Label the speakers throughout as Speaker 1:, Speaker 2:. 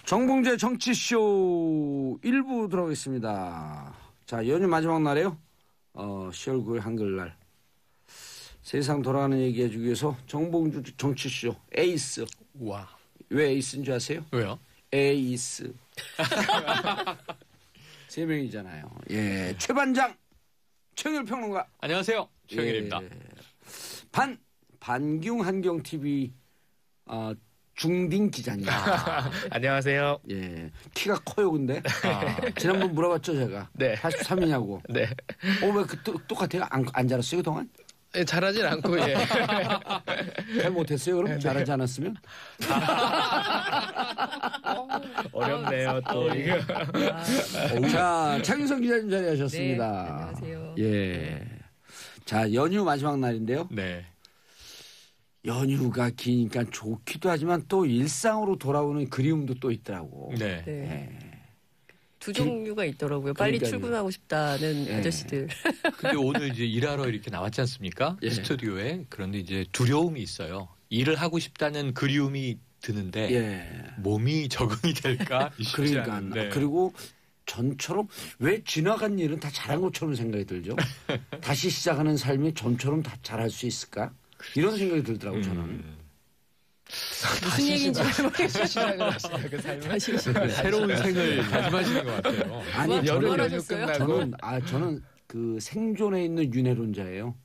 Speaker 1: 정봉재 정치쇼 1부 들어가겠습니다. 자, 연휴 마지막 날이에요. 10월 9일 한글날. 세상 돌아가는 얘기 해주기 위해서 정봉주 정치쇼 에이스.
Speaker 2: 와.
Speaker 1: 왜 에이스인 줄 아세요?
Speaker 2: 왜요?
Speaker 1: 에이스. 세 명이잖아요. 예, 최반장 최영일 평론가.
Speaker 2: 안녕하세요. 최영일입니다.
Speaker 1: 예. 반균 한경 TV 중딩 기자님.
Speaker 3: 안녕하세요.
Speaker 1: 예, 키가 커요, 근데. 지난번 물어봤죠, 제가.
Speaker 3: 네.
Speaker 1: 83이냐고.
Speaker 3: 네.
Speaker 1: 왜 똑같아요? 안 자랐어요, 그동안?
Speaker 3: 네, 잘하진 않고, 예.
Speaker 1: 잘 못했어요, 그럼? 잘하지 않았으면?
Speaker 3: 어렵네요, 또, 이거.
Speaker 1: 자, 장윤성 기자님 자리하셨습니다.
Speaker 4: 네, 안녕하세요.
Speaker 1: 예. 자, 연휴 마지막 날인데요.
Speaker 2: 네.
Speaker 1: 연휴가 기니까 좋기도 하지만 또 일상으로 돌아오는 그리움도 또 있더라고.
Speaker 2: 네.
Speaker 4: 네.
Speaker 1: 예.
Speaker 4: 두 종류가 있더라고요. 빨리
Speaker 1: 그러니까요.
Speaker 4: 출근하고 싶다는
Speaker 1: 예.
Speaker 4: 아저씨들.
Speaker 2: 근데 오늘 이제 일하러 이렇게 나왔지 않습니까?
Speaker 1: 예.
Speaker 2: 스튜디오에. 그런데 이제 두려움이 있어요. 일을 하고 싶다는 그리움이 드는데
Speaker 1: 예.
Speaker 2: 몸이 적응이 될까? 쉽지
Speaker 1: 그러니까.
Speaker 2: 않은데.
Speaker 1: 그리고 전처럼 왜 지나간 일은 다 잘한 것처럼 생각이 들죠? 다시 시작하는 삶이 전처럼 다 잘할 수 있을까? 이런 생각이 들더라고요, 저는.
Speaker 4: 무슨 얘기인지 잘 모르겠어요.
Speaker 3: 시작을 하시나, 그 삶을.
Speaker 4: 다시 시작.
Speaker 2: 새로운 생을 다짐하시는 것 같아요.
Speaker 1: 아니,
Speaker 3: 여름
Speaker 1: 저는,
Speaker 3: 연휴
Speaker 4: 하셨어요?
Speaker 3: 끝나고.
Speaker 1: 저는 그 생존에 있는 윤회론자예요.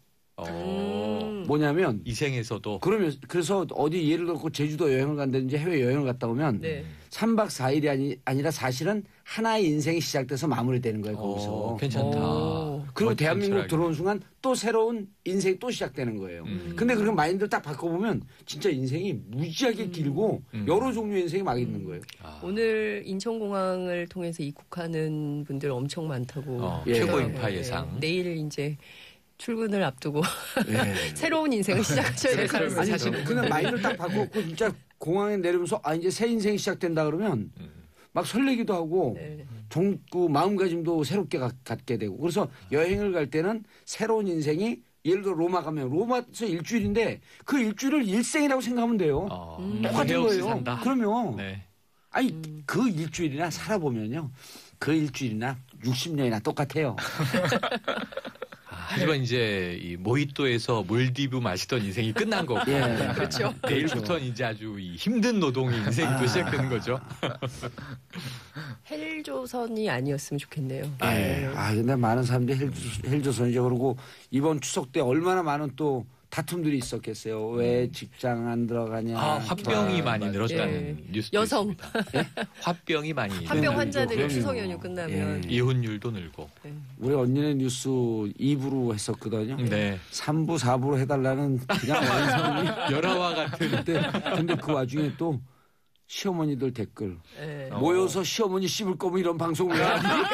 Speaker 1: 뭐냐면,
Speaker 2: 이 생에서도
Speaker 1: 그래서 어디 예를 들어 제주도 여행을 간다든지 해외 여행을 갔다 오면
Speaker 4: 네.
Speaker 1: 3박 4일이 아니라 사실은 하나의 인생이 시작돼서 마무리되는 거예요, 거기서.
Speaker 2: 괜찮다.
Speaker 1: 그리고
Speaker 2: 멋진
Speaker 1: 대한민국
Speaker 2: 철학이네.
Speaker 1: 들어온 순간 또 새로운 인생이 또 시작되는 거예요. 근데 그렇게 마인드를 딱 바꿔보면 진짜 인생이 무지하게 길고 여러 종류의 인생이 막 있는 거예요.
Speaker 4: 오늘 인천공항을 통해서 입국하는 분들 엄청 많다고.
Speaker 1: 예.
Speaker 2: 최고
Speaker 4: 하더라고요.
Speaker 2: 인파 예상.
Speaker 4: 네. 내일 이제 출근을 앞두고
Speaker 1: 예.
Speaker 4: 새로운 인생을 시작하셔야 될
Speaker 3: 삶을
Speaker 4: 가능성이
Speaker 1: 아니,
Speaker 4: 사실.
Speaker 1: 그냥 마인드를 딱 바꿔놓고 진짜 공항에 내리면서 이제 새 인생이 시작된다 그러면 막 설레기도 하고
Speaker 4: 네.
Speaker 1: 그 마음가짐도 새롭게 갖게 되고 그래서 여행을 갈 때는 새로운 인생이 예를 들어 로마 가면 로마에서 일주일인데 그 일주일을 일생이라고 생각하면 돼요. 똑같은
Speaker 2: 후회 없이
Speaker 1: 거예요.
Speaker 2: 산다.
Speaker 1: 그러면
Speaker 2: 네.
Speaker 1: 아니 그 일주일이나 살아보면요. 그 일주일이나 60년이나 똑같아요.
Speaker 2: 하지만 이제 이 모히또에서 몰디브 마시던 인생이 끝난 거고.
Speaker 1: 예.
Speaker 4: 그렇죠.
Speaker 2: 내일부터는 이제 아주 이 힘든 노동의 인생이 또 시작되는 거죠.
Speaker 4: 헬조선이 아니었으면 좋겠네요.
Speaker 1: 예. 근데 많은 사람들이 헬조선이죠. 그러고 이번 추석 때 얼마나 많은 또 다툼들이 있었겠어요. 왜 직장 안 들어가냐.
Speaker 2: 화병이 많이
Speaker 3: 맞아요.
Speaker 2: 늘었다는
Speaker 4: 예.
Speaker 2: 뉴스도
Speaker 4: 여성.
Speaker 2: 있습니다. 화병이 많이
Speaker 4: 화병
Speaker 1: 그럼요.
Speaker 4: 환자들이 추석 연휴 끝나면
Speaker 1: 예.
Speaker 2: 이혼율도 늘고.
Speaker 1: 우리 언니네 뉴스 2부로 했었거든요.
Speaker 2: 네.
Speaker 1: 3부, 4부로 해달라는 그냥 완성이.
Speaker 2: 열화와 같은
Speaker 1: 근데 그 와중에 또 시어머니들 댓글.
Speaker 4: 예.
Speaker 1: 모여서 시어머니 씹을 거면 이런 방송을 왜 하니?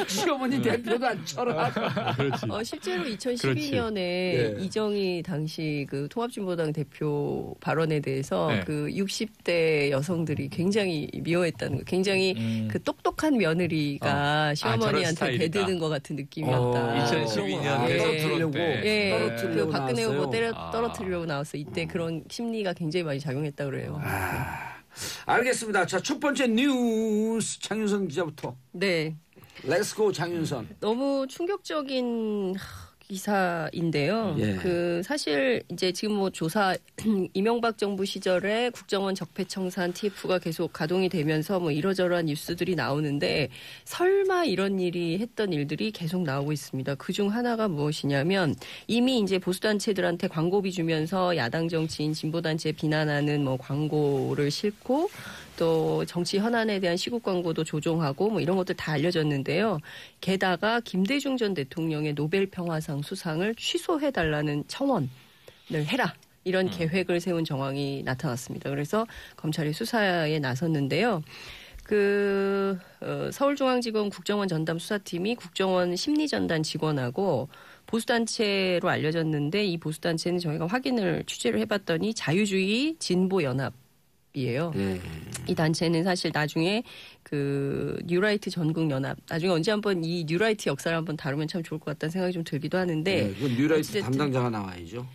Speaker 1: 시어머니 대표도 안 쳐라.
Speaker 2: 그렇지.
Speaker 4: 실제로 2012년에 이정희 당시 그 통합진보당 대표 발언에 대해서
Speaker 2: 네.
Speaker 4: 그 60대 여성들이 굉장히 미워했다는 거. 굉장히 그 똑똑한 며느리가
Speaker 2: 저런
Speaker 4: 시어머니한테
Speaker 2: 스타일이다.
Speaker 4: 대드는 것 같은 느낌이었다.
Speaker 2: 2012년
Speaker 4: 예.
Speaker 2: 대선 토론 때.
Speaker 4: 예,
Speaker 1: 떨어뜨리려고
Speaker 4: 그 박근혜 후보
Speaker 1: 나왔어요.
Speaker 4: 떨어뜨리려고 나왔어. 이때 그런 심리가 굉장히 많이 작용했다 그래요.
Speaker 1: 알겠습니다. 자, 첫 번째 뉴스 장윤선 기자부터.
Speaker 4: 네.
Speaker 1: 렛츠고 장윤선.
Speaker 4: 너무 충격적인 기사인데요.
Speaker 1: 예.
Speaker 4: 그 사실 이제 지금 뭐 조사 이명박 정부 시절에 국정원 적폐청산 TF가 계속 가동이 되면서 뭐 이러저러한 뉴스들이 나오는데 설마 이런 일이 했던 일들이 계속 나오고 있습니다. 그중 하나가 무엇이냐면 이미 이제 보수단체들한테 광고비 주면서 야당 정치인 진보단체 비난하는 뭐 광고를 싣고 또 정치 현안에 대한 시국 광고도 조종하고 뭐 이런 것들 다 알려졌는데요. 게다가 김대중 전 대통령의 노벨 평화상 수상을 취소해달라는 청원을 해라. 이런 계획을 세운 정황이 나타났습니다. 그래서 검찰이 수사에 나섰는데요. 서울중앙지검 국정원 전담 수사팀이 국정원 심리전단 직원하고 보수단체로 알려졌는데 이 보수단체는 저희가 확인을 취재를 해봤더니 자유주의 진보연합 이에요. 이 단체는 사실 나중에 그 뉴라이트 전국연합 나중에 언제 한번 이 뉴라이트 역사를 한번 다루면 참 좋을 것 같다는 생각이 좀 들기도 하는데
Speaker 1: 그 뉴라이트
Speaker 4: 어쨌든
Speaker 1: 담당자가 나와야죠.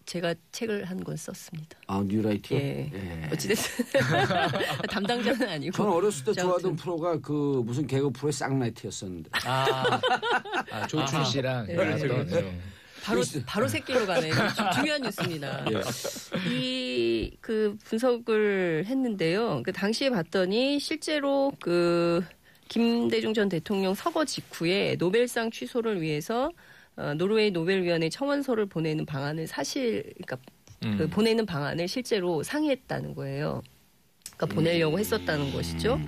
Speaker 4: 제가 책을 한 권 썼습니다.
Speaker 1: 아, 뉴라이트요?
Speaker 4: 예. 어찌됐든 담당자는 아니고.
Speaker 1: 저는 어렸을 때
Speaker 4: 자,
Speaker 1: 좋아하던
Speaker 4: 아무튼.
Speaker 1: 프로가 그 무슨 개그 프로의 쌍라이트였었는데.
Speaker 3: 조춘 씨랑
Speaker 4: 네.
Speaker 3: 나왔던
Speaker 4: 바로 새끼로 가네. 중요한 뉴스입니다.
Speaker 1: 예.
Speaker 4: 그 분석을 했는데요. 그 당시에 봤더니 실제로 그 김대중 전 대통령 서거 직후에 노벨상 취소를 위해서 노르웨이 노벨위원회 청원서를 보내는 방안을 그러니까 그 보내는 방안을 실제로 상의했다는 거예요. 그러니까 보내려고 했었다는 것이죠.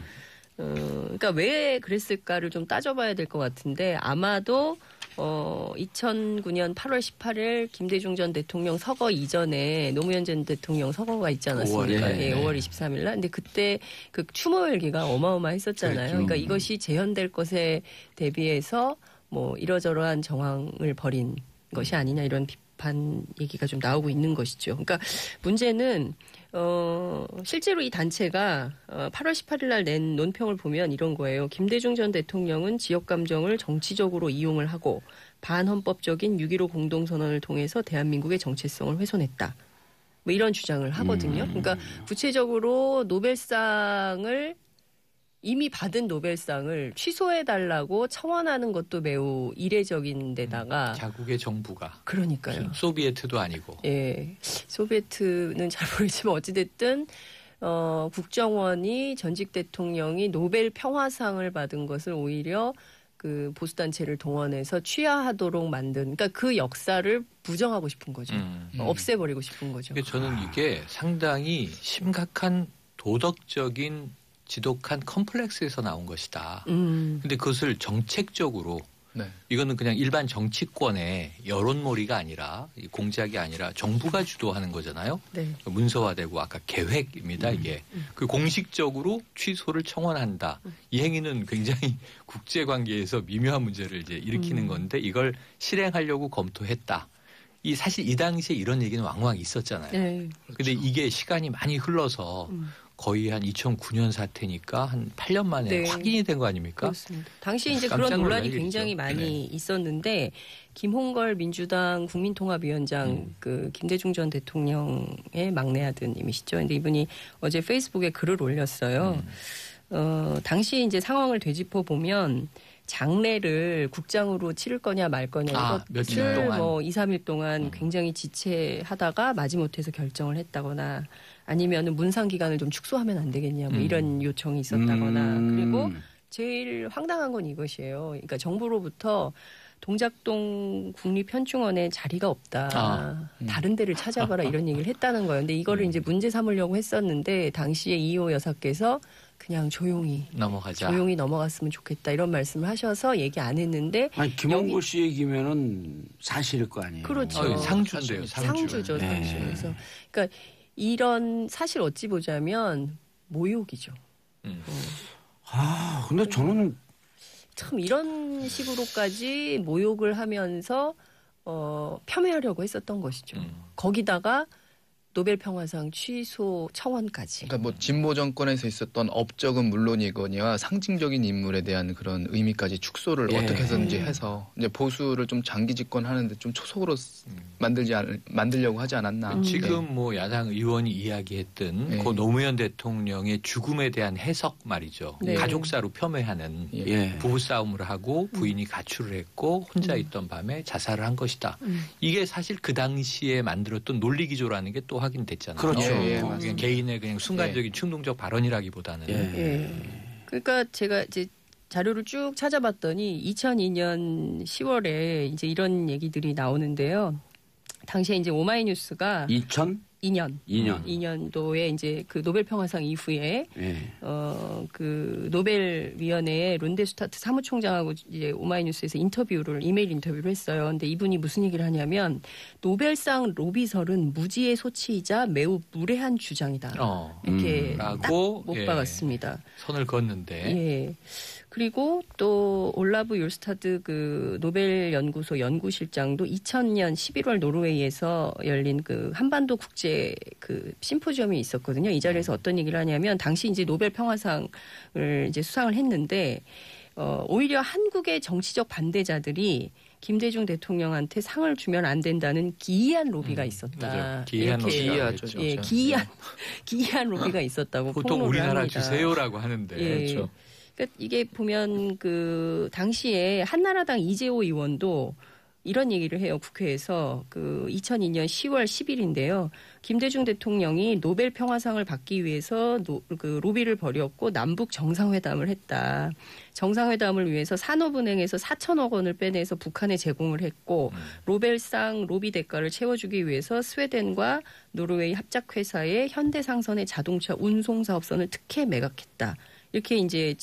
Speaker 4: 그러니까 왜 그랬을까를 좀 따져봐야 될 것 같은데 아마도 2009년 8월 18일 김대중 전 대통령 서거 이전에 노무현 전 대통령 서거가 있지 않았습니까?
Speaker 1: 5월,
Speaker 4: 예, 5월 23일 날. 근데 그때 그 추모 열기가 어마어마했었잖아요.
Speaker 1: 그렇죠.
Speaker 4: 그러니까 이것이 재현될 것에 대비해서 뭐 이러저러한 정황을 벌인 것이 아니냐 이런 비판 얘기가 좀 나오고 있는 것이죠. 그러니까 문제는 실제로 이 단체가 8월 18일 날 낸 논평을 보면 이런 거예요. 김대중 전 대통령은 지역 감정을 정치적으로 이용을 하고 반헌법적인 6.15 공동선언을 통해서 대한민국의 정체성을 훼손했다. 뭐 이런 주장을 하거든요. 그러니까 구체적으로 노벨상을 이미 받은 노벨상을 취소해달라고 청원하는 것도 매우 이례적인 데다가
Speaker 2: 자국의 정부가
Speaker 4: 그러니까요.
Speaker 2: 소비에트도 아니고
Speaker 4: 예, 소비에트는 잘 모르지만 어찌됐든 국정원이 전직 대통령이 노벨 평화상을 받은 것을 오히려 그 보수단체를 동원해서 취하하도록 만든 그러니까 그 역사를 부정하고 싶은 거죠. 없애버리고 싶은 거죠.
Speaker 2: 그러니까 저는 이게 상당히 심각한 도덕적인 지독한 컴플렉스에서 나온 것이다. 근데 그것을 정책적으로
Speaker 3: 네.
Speaker 2: 이거는 그냥 일반 정치권의 여론몰이가 아니라 공작이 아니라 정부가 주도하는 거잖아요.
Speaker 4: 네.
Speaker 2: 문서화되고 아까 계획입니다. 이게 그 공식적으로 취소를 청원한다. 이 행위는 굉장히 국제관계에서 미묘한 문제를 이제 일으키는 건데 이걸 실행하려고 검토했다. 사실 이 당시에 이런 얘기는 왕왕 있었잖아요.
Speaker 4: 네.
Speaker 2: 근데 이게 시간이 많이 흘러서 거의 한 2009년 사태니까 한 8년 만에
Speaker 4: 네.
Speaker 2: 확인이 된 거 아닙니까?
Speaker 4: 그렇습니다. 당시 이제
Speaker 2: 깜짝
Speaker 4: 그런
Speaker 2: 놀랄
Speaker 4: 논란이
Speaker 2: 일이죠.
Speaker 4: 굉장히 많이
Speaker 2: 네.
Speaker 4: 있었는데 김홍걸 민주당 국민통합위원장 그 김대중 전 대통령의 막내 아드님이시죠. 근데 이분이 어제 페이스북에 글을 올렸어요. 당시 이제 상황을 되짚어 보면 장례를 국장으로 치를 거냐 말 거냐
Speaker 2: 며칠
Speaker 4: 이것을
Speaker 2: 동안.
Speaker 4: 뭐 2, 3일 동안 굉장히 지체하다가 마지못해서 결정을 했다거나 아니면은 문상 기간을 좀 축소하면 안 되겠냐 뭐 이런 요청이 있었다거나 그리고 제일 황당한 건 이것이에요. 그러니까 정부로부터 동작동 국립현충원에 자리가 없다. 다른 데를 찾아봐라 이런 얘기를 했다는 거예요. 근데 이거를 이제 문제 삼으려고 했었는데 당시에 이호 여사께서 그냥 조용히 넘어갔으면 좋겠다 이런 말씀을 하셔서 얘기 안 했는데
Speaker 1: 아니 김홍걸 씨 얘기면은 사실일 거 아니에요.
Speaker 4: 그렇죠.
Speaker 2: 상주인데요.
Speaker 4: 상주죠.
Speaker 1: 네.
Speaker 4: 상주. 그래서 그러니까 이런 사실 어찌 보자면 모욕이죠.
Speaker 1: 근데 저는
Speaker 4: 참 이런 식으로까지 모욕을 하면서 폄훼하려고 했었던 것이죠. 거기다가 노벨 평화상 취소 청원까지.
Speaker 3: 그러니까 뭐 진보 정권에서 있었던 업적은 물론이거니와 상징적인 인물에 대한 그런 의미까지 축소를
Speaker 1: 예.
Speaker 3: 어떻게 해서든지 해서 이제 보수를 좀 장기 집권하는데 좀 초속으로 만들려고 하지 않았나.
Speaker 2: 지금 뭐 야당 의원이 이야기했던
Speaker 3: 네.
Speaker 2: 그 노무현 대통령의 죽음에 대한 해석 말이죠.
Speaker 4: 네.
Speaker 2: 가족사로 폄훼하는
Speaker 1: 예.
Speaker 2: 부부싸움을 하고 부인이 가출을 했고 혼자 있던 밤에 자살을 한 것이다. 이게 사실 그 당시에 만들었던 논리기조라는 게 또 확인됐잖아요.
Speaker 1: 그렇죠.
Speaker 3: 예,
Speaker 2: 그냥
Speaker 3: 맞습니다.
Speaker 2: 개인의 그냥 순간적인 충동적 발언이라기보다는
Speaker 1: 예.
Speaker 4: 예. 그러니까 제가 이제 자료를 쭉 찾아봤더니 2002년 10월에 이제 이런 얘기들이 나오는데요. 당시에 이제 오마이뉴스가 2년도에 이제 그 노벨 평화상 이후에
Speaker 1: 예.
Speaker 4: 그 노벨 위원회의 론데스타트 사무총장하고 이제 오마이뉴스에서 이메일 인터뷰를 했어요. 근데 이분이 무슨 얘기를 하냐면 노벨상 로비설은 무지의 소치이자 매우 무례한 주장이다. 이렇게
Speaker 2: 라고
Speaker 4: 딱 못 박았습니다.
Speaker 2: 선을 그었는데
Speaker 4: 예. 그리고 또 올라브 율스타드 그 노벨 연구소 연구실장도 2000년 11월 노르웨이에서 열린 그 한반도 국제 그 심포지엄이 있었거든요. 이 자리에서 어떤 얘기를 하냐면 당시 이제 노벨 평화상을 이제 수상을 했는데 오히려 한국의 정치적 반대자들이 김대중 대통령한테 상을 주면 안 된다는 기이한 로비가 있었다.
Speaker 2: 맞아요. 기이한
Speaker 4: 이렇게,
Speaker 2: 로비가
Speaker 3: 기이하죠,
Speaker 2: 있죠.
Speaker 4: 예, 기이한 로비가 있었다고
Speaker 2: 보통
Speaker 4: 폭로를
Speaker 2: 우리나라
Speaker 4: 합니다.
Speaker 2: 주세요라고 하는데
Speaker 4: 예.
Speaker 2: 그렇죠.
Speaker 4: 그러니까 이게 보면 그 당시에 한나라당 이재호 의원도 이런 얘기를 해요. 국회에서 그 2002년 10월 10일인데요. 김대중 대통령이 노벨 평화상을 받기 위해서 그 로비를 벌였고 남북 정상회담을 했다. 정상회담을 위해서 산업은행에서 4천억 원을 빼내서 북한에 제공을 했고 노벨상 로비 대가를 채워주기 위해서 스웨덴과 노르웨이 합작회사의 현대상선의 자동차 운송사업선을 특혜 매각했다. 이렇게 이제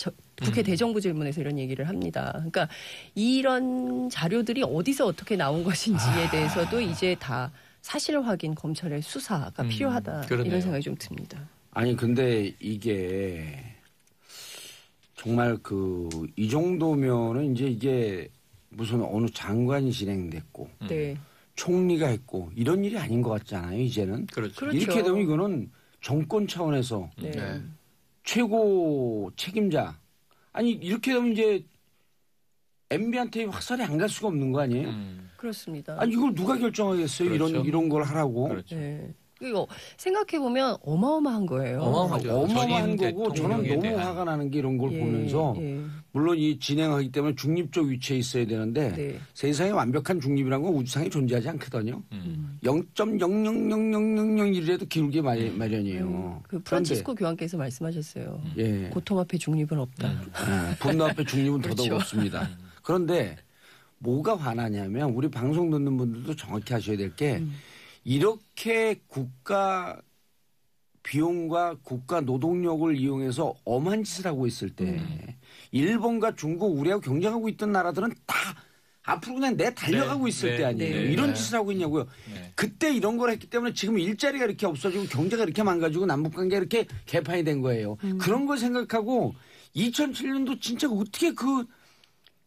Speaker 4: 국회 대정부 질문에서 이런 얘기를 합니다. 그러니까 이런 자료들이 어디서 어떻게 나온 것인지에 대해서도 이제 다 사실 확인 검찰의 수사가 필요하다.
Speaker 2: 그러네요.
Speaker 4: 이런 생각이 좀 듭니다.
Speaker 1: 아니 근데 이게 정말 이 정도면은 이제 이게 무슨 어느 장관이 진행됐고
Speaker 4: 네.
Speaker 1: 총리가 했고 이런 일이 아닌 것 같지 않아요 이제는.
Speaker 2: 그렇죠.
Speaker 4: 그렇죠.
Speaker 1: 이렇게 되면 이거는 정권 차원에서
Speaker 4: 네.
Speaker 3: 네.
Speaker 1: 최고 책임자. 아니 이렇게 되면 이제 MB한테 확산이 안 갈 수가 없는 거 아니에요?
Speaker 4: 그렇습니다.
Speaker 1: 아니 이걸 누가 결정하겠어요?
Speaker 2: 그렇죠.
Speaker 1: 이런 걸 하라고.
Speaker 2: 그렇죠.
Speaker 4: 네. 이거 생각해 보면 어마어마한 거예요.
Speaker 2: 어마어마하죠.
Speaker 1: 어마어마한
Speaker 2: 전임
Speaker 1: 거고 저는
Speaker 2: 대통령에
Speaker 1: 너무
Speaker 2: 대한.
Speaker 1: 화가 나는 게 이런 걸
Speaker 4: 예,
Speaker 1: 보면서
Speaker 4: 예.
Speaker 1: 물론 이 진행하기 때문에 중립적 위치에 있어야 되는데
Speaker 4: 네.
Speaker 1: 세상에 완벽한 중립이라는 건 우주상에 존재하지 않거든요. 0.0000001이라도 기울기 마련이에요.
Speaker 4: 그 프란치스코 교황께서 말씀하셨어요.
Speaker 1: 예.
Speaker 4: 고통 앞에 중립은 없다.
Speaker 1: 분노 앞에 중립은 더더욱
Speaker 4: 그렇죠.
Speaker 1: 없습니다. 그런데 뭐가 화나냐면 우리 방송 듣는 분들도 정확히 하셔야 될 게 이렇게 국가 비용과 국가 노동력을 이용해서 엄한 짓을 하고 있을 때 일본과 중국 우리하고 경쟁하고 있던 나라들은 다 앞으로 그냥 달려가고
Speaker 2: 네,
Speaker 1: 있을
Speaker 2: 네,
Speaker 1: 때 아니에요.
Speaker 2: 네,
Speaker 1: 이런
Speaker 2: 네.
Speaker 1: 짓을 하고 있냐고요.
Speaker 2: 네.
Speaker 1: 그때 이런 걸 했기 때문에 지금 일자리가 이렇게 없어지고 경제가 이렇게 망가지고 남북관계가 이렇게 개판이 된 거예요. 그런 걸 생각하고 2007년도 진짜 어떻게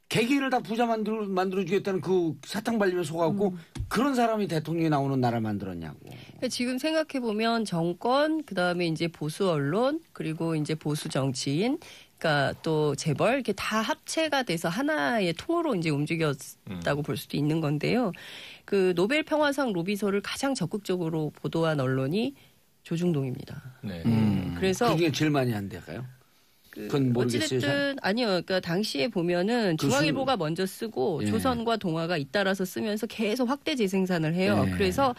Speaker 1: 개개인을 다 부자 만들어주겠다는 사탕 발림에 속아갖고 그런 사람이 대통령이 나오는 나라를 만들었냐고.
Speaker 4: 그러니까 지금 생각해 보면 정권, 그 다음에 이제 보수 언론, 그리고 이제 보수 정치인, 그러니까 또 재벌 이렇게 다 합체가 돼서 하나의 통으로 이제 움직였다고 볼 수도 있는 건데요. 그 노벨 평화상 로비설을 가장 적극적으로 보도한 언론이 조중동입니다.
Speaker 2: 네.
Speaker 4: 그래서
Speaker 1: 그중에 제일 많이 한 데가요? 그건 모르겠어요.
Speaker 4: 어찌됐든 아니요. 그러니까 당시에 보면은 중앙일보가 먼저 쓰고
Speaker 1: 예.
Speaker 4: 조선과 동아가 잇따라서 쓰면서 계속 확대 재생산을 해요.
Speaker 1: 예.
Speaker 4: 그래서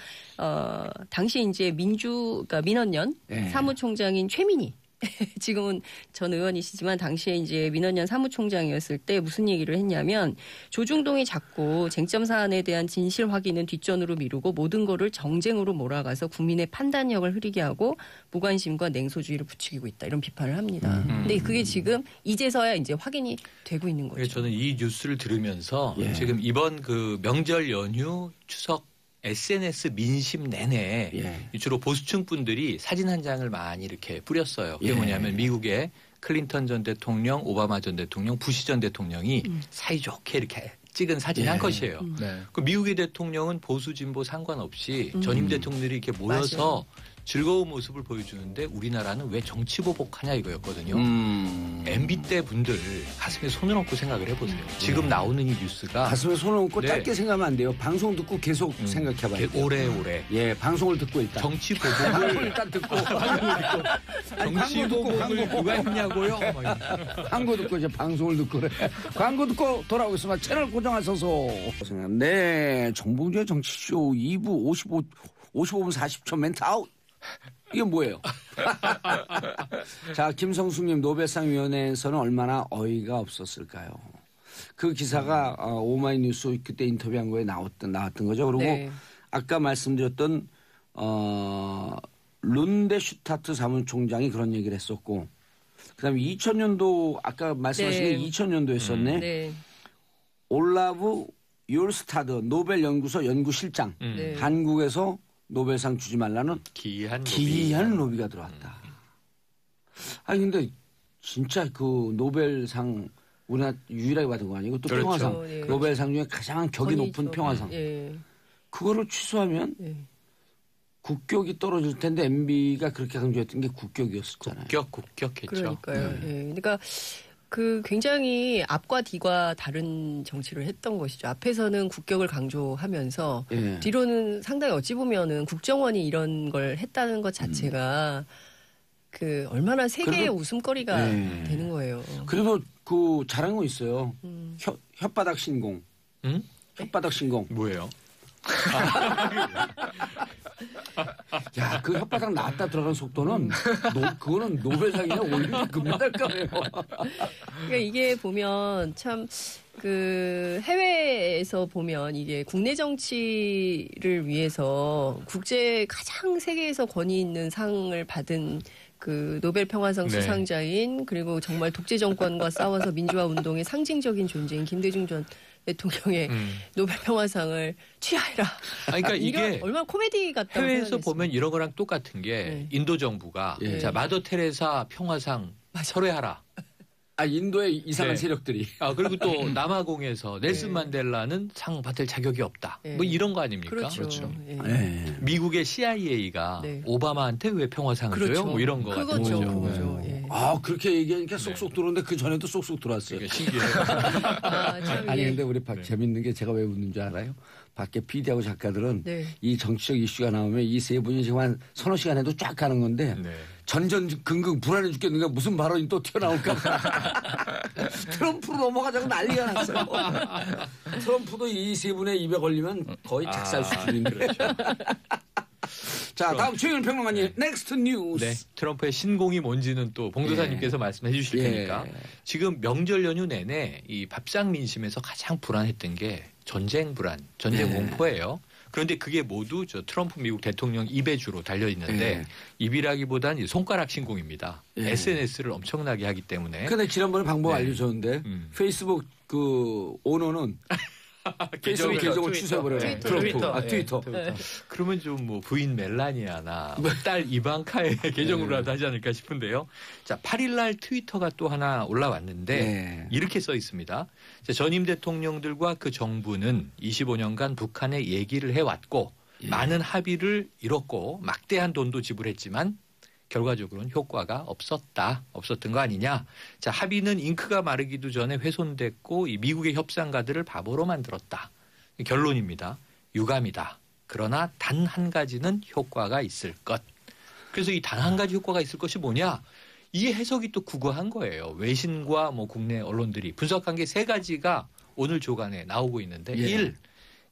Speaker 4: 당시 이제 그러니까 민원연
Speaker 1: 예.
Speaker 4: 사무총장인 최민희 지금은 전 의원이시지만 당시에 이제 민원연 사무총장이었을 때 무슨 얘기를 했냐면 조중동이 자꾸 쟁점 사안에 대한 진실 확인은 뒷전으로 미루고 모든 거를 정쟁으로 몰아가서 국민의 판단력을 흐리게 하고 무관심과 냉소주의를 부추기고 있다 이런 비판을 합니다. 근데 그게 지금 이제서야 이제 확인이 되고 있는 거죠.
Speaker 2: 그래서 저는 이 뉴스를 들으면서
Speaker 1: 예.
Speaker 2: 지금 이번 명절 연휴 추석 SNS 민심 내내
Speaker 1: 예.
Speaker 2: 주로 보수층 분들이 사진 한 장을 많이 이렇게 뿌렸어요. 그게
Speaker 1: 예.
Speaker 2: 뭐냐면 미국의 클린턴 전 대통령, 오바마 전 대통령, 부시 전 대통령이 사이좋게 이렇게 찍은 사진
Speaker 1: 예.
Speaker 2: 한 컷이에요.
Speaker 3: 네.
Speaker 2: 그 미국의 대통령은 보수 진보 상관없이 전임 대통령들이 이렇게 모여서
Speaker 4: 맞아요.
Speaker 2: 즐거운 모습을 보여주는데 우리나라는 왜 정치 보복하냐 이거였거든요. MB 때 분들 가슴에 손을 얹고 생각을 해보세요. 지금 나오는 이 뉴스가
Speaker 1: 가슴에 손을 얹고
Speaker 2: 네.
Speaker 1: 짧게 생각하면 안 돼요. 방송 듣고 계속 생각해봐야 돼요.
Speaker 2: 오래오래
Speaker 1: 예, 방송을 듣고 일단.
Speaker 2: 정치
Speaker 1: 방송을
Speaker 2: 보복을
Speaker 1: 일단 듣고.
Speaker 2: 정치
Speaker 1: 광고 듣고,
Speaker 2: 보복을 누가 했냐고요? 막
Speaker 1: 광고 듣고 이제 방송을 듣고 그래. 광고 듣고 돌아오겠습니다. 채널 고정하셔서. 네, 정봉주의 정치쇼 2부 55분 40초 멘트 아웃. 이게 뭐예요? 자, 김성숙님 노벨상 위원회에서는 얼마나 어이가 없었을까요? 그 기사가 오마이뉴스 그때 인터뷰한 거에 나왔던 거죠. 그리고
Speaker 4: 네.
Speaker 1: 아까 말씀드렸던 룬데 슈타트 사무총장이 그런 얘기를 했었고, 그다음에 2000년도 아까 말씀하신
Speaker 4: 네.
Speaker 1: 게 2000년도 했었네.
Speaker 4: 네.
Speaker 1: 올라브 율스타드 노벨 연구소 연구실장
Speaker 4: 네.
Speaker 1: 한국에서 노벨상 주지 말라는 기이한 로비가 들어왔다. 아니 근데 진짜 그 노벨상 우리나라 유일하게 받은 거 아니고 또
Speaker 2: 그렇죠.
Speaker 1: 평화상
Speaker 4: 네.
Speaker 1: 노벨상 중에 가장 격이 높은
Speaker 4: 권위죠.
Speaker 1: 평화상
Speaker 4: 예.
Speaker 1: 그거를 취소하면
Speaker 4: 예.
Speaker 1: 국격이 떨어질 텐데 MB가 그렇게 강조했던 게 국격이었었잖아요.
Speaker 2: 국격했죠.
Speaker 4: 그러니까요. 예. 그러니까 그 굉장히 앞과 뒤가 다른 정치를 했던 것이죠. 앞에서는 국격을 강조하면서
Speaker 1: 예.
Speaker 4: 뒤로는 상당히 어찌 보면은 국정원이 이런 걸 했다는 것 자체가 그 얼마나 세계의
Speaker 1: 그래도-
Speaker 4: 웃음거리가
Speaker 1: 예.
Speaker 4: 되는 거예요.
Speaker 1: 그래도 그 잘한 거 있어요.
Speaker 4: 음.
Speaker 1: 혓바닥 신공.
Speaker 2: 응?
Speaker 1: 혓바닥 신공.
Speaker 2: 뭐예요?
Speaker 1: 야, 그 혓바닥 나왔다 들어가는 속도는 그거는 노벨상이냐 올림픽 금메달감이에요.
Speaker 4: 그러니까 이게 보면 참 그 해외에서 보면 이게 국내 정치를 위해서 국제 가장 세계에서 권위 있는 상을 받은 그 노벨 평화상
Speaker 2: 네.
Speaker 4: 수상자인 그리고 정말 독재 정권과 싸워서 민주화 운동의 상징적인 존재인 김대중 전 대통령의 노벨 평화상을 취하해라.
Speaker 2: 그러니까
Speaker 4: 이런
Speaker 2: 이게
Speaker 4: 얼마나 코미디 같다고
Speaker 2: 해외에서
Speaker 4: 생각했습니다.
Speaker 2: 보면 이런 거랑 똑같은 게
Speaker 4: 네.
Speaker 2: 인도 정부가
Speaker 1: 예.
Speaker 2: 자 마더 테레사 평화상 철회하라.
Speaker 1: 아, 인도의 이상한
Speaker 2: 네.
Speaker 1: 세력들이.
Speaker 2: 그리고 또 남아공에서 넬슨
Speaker 4: 네.
Speaker 2: 만델라는 상 받을 자격이 없다.
Speaker 4: 네.
Speaker 2: 뭐 이런 거 아닙니까?
Speaker 4: 그렇죠. 예.
Speaker 1: 네.
Speaker 2: 미국의 CIA가
Speaker 4: 네.
Speaker 2: 오바마한테 왜 평화상을
Speaker 4: 그렇죠.
Speaker 2: 줘요? 뭐 이런 거 같은
Speaker 4: 그거죠.
Speaker 2: 거죠.
Speaker 4: 그거죠. 예.
Speaker 1: 아, 그렇게 얘기하니까 쏙쏙 들어오는데 그 전에도 쏙쏙 들어왔어요.
Speaker 2: 되게 신기해요.
Speaker 4: 참
Speaker 1: 아니
Speaker 4: 이게-
Speaker 1: 근데 우리
Speaker 2: 네.
Speaker 1: 재밌는 게 제가 왜 웃는 줄 알아요? 밖에 PD하고 작가들은
Speaker 4: 네.
Speaker 1: 이 정치적 이슈가 나오면 이 세 분이 지금 한 서너 시간에도 쫙 가는 건데
Speaker 2: 네.
Speaker 1: 전전긍긍 불안해 죽겠는데 무슨 발언이 또 튀어나올까 트럼프로 넘어가자고 난리가 났어요. 트럼프도 이 세 분의 입에 걸리면 거의 작살 수준인데.
Speaker 2: 그렇죠.
Speaker 1: 자, 다음 최윤 평론가님 넥스트 뉴스.
Speaker 2: 네, 트럼프의 신공이 뭔지는 또 봉도사님께서 말씀해 주실
Speaker 1: 예.
Speaker 2: 테니까 지금 명절 연휴 내내 이 밥상 민심에서 가장 불안했던 게 전쟁 불안, 전쟁
Speaker 1: 예.
Speaker 2: 공포예요. 그런데 그게 모두 저 트럼프 미국 대통령 입에 주로 달려 있는데
Speaker 1: 예.
Speaker 2: 입이라기보단 손가락 신공입니다.
Speaker 1: 예.
Speaker 2: SNS를 엄청나게 하기 때문에
Speaker 1: 근데 지난번에 방법
Speaker 2: 네.
Speaker 1: 알려줬는데 페이스북 그 오너는 페이스북 계정을 취소해버려요.
Speaker 4: 트위터,
Speaker 1: 트럼프.
Speaker 4: 트위터.
Speaker 1: 아, 트위터.
Speaker 2: 그러면 좀 뭐 부인 멜라니아나 딸 이방카의 계정으로라도 하지 않을까 싶은데요. 자, 8일 날 트위터가 또 하나 올라왔는데
Speaker 1: 네.
Speaker 2: 이렇게 써 있습니다. 자, 전임 대통령들과 그 정부는 25년간 북한에 얘기를 해왔고 많은 합의를 이뤘고 막대한 돈도 지불했지만 결과적으로는 효과가 없었던 거 아니냐. 자, 합의는 잉크가 마르기도 전에 훼손됐고 이 미국의 협상가들을 바보로 만들었다. 결론입니다. 유감이다. 그러나 단 한 가지는 효과가 있을 것. 그래서 이 단 한 가지 효과가 있을 것이 뭐냐? 이 해석이 또 구구한 거예요. 외신과 뭐 국내 언론들이 분석한 게 세 가지가 오늘 조간에 나오고 있는데
Speaker 1: 예.
Speaker 2: 1.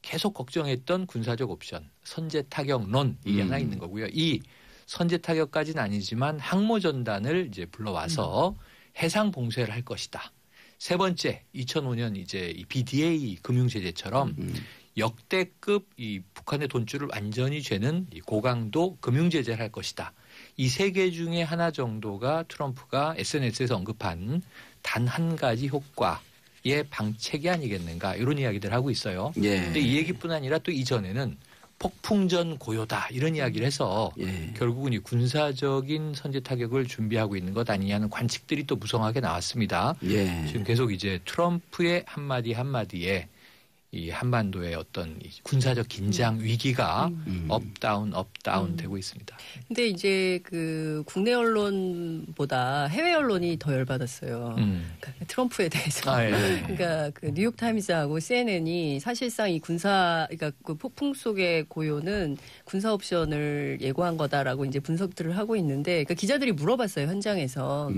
Speaker 2: 계속 걱정했던 군사적 옵션, 선제 타격론 이게 하나 있는 거고요. 2. 선제 타격까지는 아니지만 항모 전단을 이제 불러와서 해상 봉쇄를 할 것이다. 세 번째, 2005년 이제 이 BDA 금융제재처럼 역대급 이 북한의 돈줄을 완전히 죄는 이 고강도 금융제재를 할 것이다. 이 세 개 중에 하나 정도가 트럼프가 SNS에서 언급한 단 한 가지 효과의 방책이 아니겠는가 이런 이야기들 하고 있어요.
Speaker 1: 예.
Speaker 2: 근데 이 얘기뿐 아니라 또 이전에는 폭풍전 고요다 이런 이야기를 해서
Speaker 1: 예.
Speaker 2: 결국은 이 군사적인 선제 타격을 준비하고 있는 것 아니냐는 관측들이 또 무성하게 나왔습니다.
Speaker 1: 예.
Speaker 2: 지금 계속 이제 트럼프의 한마디 한마디에 이 한반도의 어떤 이 군사적 긴장 위기가 업다운 되고 있습니다.
Speaker 4: 근데 이제 그 국내 언론보다 해외 언론이 더 열받았어요. 그러니까 트럼프에 대해서.
Speaker 2: 아, 예.
Speaker 4: 그러니까 그 뉴욕 타임스하고 CNN이 사실상 이 그러니까 그 폭풍 속의 고요는 군사 옵션을 예고한 거다라고 이제 분석들을 하고 있는데 그 기자들이 물어봤어요 현장에서.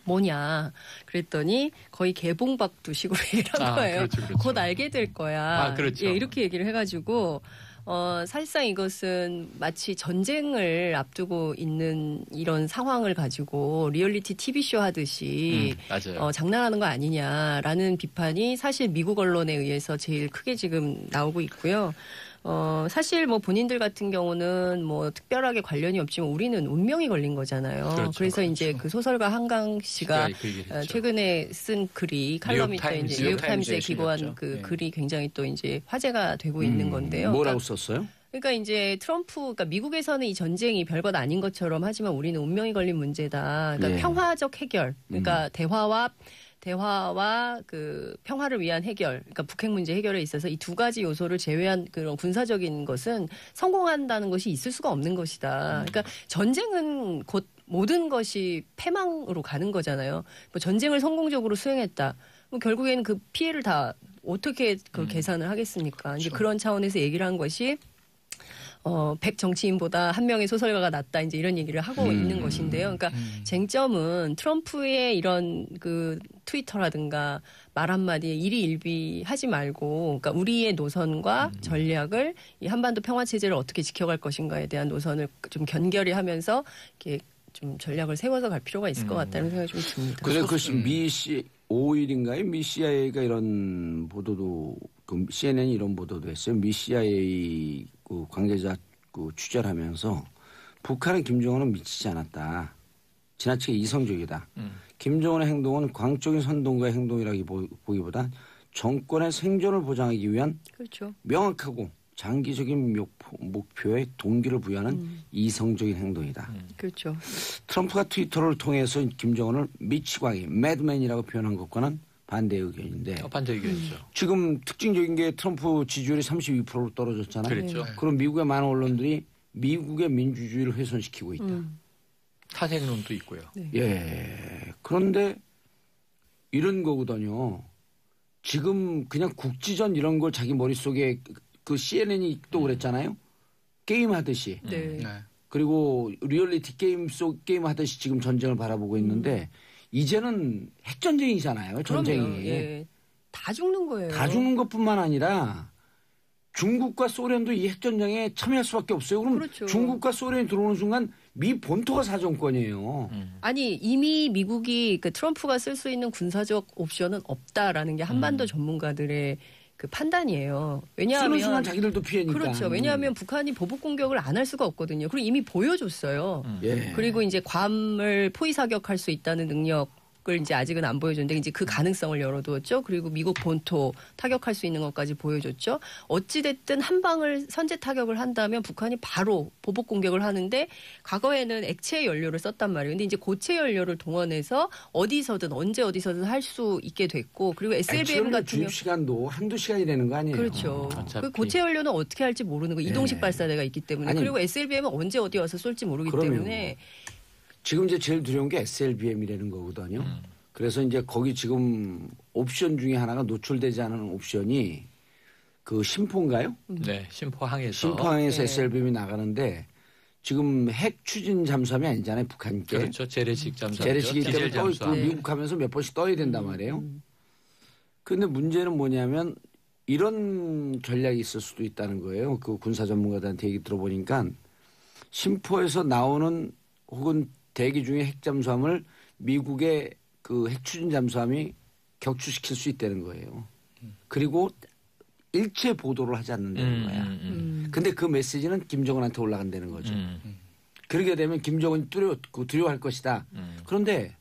Speaker 4: 뭐냐 그랬더니 거의 개봉박두 식으로 얘기를 한 거예요.
Speaker 2: 그렇죠.
Speaker 4: 곧 알게 될 거야.
Speaker 2: 그렇죠.
Speaker 4: 예, 이렇게 얘기를 해가지고 사실상 이것은 마치 전쟁을 앞두고 있는 이런 상황을 가지고 리얼리티 TV쇼 하듯이
Speaker 2: 맞아요.
Speaker 4: 장난하는 거 아니냐라는 비판이 사실 미국 언론에 의해서 제일 크게 지금 나오고 있고요. 사실 뭐 본인들 같은 경우는 뭐 특별하게 관련이 없지만 우리는 운명이 걸린 거잖아요.
Speaker 2: 그렇죠.
Speaker 4: 그래서 이제 그 소설가 한강 씨가
Speaker 2: 그 얘기를 했죠.
Speaker 4: 최근에 쓴 글이 칼럼니스트 이제
Speaker 3: 뉴욕타임즈에
Speaker 4: 뉴욕타임스에 기고한
Speaker 3: 실렸죠.
Speaker 4: 그
Speaker 3: 네.
Speaker 4: 글이 굉장히 또 이제 화제가 되고 있는 건데요.
Speaker 1: 뭐라고
Speaker 4: 그러니까
Speaker 1: 썼어요?
Speaker 4: 그러니까 이제 그러니까 미국에서는 이 전쟁이 별것 아닌 것처럼 하지만 우리는 운명이 걸린 문제다. 그러니까
Speaker 1: 예.
Speaker 4: 평화적 해결, 그러니까 대화와 그 평화를 위한 해결, 그러니까 북핵 문제 해결에 있어서 이 두 가지 요소를 제외한 그런 군사적인 것은 성공한다는 것이 있을 수가 없는 것이다. 그러니까 전쟁은 곧 모든 것이 패망으로 가는 거잖아요. 뭐 전쟁을 성공적으로 수행했다. 뭐 결국에는 그 피해를 다 어떻게 그걸 계산을 하겠습니까? 이제 그런 차원에서 얘기를 한 것이 100 정치인보다 한 명의 소설가가 낫다 이제 이런 얘기를 하고 있는 것인데요. 그러니까 쟁점은 트럼프의 이런 그 트위터라든가 말 한마디에 일희일비하지 말고, 그러니까 우리의 노선과 전략을 이 한반도 평화 체제를 어떻게 지켜갈 것인가에 대한 노선을 좀 견결히 하면서 이렇게 좀 전략을 세워서 갈 필요가 있을 것 같다는 생각이 좀 듭니다.
Speaker 1: 그래 그 미 5일인가요? 미 CIA가 이런 보도도 그 CNN이 이런 보도도 했어요. 미 CIA 그 관계자 그 취재를 하면서 북한의 김정은은 미치지 않았다. 지나치게 이성적이다. 김정은의 행동은 광적인 선동가의 행동이라기보기보다 정권의 생존을 보장하기 위한
Speaker 4: 그렇죠.
Speaker 1: 명확하고 장기적인 목표에 동기를 부여하는 이성적인 행동이다.
Speaker 4: 그렇죠.
Speaker 1: 트럼프가 트위터를 통해서 김정은을 미치광이 매드맨이라고 표현한 것과는 반대 의견인데
Speaker 2: 반대 의견이죠.
Speaker 1: 지금 특징적인 게 트럼프 지지율이 32%로 떨어졌잖아요.
Speaker 2: 그렇죠.
Speaker 1: 그럼 미국의 많은 언론들이 미국의 민주주의를 훼손시키고 있다.
Speaker 2: 탄핵론도 있고요.
Speaker 4: 네.
Speaker 1: 예. 그런데 이런 거거든요. 지금 그냥 국지전 이런 걸 자기 머릿속에 그 CNN이 또 그랬잖아요. 게임 하듯이.
Speaker 4: 네.
Speaker 3: 네.
Speaker 1: 그리고 리얼리티 게임 하듯이 지금 전쟁을 바라보고 있는데 이제는 핵전쟁이잖아요. 전쟁이.
Speaker 4: 그럼요. 예. 다 죽는 거예요.
Speaker 1: 다 죽는 것뿐만 아니라 중국과 소련도 이 핵전쟁에 참여할 수밖에 없어요. 그럼
Speaker 4: 그렇죠.
Speaker 1: 중국과 소련이 들어오는 순간 미 본토가 사정권이에요.
Speaker 4: 아니 이미 미국이 그 트럼프가 쓸 수 있는 군사적 옵션은 없다라는 게 한반도 전문가들의 그 판단이에요. 왜냐하면
Speaker 1: 쓰는 순간 자기들도 피해니까.
Speaker 4: 그렇죠. 왜냐하면 북한이 보복 공격을 안 할 수가 없거든요. 그리고 이미 보여줬어요.
Speaker 1: 예.
Speaker 4: 그리고 이제 괌을 포위 사격할 수 있다는 능력을 이제 아직은 안 보여줬는데 이제 그 가능성을 열어두었죠. 그리고 미국 본토 타격할 수 있는 것까지 보여줬죠. 어찌됐든 한 방을 선제 타격을 한다면 북한이 바로 보복 공격을 하는데 과거에는 액체 연료를 썼단 말이에요. 근데 이제 고체 연료를 동원해서 어디서든 언제 어디서든 할 수 있게 됐고 그리고 SLBM 같은
Speaker 1: 주입 시간도 한두 시간이라는 거 아니에요.
Speaker 4: 그렇죠.
Speaker 2: 어차피.
Speaker 4: 그 고체 연료는 어떻게 할지 모르는 거 이동식 발사대가 있기 때문에
Speaker 1: 아니,
Speaker 4: 그리고 SLBM은 언제 어디 와서 쏠지 모르기
Speaker 1: 그럼요.
Speaker 4: 때문에
Speaker 1: 지금 이제 제일 두려운 게 SLBM이라는 거거든요. 그래서 이제 거기 지금 옵션 중에 하나가 노출되지 않은 옵션이 그 심포인가요?
Speaker 2: 네, 심포항에서.
Speaker 1: 심포항에서
Speaker 4: 네.
Speaker 1: SLBM이 나가는데 지금 핵 추진 잠수함이 아니잖아요. 북한께.
Speaker 2: 그렇죠. 재래식 잠수함.
Speaker 1: 재래식이기 때문에
Speaker 2: 디젤
Speaker 1: 그
Speaker 2: 잠수함.
Speaker 1: 미국 하면서 몇 번씩 떠야 된단 말이에요. 그런데 문제는 뭐냐면 이런 전략이 있을 수도 있다는 거예요. 그 군사 전문가들한테 얘기 들어보니까 심포에서 나오는 혹은 대기 중에 핵 잠수함을 미국의 그 핵 추진 잠수함이 격추시킬 수 있다는 거예요. 그리고 일체 보도를 하지 않는다는 거야. 근데 그 메시지는 김정은한테 올라간다는 거죠. 그렇게 되면 김정은이 두려워할 것이다. 그런데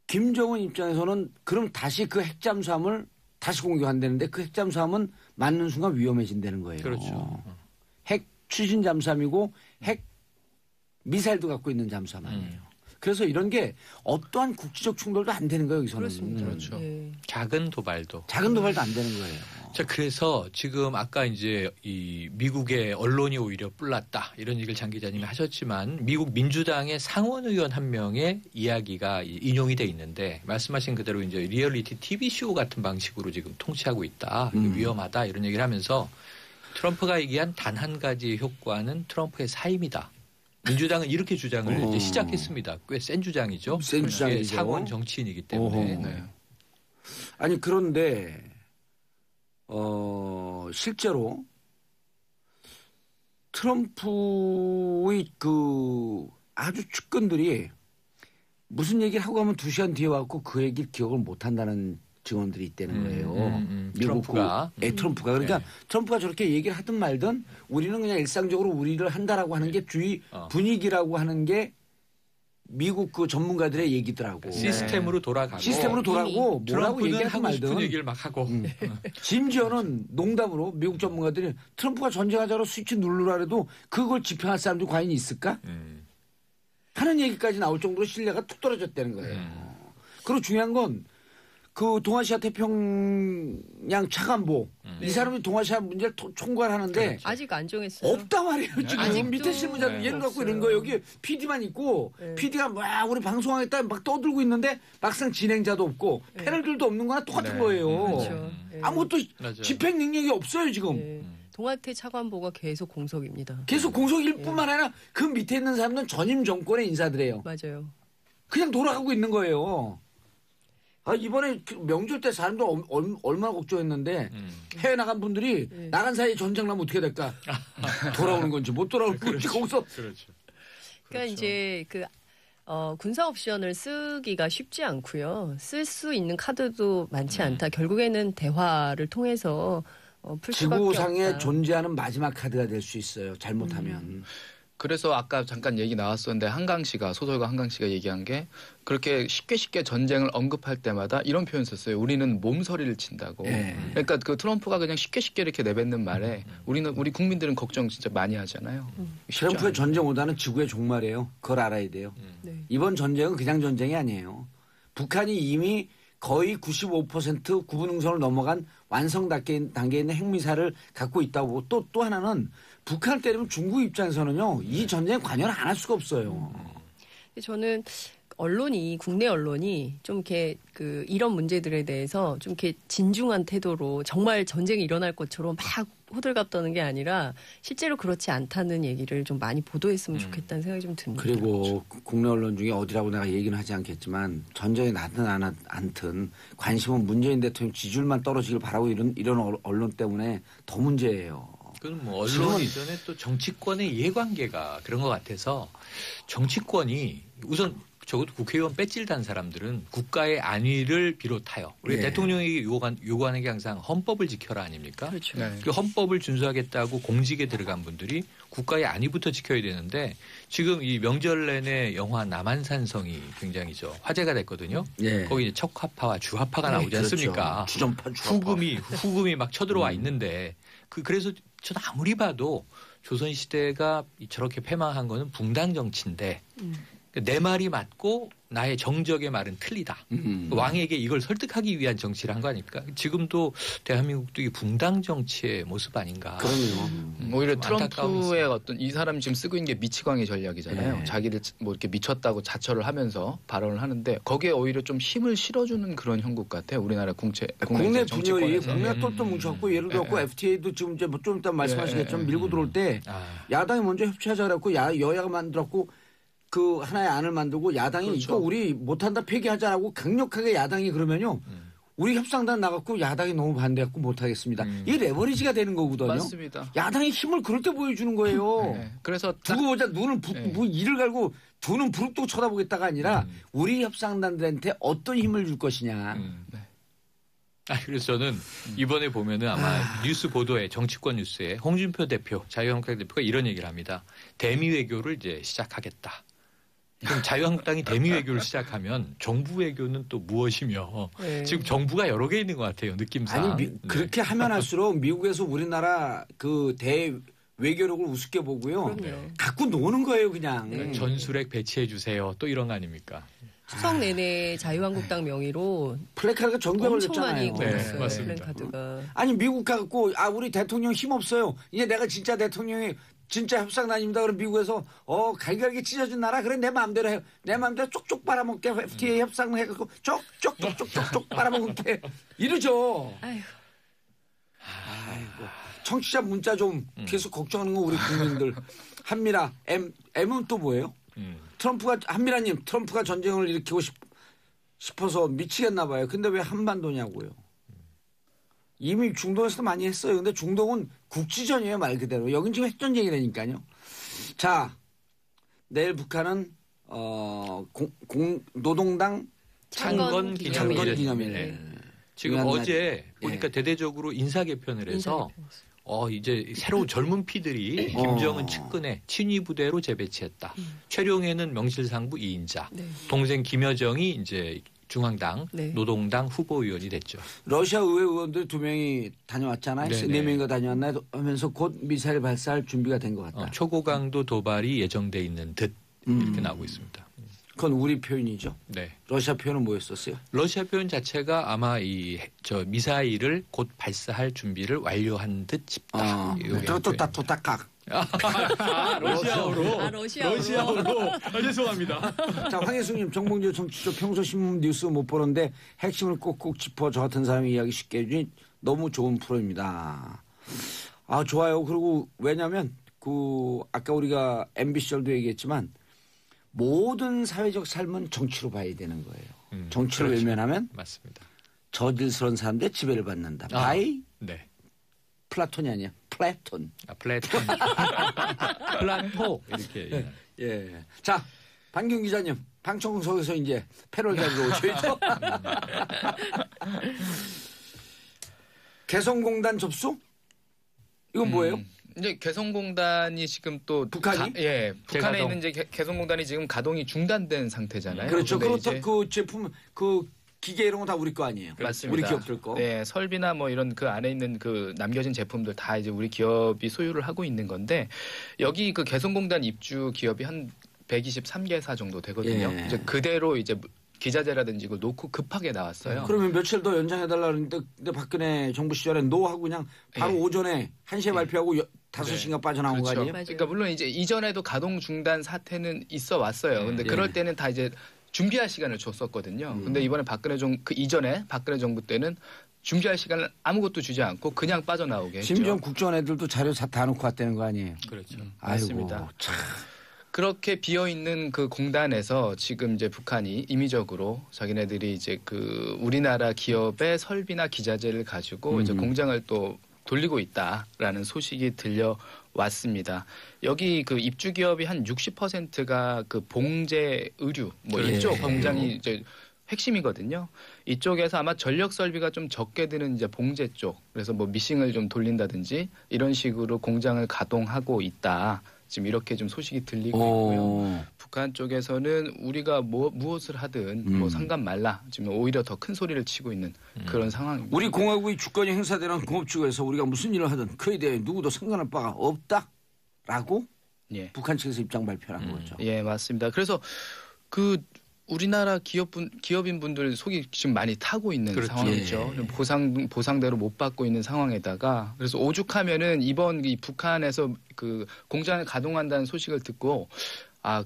Speaker 1: 김정은 입장에서는 그럼 다시 그 핵잠수함을 다시 공격한다는데 그 핵잠수함은 맞는 순간 위험해진다는 거예요.
Speaker 2: 그렇죠.
Speaker 1: 핵 추진 잠수함이고 핵 미사일도 갖고 있는 잠수함 아니에요. 그래서 이런 게 어떠한 국지적 충돌도 안 되는 거예요. 여기서는.
Speaker 4: 그렇습니다.
Speaker 3: 그렇죠.
Speaker 4: 네.
Speaker 2: 작은 도발도.
Speaker 1: 작은 도발도 안 되는 거예요.
Speaker 2: 자, 그래서 지금 아까 이제 이 미국의 언론이 오히려 뿔났다 이런 얘기를 장 기자님이 하셨지만 미국 민주당의 상원 의원 한 명의 이야기가 인용이 돼 있는데 말씀하신 그대로 이제 리얼리티 TV 쇼 같은 방식으로 지금 통치하고 있다. 위험하다 이런 얘기를 하면서 트럼프가 얘기한 단 한 가지 효과는 트럼프의 사임이다. 민주당은 이렇게 주장을 이제 시작했습니다. 꽤 센 주장이죠.
Speaker 1: 센 주장이죠.
Speaker 2: 상원 정치인이기 때문에.
Speaker 3: 네.
Speaker 1: 아니 그런데 실제로 트럼프의 그 아주 측근들이 무슨 얘기를 하고 가면 2시간 뒤에 와갖고 그 얘기를 기억을 못 한다는 증언들이 있다는 거예요.
Speaker 2: 트럼프가.
Speaker 1: 트럼프가. 그러니까
Speaker 2: 네.
Speaker 1: 트럼프가 저렇게 얘기를 하든 말든 우리는 그냥 일상적으로 우리를 한다라고 하는 게 주의 분위기라고 하는 게 미국 그 전문가들의 얘기더라고.
Speaker 2: 시스템으로 돌아가고.
Speaker 1: 시스템으로 돌아가고 뭐라고
Speaker 2: 트럼프는
Speaker 1: 얘기하든
Speaker 2: 하고 싶은
Speaker 1: 말든.
Speaker 2: 얘기를 막 하고.
Speaker 1: 심지어는 농담으로 미국 전문가들이 트럼프가 전쟁하자로 스위치 누르라 해도 그걸 집행할 사람들이 과연 있을까? 하는 얘기까지 나올 정도로 신뢰가 툭 떨어졌다는 거예요. 그리고 중요한 건 그 동아시아 태평양 차관보 이 사람이 동아시아 문제를 총괄하는데
Speaker 4: 아직 안 정했어요.
Speaker 1: 없다 말이에요. 지금
Speaker 4: 아직도.
Speaker 1: 밑에 실무자들 얘를 갖고 이런 거예요. 여기 PD만 있고 PD가 막 우리 방송하겠다 막 떠들고 있는데 막상 진행자도 없고 패널들도 없는 거나 똑같은 거예요.
Speaker 4: 그렇죠.
Speaker 1: 아무것도
Speaker 2: 맞아요.
Speaker 1: 집행 능력이 없어요 지금.
Speaker 4: 동아태 차관보가 계속 공석입니다.
Speaker 1: 계속 공석일 뿐만 아니라 그 밑에 있는 사람들은 전임 정권의 인사들이에요.
Speaker 4: 맞아요.
Speaker 1: 그냥 돌아가고 있는 거예요. 아, 이번에 그 명절 때 사람들 얼마나 걱정했는데 해외 나간 분들이 나간 사이에 전쟁 나면 어떻게 될까? 돌아오는 건지 못 돌아오는 건지 거기서
Speaker 2: 그렇죠.
Speaker 4: 그러니까 이제 그 군사 옵션을 쓰기가 쉽지 않고요. 쓸 수 있는 카드도 많지 않다. 결국에는 대화를 통해서 풀 수밖에
Speaker 1: 지구상에
Speaker 4: 없다.
Speaker 1: 존재하는 마지막 카드가 될 수 있어요. 잘못하면.
Speaker 3: 그래서 아까 잠깐 얘기 나왔었는데 소설가 한강 씨가 얘기한 게 그렇게 쉽게 전쟁을 언급할 때마다 이런 표현 썼어요. 우리는 몸서리를 친다고. 그러니까 그 트럼프가 그냥 쉽게 이렇게 내뱉는 말에 우리 국민들은 걱정 진짜 많이 하잖아요.
Speaker 1: 트럼프의 전쟁 오다는 지구의 종말이에요. 그걸 알아야 돼요.
Speaker 4: 네.
Speaker 1: 이번 전쟁은 그냥 전쟁이 아니에요. 북한이 이미 거의 95% 구분능선을 넘어간 완성 단계에 있는 핵미사를 갖고 있다고 또 하나는 북한을 때리면 중국 입장에서는요. 이 전쟁에 관여를 안 할 수가 없어요.
Speaker 4: 저는 국내 언론이 좀 이렇게 이런 문제들에 대해서 좀 이렇게 진중한 태도로 정말 전쟁이 일어날 것처럼 막 호들갑 떠는 게 아니라 실제로 그렇지 않다는 얘기를 좀 많이 보도했으면 좋겠다는 생각이 좀 듭니다.
Speaker 1: 그리고 국내 언론 중에 어디라고 내가 얘기는 하지 않겠지만 전쟁이 나든 않든 관심은 문재인 대통령 지지율만 떨어지길 바라고 이런 언론 때문에 더 문제예요.
Speaker 2: 그건 뭐 언론 이전에 또 정치권의 이해관계가 그런 것 같아서 정치권이 우선 적어도 국회의원 배찔단 사람들은 국가의 안위를 비롯하여 우리 대통령이 요구하는 게 항상 헌법을 지켜라 아닙니까?
Speaker 4: 그렇죠.
Speaker 3: 네.
Speaker 2: 그 헌법을 준수하겠다고 공직에 들어간 분들이 국가의 안위부터 지켜야 되는데 지금 이 명절 내내 영화 남한산성이 굉장히 화제가 됐거든요. 거기 이제 척화파와 주화파가 나오지 않습니까?
Speaker 1: 그렇죠. 주전파, 주화파.
Speaker 2: 후금이 막 쳐들어와 있는데 그래서 저는 아무리 봐도 조선시대가 저렇게 패망한 거는 붕당 정치인데 내 말이 맞고 나의 정적의 말은 틀리다. 왕에게 이걸 설득하기 위한 정치를 한 거 아닙니까? 지금도 대한민국도 이 붕당 정치의 모습 아닌가.
Speaker 1: 그럼요.
Speaker 3: 오히려
Speaker 2: 안타까움이
Speaker 3: 트럼프의
Speaker 2: 있어요.
Speaker 3: 어떤 이 사람이 지금 쓰고 있는 게 미치광이 전략이잖아요. 자기를 뭐 이렇게 미쳤다고 자처를 하면서 발언을 하는데 거기에 오히려 좀 힘을 실어주는 그런 형국 같아요. 우리나라 국내
Speaker 1: 분열이
Speaker 3: 정치권에서.
Speaker 1: 국내가 똘똘 뭉쳐갖고 예를 들어서 FTA도 지금 이제 뭐 좀 이따 말씀하시겠지만 밀고 들어올 때 야당이 먼저 협치하자 그랬고 여야가 만들었고 그 하나의 안을 만들고 야당이
Speaker 3: 그렇죠.
Speaker 1: 이거 우리 못한다 폐기하자라고 강력하게 야당이 그러면요. 우리 협상단 나갔고 야당이 너무 반대했고 못하겠습니다. 이게 레버리지가 되는 거거든요.
Speaker 3: 맞습니다.
Speaker 1: 야당의 힘을 그럴 때 보여주는 거예요.
Speaker 3: 네. 그래서
Speaker 1: 두고 보자 뭐 이를 갈고 두 눈 부릅뜨고 쳐다보겠다가 아니라 우리 협상단들한테 어떤 힘을 줄 것이냐.
Speaker 2: 그래서 저는 이번에 보면은 아마 뉴스 보도에 정치권 뉴스에 홍준표 대표, 자유한국당 대표가 이런 얘기를 합니다. 대미 외교를 이제 시작하겠다. 그럼 자유한국당이 대미 외교를 시작하면 정부 외교는 또 무엇이며 지금 정부가 여러 개 있는 것 같아요. 느낌상.
Speaker 1: 아니 그렇게 하면 할수록 미국에서 우리나라 그 외교력을 우습게 보고요.
Speaker 4: 그럼요.
Speaker 1: 갖고 노는 거예요 그냥.
Speaker 2: 그러니까 전술핵 배치해 주세요. 또 이런 거 아닙니까?
Speaker 4: 추석 내내 자유한국당 명의로
Speaker 1: 플래카드가 전국에
Speaker 4: 엄청 많이
Speaker 1: 걸렸잖아요.
Speaker 4: 걸렸어요.
Speaker 2: 맞습니다.
Speaker 4: 플래카드가.
Speaker 1: 아니 미국 가갖고 우리 대통령 힘 없어요. 이제 내가 진짜 대통령이 진짜 협상단입니다. 그럼 미국에서 갈갈기 찢어진 나라 그래 내 마음대로 해. 내 마음대로 쪽쪽 빨아먹게 FTA 협상 해갖고 쪽쪽쪽쪽쪽쪽 빨아먹게 이러죠.
Speaker 4: 아이고.
Speaker 1: 청취자 문자 좀 계속 걱정하는 거 우리 국민들. 한미라 M은 또 뭐예요? 한미라님 트럼프가 전쟁을 일으키고 싶어서 미치겠나 봐요. 근데 왜 한반도냐고요. 이미 중동에서도 많이 했어요. 근데 중동은 국지전이에요 말 그대로. 여긴 지금 핵전쟁이라니까요. 자 내일 북한은 노동당
Speaker 2: 창건 기념일.
Speaker 1: 네.
Speaker 2: 지금 어제 보니까 대대적으로 인사 개편을 해서 이제 새로운 젊은 피들이 김정은 측근에 친위 부대로 재배치했다. 최룡해는 명실상부 2인자. 동생 김여정이 이제 중앙당, 노동당 후보위원이 됐죠.
Speaker 1: 러시아 의회 의원들 2명이 다녀왔잖아요. 4명이 다녀왔나 하면서 곧 미사일 발사할 준비가 된 것 같다.
Speaker 2: 초고강도 도발이 예정돼 있는 듯 이렇게 나오고 있습니다.
Speaker 1: 그건 우리 표현이죠.
Speaker 2: 네.
Speaker 1: 러시아 표현은 뭐였었어요?
Speaker 2: 러시아 표현 자체가 아마 저 미사일을 곧 발사할 준비를 완료한 듯 싶다.
Speaker 1: 또딱또딱각.
Speaker 2: 러시아어로. 러시아어로. 죄송합니다.
Speaker 1: 자, 황혜숙님, 정봉주 정치조 평소 신문 뉴스 못 보는데 핵심을 꼭꼭 짚어 저 같은 사람이 이야기 쉽게 해주니 너무 좋은 프로입니다. 아, 좋아요. 그리고 왜냐면 아까 우리가 MB 시절도 얘기했지만 모든 사회적 삶은 정치로 봐야 되는 거예요. 정치를
Speaker 2: 그렇죠.
Speaker 1: 외면하면
Speaker 2: 맞습니다.
Speaker 1: 저질스러운 사람들의 지배를 받는다. 바이
Speaker 2: 네.
Speaker 1: 플라톤이 아니야. 플라톤.
Speaker 2: 플래톤. 플라토 이렇게.
Speaker 1: 예. 자, 반경 기자님, 방청석에서 이제 패널 자리로 오셔야죠. 개성공단 접수? 이건 뭐예요?
Speaker 3: 이제 개성공단이 지금 또
Speaker 1: 북한이?
Speaker 3: 북한에 있는 이제 개성공단이 지금 가동이 중단된 상태잖아요.
Speaker 1: 그렇죠.
Speaker 3: 근데
Speaker 1: 그렇다
Speaker 3: 이제
Speaker 1: 그 제품 기계 이런 거 다 우리 거 아니에요?
Speaker 3: 맞습니다.
Speaker 1: 우리 기업들 거.
Speaker 3: 네, 설비나 뭐 이런 그 안에 있는 그 남겨진 제품들 다 이제 우리 기업이 소유를 하고 있는 건데 여기 그 개성공단 입주 기업이 한 123개사 정도 되거든요.
Speaker 1: 예.
Speaker 3: 이제 그대로 이제 기자재라든지 이걸 놓고 급하게 나왔어요.
Speaker 1: 그러면 며칠 더 연장해달라 그러는데 근데 박근혜 정부 시절에 노하고 그냥 바로 오전에 1시에 발표하고 5시인가 빠져나온 거 아니에요?
Speaker 4: 맞아요.
Speaker 3: 그러니까 물론 이제 이전에도 가동 중단 사태는 있어 왔어요. 근데 그럴 때는 다 이제 준비할 시간을 줬었거든요. 근데 이번에 그 이전에 박근혜 정부 때는 준비할 시간을 아무것도 주지 않고 그냥 빠져나오게 했죠.
Speaker 1: 심지어 국정원 애들도 자료 다 놓고 왔다는 거 아니에요?
Speaker 2: 그렇죠.
Speaker 3: 맞습니다.
Speaker 1: 아이고, 참.
Speaker 3: 그렇게 비어 있는 그 공단에서 지금 이제 북한이 임의적으로 자기네들이 이제 그 우리나라 기업의 설비나 기자재를 가지고 이제 공장을 또 돌리고 있다라는 소식이 들려왔습니다. 여기 그 입주 기업이 한 60%가 그 봉제 의류 뭐 이쪽 공장이 이제 핵심이거든요. 이쪽에서 아마 전력 설비가 좀 적게 드는 이제 봉제 쪽, 그래서 뭐 미싱을 좀 돌린다든지 이런 식으로 공장을 가동하고 있다. 지금 이렇게 좀 소식이 들리고 있고요. 북한 쪽에서는 우리가 무엇을 하든 뭐 상관 말라. 지금 오히려 더 큰 소리를 치고 있는 그런 상황입니다.
Speaker 1: 우리 공화국의 주권이 행사되는 공업지구에서 우리가 무슨 일을 하든 그에 대해 누구도 상관할 바가 없다라고
Speaker 3: 예.
Speaker 1: 북한 측에서 입장 발표한 거죠.
Speaker 3: 예, 맞습니다. 그래서 그 우리나라 기업인 분들 속이 지금 많이 타고 있는
Speaker 2: 그렇죠.
Speaker 3: 상황이죠. 보상대로 못 받고 있는 상황에다가 그래서 오죽하면은 이번 이 북한에서 그 공장을 가동한다는 소식을 듣고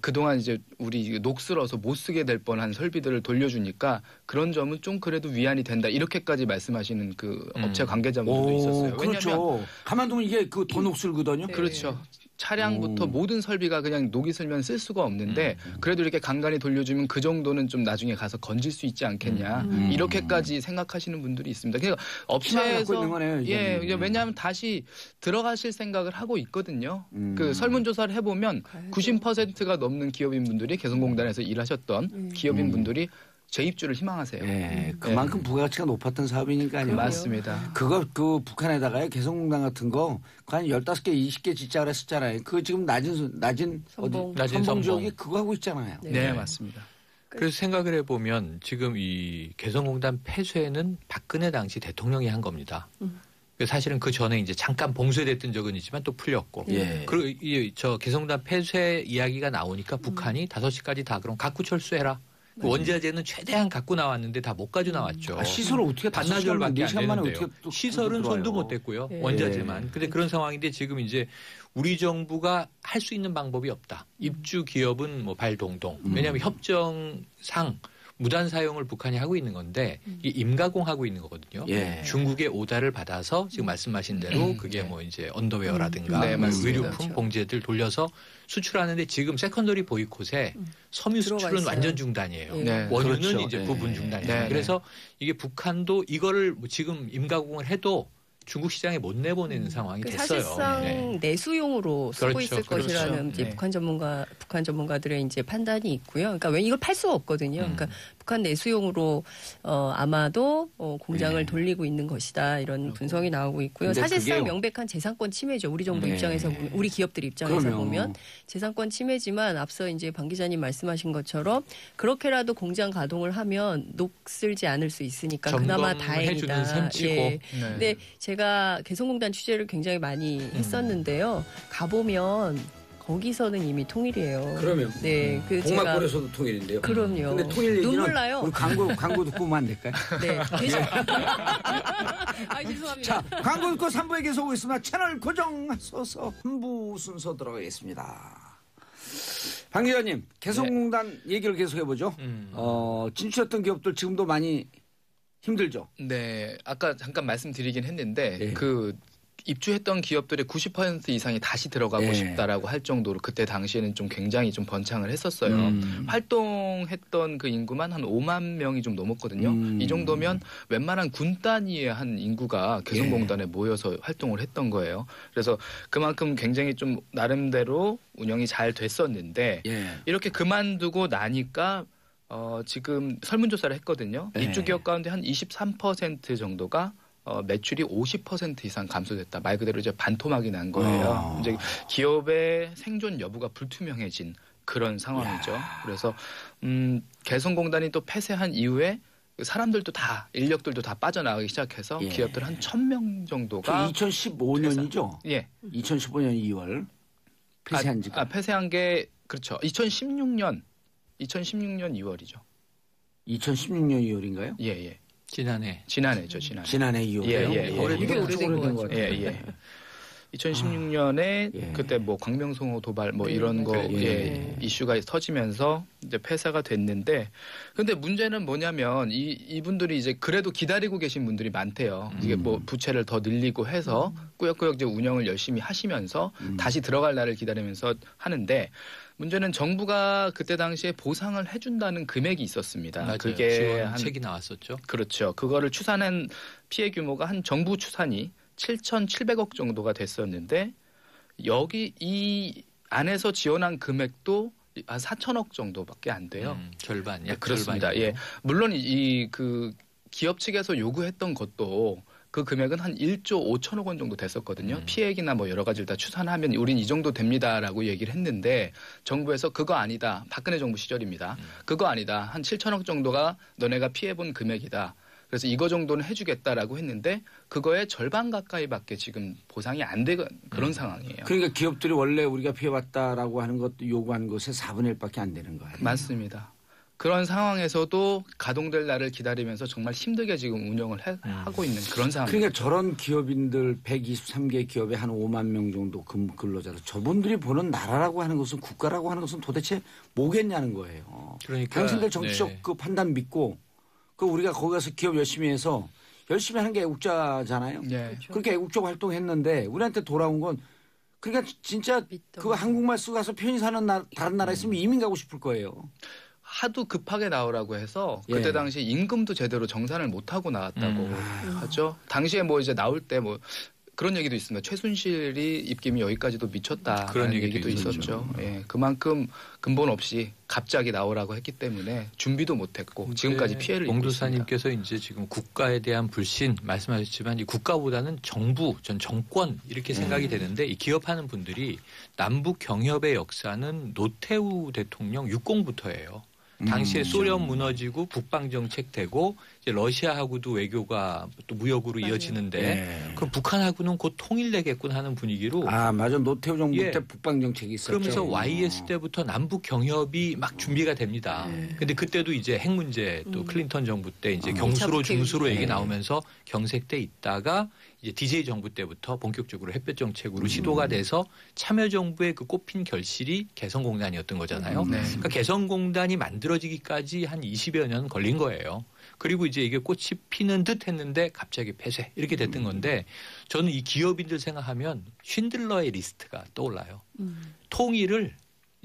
Speaker 3: 그동안 이제 우리 녹슬어서 못 쓰게 될 뻔한 설비들을 돌려주니까 그런 점은 좀 그래도 위안이 된다. 이렇게까지 말씀하시는 그 업체 관계자분들도 있었어요.
Speaker 1: 그렇죠.
Speaker 3: 왜냐하면
Speaker 1: 가만두면 이게 더 녹슬거든요.
Speaker 3: 그렇죠. 차량부터 모든 설비가 그냥 녹이 슬면 쓸 수가 없는데 그래도 이렇게 간간히 돌려주면 그 정도는 좀 나중에 가서 건질 수 있지 않겠냐. 이렇게까지 생각하시는 분들이 있습니다. 그러니까
Speaker 1: 희망을 갖고 있는
Speaker 3: 업체에서
Speaker 1: 거네요, 이제는.
Speaker 3: 왜냐하면 다시 들어가실 생각을 하고 있거든요. 그 설문조사를 해보면 90%가 넘는 기업인분들이 개성공단에서 일하셨던 기업인분들이 재입주를 희망하세요.
Speaker 1: 예, 그만큼 부가가치가 높았던 사업이니까요.
Speaker 3: 맞습니다.
Speaker 1: 그거 북한에다가요 개성공단 같은 거 한 15개, 20개 짓자 그랬었잖아요. 그거 지금 낮은
Speaker 4: 선봉.
Speaker 2: 낮은
Speaker 1: 선봉 지역이
Speaker 2: 선봉.
Speaker 1: 그거 하고 있잖아요.
Speaker 3: 네, 맞습니다.
Speaker 2: 그래서 생각을 해보면 지금 이 개성공단 폐쇄는 박근혜 당시 대통령이 한 겁니다. 사실은 그 전에 이제 잠깐 봉쇄됐던 적은 있지만 또 풀렸고.
Speaker 1: 예.
Speaker 2: 그리고 저 개성공단 폐쇄 이야기가 나오니까 북한이 5시까지 다 그럼 갖고 철수해라. 그 원자재는 최대한 갖고 나왔는데 다 못 가져 나왔죠.
Speaker 1: 시설을 어떻게
Speaker 2: 반나절밖에 안
Speaker 1: 4시간 만에
Speaker 2: 되는데요.
Speaker 1: 어떻게 또
Speaker 2: 시설은
Speaker 1: 들어와요.
Speaker 2: 손도 못 댔고요.
Speaker 4: 예.
Speaker 2: 원자재만. 근데 그런 상황인데 지금 이제 우리 정부가 할 수 있는 방법이 없다. 입주 기업은 뭐 발동동. 왜냐하면 협정상 무단 사용을 북한이 하고 있는 건데 이게 임가공하고 있는 거거든요.
Speaker 1: 예.
Speaker 2: 중국의 오다를 받아서 지금 말씀하신 대로 그게 뭐 이제 언더웨어라든가
Speaker 3: 네, 맞습니다.
Speaker 2: 의류품,
Speaker 4: 그렇죠.
Speaker 2: 봉제들 돌려서 수출하는데 지금 세컨더리 보이콧에 섬유
Speaker 4: 들어가
Speaker 2: 수출은
Speaker 4: 있어요.
Speaker 2: 완전 중단이에요.
Speaker 4: 예.
Speaker 3: 네.
Speaker 2: 원유는
Speaker 1: 그렇죠.
Speaker 2: 이제
Speaker 1: 예.
Speaker 2: 부분 중단이에요.
Speaker 3: 네,
Speaker 2: 그래서 이게 북한도 이거를 뭐 지금 임가공을 해도 중국 시장에 못 내보내는 상황이 됐어요.
Speaker 4: 사실상
Speaker 2: 네.
Speaker 4: 내수용으로 쓰고
Speaker 2: 그렇죠.
Speaker 4: 있을
Speaker 2: 그렇죠.
Speaker 4: 것이라는 이제
Speaker 3: 네.
Speaker 4: 북한 전문가들의 이제 판단이 있고요. 그러니까 왜 이걸 팔 수가 없거든요. 그러니까 북한 내수용으로 아마도 공장을 돌리고 있는 것이다 이런 분석이 나오고 있고요.
Speaker 1: 근데
Speaker 4: 사실상
Speaker 1: 그게요.
Speaker 4: 명백한 재산권 침해죠. 우리 정부
Speaker 1: 네.
Speaker 4: 입장에서 보면, 우리 기업들 입장에서
Speaker 1: 그럼요.
Speaker 4: 보면 재산권 침해지만 앞서 이제 방 기자님 말씀하신 것처럼 그렇게라도 공장 가동을 하면 녹슬지 않을 수 있으니까 그나마
Speaker 2: 점검해주는
Speaker 4: 다행이다.
Speaker 2: 셈치고.
Speaker 4: 예.
Speaker 3: 네.
Speaker 4: 근데 제가 개성공단 취재를 굉장히 많이 했었는데요. 가보면 거기서는 이미 통일이에요.
Speaker 1: 그러면
Speaker 4: 네, 그 제가
Speaker 1: 복막골에서도 통일인데요.
Speaker 4: 그럼요.
Speaker 1: 근데 통일 얘기는
Speaker 4: 눈물 나요.
Speaker 1: 우리 광고 듣고 오면 안 될까요?
Speaker 4: 네. 아, 죄송합니다.
Speaker 1: 자, 광고 듣고 3부에 계속 오겠습니다. 채널 고정하셔서 3부 순서 들어가겠습니다. 방 기자님, 개성공단 얘기를 계속해보죠. 진출했던 기업들 지금도 많이 힘들죠?
Speaker 3: 네, 아까 잠깐 말씀드리긴 했는데
Speaker 1: 예.
Speaker 3: 그 입주했던 기업들의 90% 이상이 다시 들어가고
Speaker 1: 예.
Speaker 3: 싶다라고 할 정도로 그때 당시에는 좀 굉장히 좀 번창을 했었어요. 활동했던 그 인구만 한 5만 명이 좀 넘었거든요. 이 정도면 웬만한 군 단위의 한 인구가 개성공단에 모여서 활동을 했던 거예요. 그래서 그만큼 굉장히 좀 나름대로 운영이 잘 됐었는데 이렇게 그만두고 나니까 지금 설문조사를 했거든요. 입주 기업 가운데 한 23% 정도가 매출이 50% 이상 감소됐다. 말 그대로 이제 반토막이 난 거예요. 이제 기업의 생존 여부가 불투명해진 그런 상황이죠. 그래서 개성공단이 또 폐쇄한 이후에 사람들도 다 인력들도 다 빠져나가기 시작해서 기업들 한 1,000명 정도가
Speaker 1: 2015년이죠?
Speaker 3: 예.
Speaker 1: 2015년 2월 폐쇄한 지가.
Speaker 3: 폐쇄한 게 그렇죠. 2016년 2월이죠.
Speaker 1: 2016년 2월인가요?
Speaker 3: 예.
Speaker 2: 지난해죠.
Speaker 1: 지난해 2월이요?
Speaker 3: 예.
Speaker 4: 되게 오래된 것 같아요.
Speaker 3: 예. 2016년에 그때 뭐 광명성호 도발 뭐 이런 거 이슈가 터지면서 이제 폐쇄가 됐는데 근데 문제는 뭐냐면 이분들이 이제 그래도 기다리고 계신 분들이 많대요. 이게 뭐 부채를 더 늘리고 해서 꾸역꾸역 이제 운영을 열심히 하시면서 다시 들어갈 날을 기다리면서 하는데 문제는 정부가 그때 당시에 보상을 해준다는 금액이 있었습니다.
Speaker 2: 맞아요.
Speaker 3: 그게
Speaker 2: 지원 책이 나왔었죠.
Speaker 3: 그렇죠. 그거를 추산한 피해 규모가 한 정부 추산이 7,700억 정도가 됐었는데 여기 이 안에서 지원한 금액도 한 4천억 정도밖에 안 돼요.
Speaker 2: 절반, 약
Speaker 3: 그렇습니다.
Speaker 2: 절반이에요.
Speaker 3: 예, 물론 그 기업 측에서 요구했던 것도 그 금액은 한 1조 5천억 원 정도 됐었거든요. 피해액이나 뭐 여러 가지를 다 추산하면 우린 이 정도 됩니다라고 얘기를 했는데 정부에서 그거 아니다. 박근혜 정부 시절입니다. 그거 아니다. 한 7천억 정도가 너네가 피해본 금액이다. 그래서 이거 정도는 해주겠다라고 했는데 그거의 절반 가까이밖에 지금 보상이 안 되는 그런 상황이에요.
Speaker 1: 그러니까 기업들이 원래 우리가 피해봤다라고 하는 것도 요구한 것의 4분의 1밖에 안 되는 거예요.
Speaker 3: 맞습니다. 그런 상황에서도 가동될 날을 기다리면서 정말 힘들게 지금 운영을 하고 있는 그런 상황입니다.
Speaker 1: 그러니까 저런 기업인들 123개 기업에 한 5만 명 정도 근로자들 저분들이 보는 나라라고 하는 것은 국가라고 하는 것은 도대체 뭐겠냐는 거예요.
Speaker 2: 그러니까
Speaker 1: 당신들 정치적 그 판단 믿고 그 우리가 거기 가서 기업 열심히 해서 열심히 하는 게 애국자잖아요.
Speaker 3: 그렇죠.
Speaker 1: 그렇게 애국적 활동했는데 우리한테 돌아온 건 그러니까 진짜 그거 한국말 쓰고 가서 편히 사는 다른 나라에 있으면 이민 가고 싶을 거예요.
Speaker 3: 하도 급하게 나오라고 해서 그때 당시 임금도 제대로 정산을 못 하고 나왔다고 하죠. 당시에 뭐 이제 나올 때 뭐 그런 얘기도 있습니다. 최순실이 입김이 여기까지도 미쳤다.
Speaker 2: 그런
Speaker 3: 얘기도 있었죠. 예, 그만큼 근본 없이 갑자기 나오라고 했기 때문에 준비도 못했고 지금까지 피해를 입고 있습니다.
Speaker 2: 공도사님께서 이제 지금 국가에 대한 불신 말씀하셨지만 이 국가보다는 정부, 정권 이렇게 생각이 되는데 이 기업하는 분들이 남북 경협의 역사는 노태우 대통령 60부터예요. 당시에 소련 무너지고 북방 정책 되고 이제 러시아하고도 외교가 또 무역으로 이어지는데 그럼 북한하고는 곧 통일되겠군 하는 분위기로
Speaker 1: 맞아. 노태우 정부 때 북방 정책이 있었죠.
Speaker 2: 그러면서 YS 때부터 남북 경협이 막 준비가 됩니다. 근데 그때도 이제 핵 문제 또 클린턴 정부 때 이제 경수로 중수로 얘기 나오면서 경색돼 있다가 이제 DJ 정부 때부터 본격적으로 햇볕 정책으로 시도가 돼서 참여정부의 그 꼽힌 결실이 개성공단이었던 거잖아요. 그러니까 개성공단이 만들어지기까지 한 20여 년 걸린 거예요. 그리고 이제 이게 꽃이 피는 듯 했는데 갑자기 폐쇄 이렇게 됐던 건데 저는 이 기업인들 생각하면 쉰들러의 리스트가 떠올라요. 통일을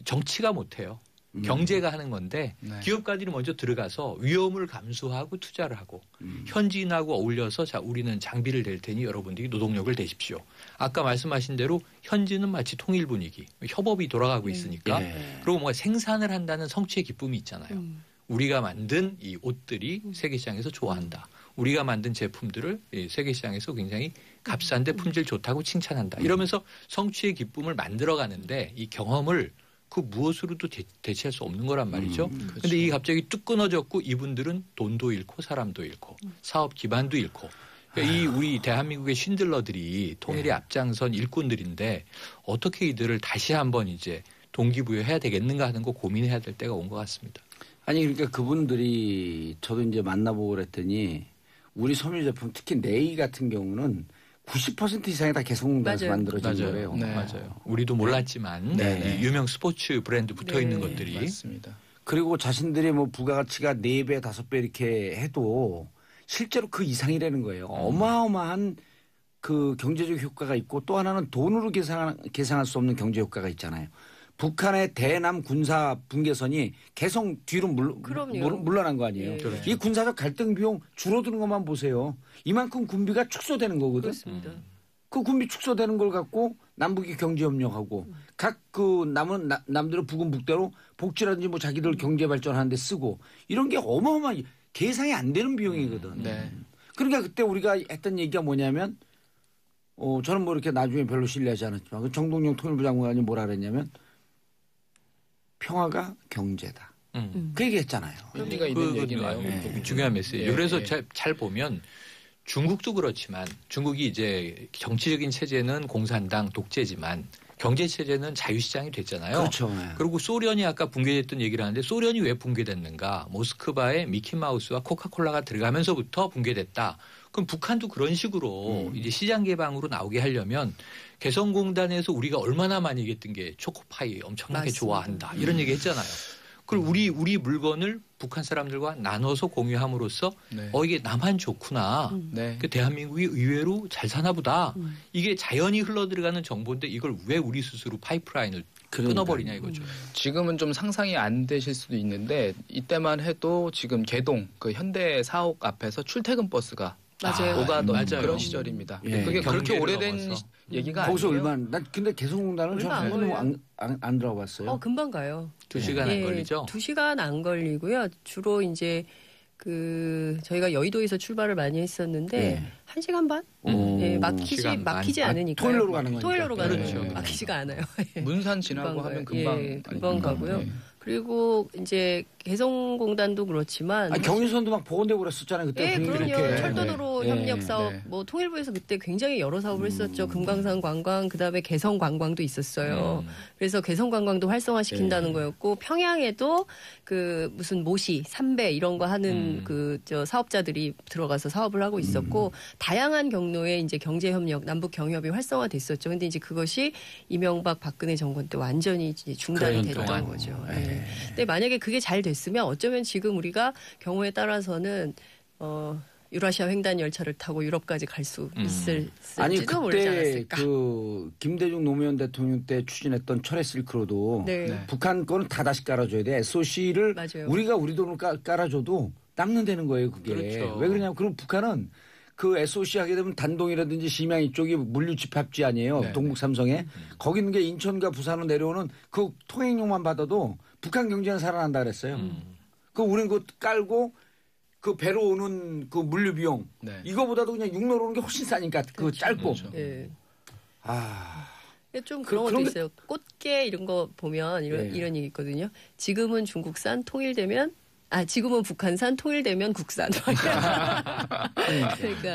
Speaker 2: 정치가 못해요. 경제가 하는 건데 기업가들이 먼저 들어가서 위험을 감수하고 투자를 하고 현지인하고 어울려서 자 우리는 장비를 댈 테니 여러분들이 노동력을 대십시오. 아까 말씀하신 대로 현지는 마치 통일 분위기, 협업이 돌아가고 있으니까 그리고 뭔가 생산을 한다는 성취의 기쁨이 있잖아요. 우리가 만든 이 옷들이 세계 시장에서 좋아한다. 우리가 만든 제품들을 세계 시장에서 굉장히 값싼데 품질 좋다고 칭찬한다. 이러면서 성취의 기쁨을 만들어가는데 이 경험을 그 무엇으로도 대체할 수 없는 거란 말이죠. 그런데 이게 갑자기 뚝 끊어졌고 이분들은 돈도 잃고 사람도 잃고 사업 기반도 잃고 그러니까 이 우리 대한민국의 신들러들이 통일의 앞장선 일꾼들인데 어떻게 이들을 다시 한번 이제 동기부여해야 되겠는가 하는 거 고민해야 될 때가 온 것 같습니다.
Speaker 1: 아니 그러니까 그분들이 저도 이제 만나보고 그랬더니 우리 섬유 제품 특히 네이 같은 경우는 90% 이상이 다 개성공단에서
Speaker 4: 맞아요.
Speaker 1: 만들어진
Speaker 2: 맞아요.
Speaker 1: 거래요.
Speaker 3: 네.
Speaker 2: 맞아요. 우리도 몰랐지만
Speaker 1: 네.
Speaker 2: 이 유명 스포츠 브랜드 붙어 있는
Speaker 4: 네.
Speaker 2: 것들이
Speaker 3: 맞습니다.
Speaker 1: 그리고 자신들의 뭐 부가가치가 4배, 5배 이렇게 해도 실제로 그 이상이라는 거예요. 어마어마한 그 경제적 효과가 있고 또 하나는 돈으로 계산할 수 없는 경제 효과가 있잖아요. 북한의 대남 군사 분계선이 개성 뒤로 물러난 거 아니에요.
Speaker 4: 네.
Speaker 2: 그렇죠.
Speaker 1: 이 군사적 갈등 비용 줄어드는 것만 보세요. 이만큼 군비가 축소되는 거거든.
Speaker 4: 그렇습니다.
Speaker 1: 그 군비 축소되는 걸 갖고 남북이 경제 협력하고 각 그 남은 남들은 북은 북대로 복지라든지 뭐 자기들 경제 발전하는 데 쓰고 이런 게 어마어마한 계산이 안 되는 비용이거든.
Speaker 3: 네.
Speaker 1: 그러니까 그때 우리가 했던 얘기가 뭐냐면 저는 뭐 이렇게 나중에 별로 신뢰하지 않았지만 그 정동영 통일부 장관이 뭐라 그랬냐면 평화가 경제다. 그 얘기했잖아요.
Speaker 3: 의미가 있는 얘기네요.
Speaker 1: 네.
Speaker 2: 중요한 메시지예요.
Speaker 3: 예,
Speaker 2: 그래서
Speaker 3: 예.
Speaker 2: 잘 보면 중국도 그렇지만 중국이 이제 정치적인 체제는 공산당 독재지만 경제 체제는 자유시장이 됐잖아요.
Speaker 1: 그렇죠. 네.
Speaker 2: 그리고 소련이 아까 붕괴됐던 얘기를 하는데 소련이 왜 붕괴됐는가? 모스크바에 미키마우스와 코카콜라가 들어가면서부터 붕괴됐다. 그럼 북한도 그런 식으로 이제 시장 개방으로 나오게 하려면 개성공단에서 우리가 얼마나 많이 얘기했던 게 초코파이 엄청나게
Speaker 4: 맞습니다.
Speaker 2: 좋아한다. 이런 얘기 했잖아요. 그리고 우리 물건을 북한 사람들과 나눠서 공유함으로써
Speaker 3: 네.
Speaker 2: 이게 나만 좋구나.
Speaker 3: 네.
Speaker 2: 그 대한민국이 의외로 잘 사나 보다. 이게 자연히 흘러들어가는 정보인데 이걸 왜 우리 스스로 파이프라인을 끊어버리냐 이거죠.
Speaker 3: 지금은 좀 상상이 안 되실 수도 있는데 이때만 해도 지금 개동 그 현대 사옥 앞에서 출퇴근 버스가
Speaker 4: 맞아요.
Speaker 3: 오가던
Speaker 2: 맞아요.
Speaker 3: 그런 시절입니다.
Speaker 1: 예.
Speaker 3: 그게 그렇게
Speaker 2: 경계를
Speaker 3: 오래된
Speaker 2: 넘어서.
Speaker 3: 얘기가
Speaker 1: 거기서
Speaker 3: 아니에요.
Speaker 1: 얼마 난 근데 개성공단은
Speaker 4: 얼마 안
Speaker 1: 저는
Speaker 4: 걸려요.
Speaker 1: 안 들어가 봤어요.
Speaker 4: 금방 가요.
Speaker 2: 2시간 안 걸리죠?
Speaker 4: 2시간 안 걸리고요. 주로 이제 저희가 여의도에서 출발을 많이 했었는데
Speaker 1: 네.
Speaker 4: 1시간 반? 예,
Speaker 2: 시간 반.
Speaker 4: 막히지 않으니까.
Speaker 1: 토요일로 가는 거니까.
Speaker 4: 토요일로 가는
Speaker 3: 그렇죠.
Speaker 4: 거죠. 막히지가 않아요.
Speaker 3: 문산 지나고
Speaker 4: 금방
Speaker 3: 하면
Speaker 4: 가요. 금방 가고요.
Speaker 3: 예.
Speaker 4: 그리고 이제 개성공단도 그렇지만
Speaker 1: 경유선도 막 복원되고 그랬었잖아요. 그때
Speaker 4: 예,
Speaker 1: 분위기
Speaker 4: 그럼요.
Speaker 1: 이렇게.
Speaker 4: 철도도로
Speaker 1: 네.
Speaker 4: 협력 사업,
Speaker 3: 네.
Speaker 4: 뭐 통일부에서 그때 굉장히 여러 사업을 했었죠. 금강산 관광, 그다음에 개성 관광도 있었어요. 그래서 개성 관광도 활성화시킨다는 거였고 평양에도 그 무슨 모시, 삼배 이런 거 하는 저 사업자들이 들어가서 사업을 하고 있었고 다양한 경로에 이제 경제 협력, 남북 경협이 활성화됐었죠. 근데 이제 그것이 이명박 박근혜 정권 때 완전히 이제 중단이
Speaker 2: 그러니까요.
Speaker 4: 됐던 거죠. 예. 근데 만약에 그게 잘 됐으면 어쩌면 지금 우리가 경우에 따라서는 유라시아 횡단 열차를 타고 유럽까지 갈 수 있을지도
Speaker 1: 아니
Speaker 4: 모르지
Speaker 1: 그때
Speaker 4: 않았을까.
Speaker 1: 그 김대중 노무현 대통령 때 추진했던 철의 실크로도
Speaker 4: 네.
Speaker 1: 북한 거는 다 다시 깔아줘야 돼. SOC를
Speaker 4: 맞아요.
Speaker 1: 우리가 우리 돈을 깔아줘도 남는다는 거예요. 그게.
Speaker 2: 그렇죠.
Speaker 1: 왜 그러냐면 그럼 북한은 그 SOC 하게 되면 단동이라든지 심양 이쪽이 물류 집합지 아니에요.
Speaker 3: 네.
Speaker 1: 동북 삼성에. 거기 있는 게 인천과 부산으로 내려오는 그 통행료만 받아도 북한 경제는 살아난다 그랬어요. 그 우리는 그거 깔고 그 배로 오는 그 물류 비용
Speaker 3: 네.
Speaker 1: 이거보다도 그냥 육로로 오는 게 훨씬 싸니까 그거 짧고.
Speaker 3: 그렇죠.
Speaker 4: 예.
Speaker 1: 아.
Speaker 4: 좀 그런 것도
Speaker 1: 그런 게-
Speaker 4: 있어요. 꽃게 이런 거 보면
Speaker 1: 네.
Speaker 4: 이런 얘기 있거든요. 지금은 중국산 통일되면 지금은 북한산 통일되면 국산. 그러니까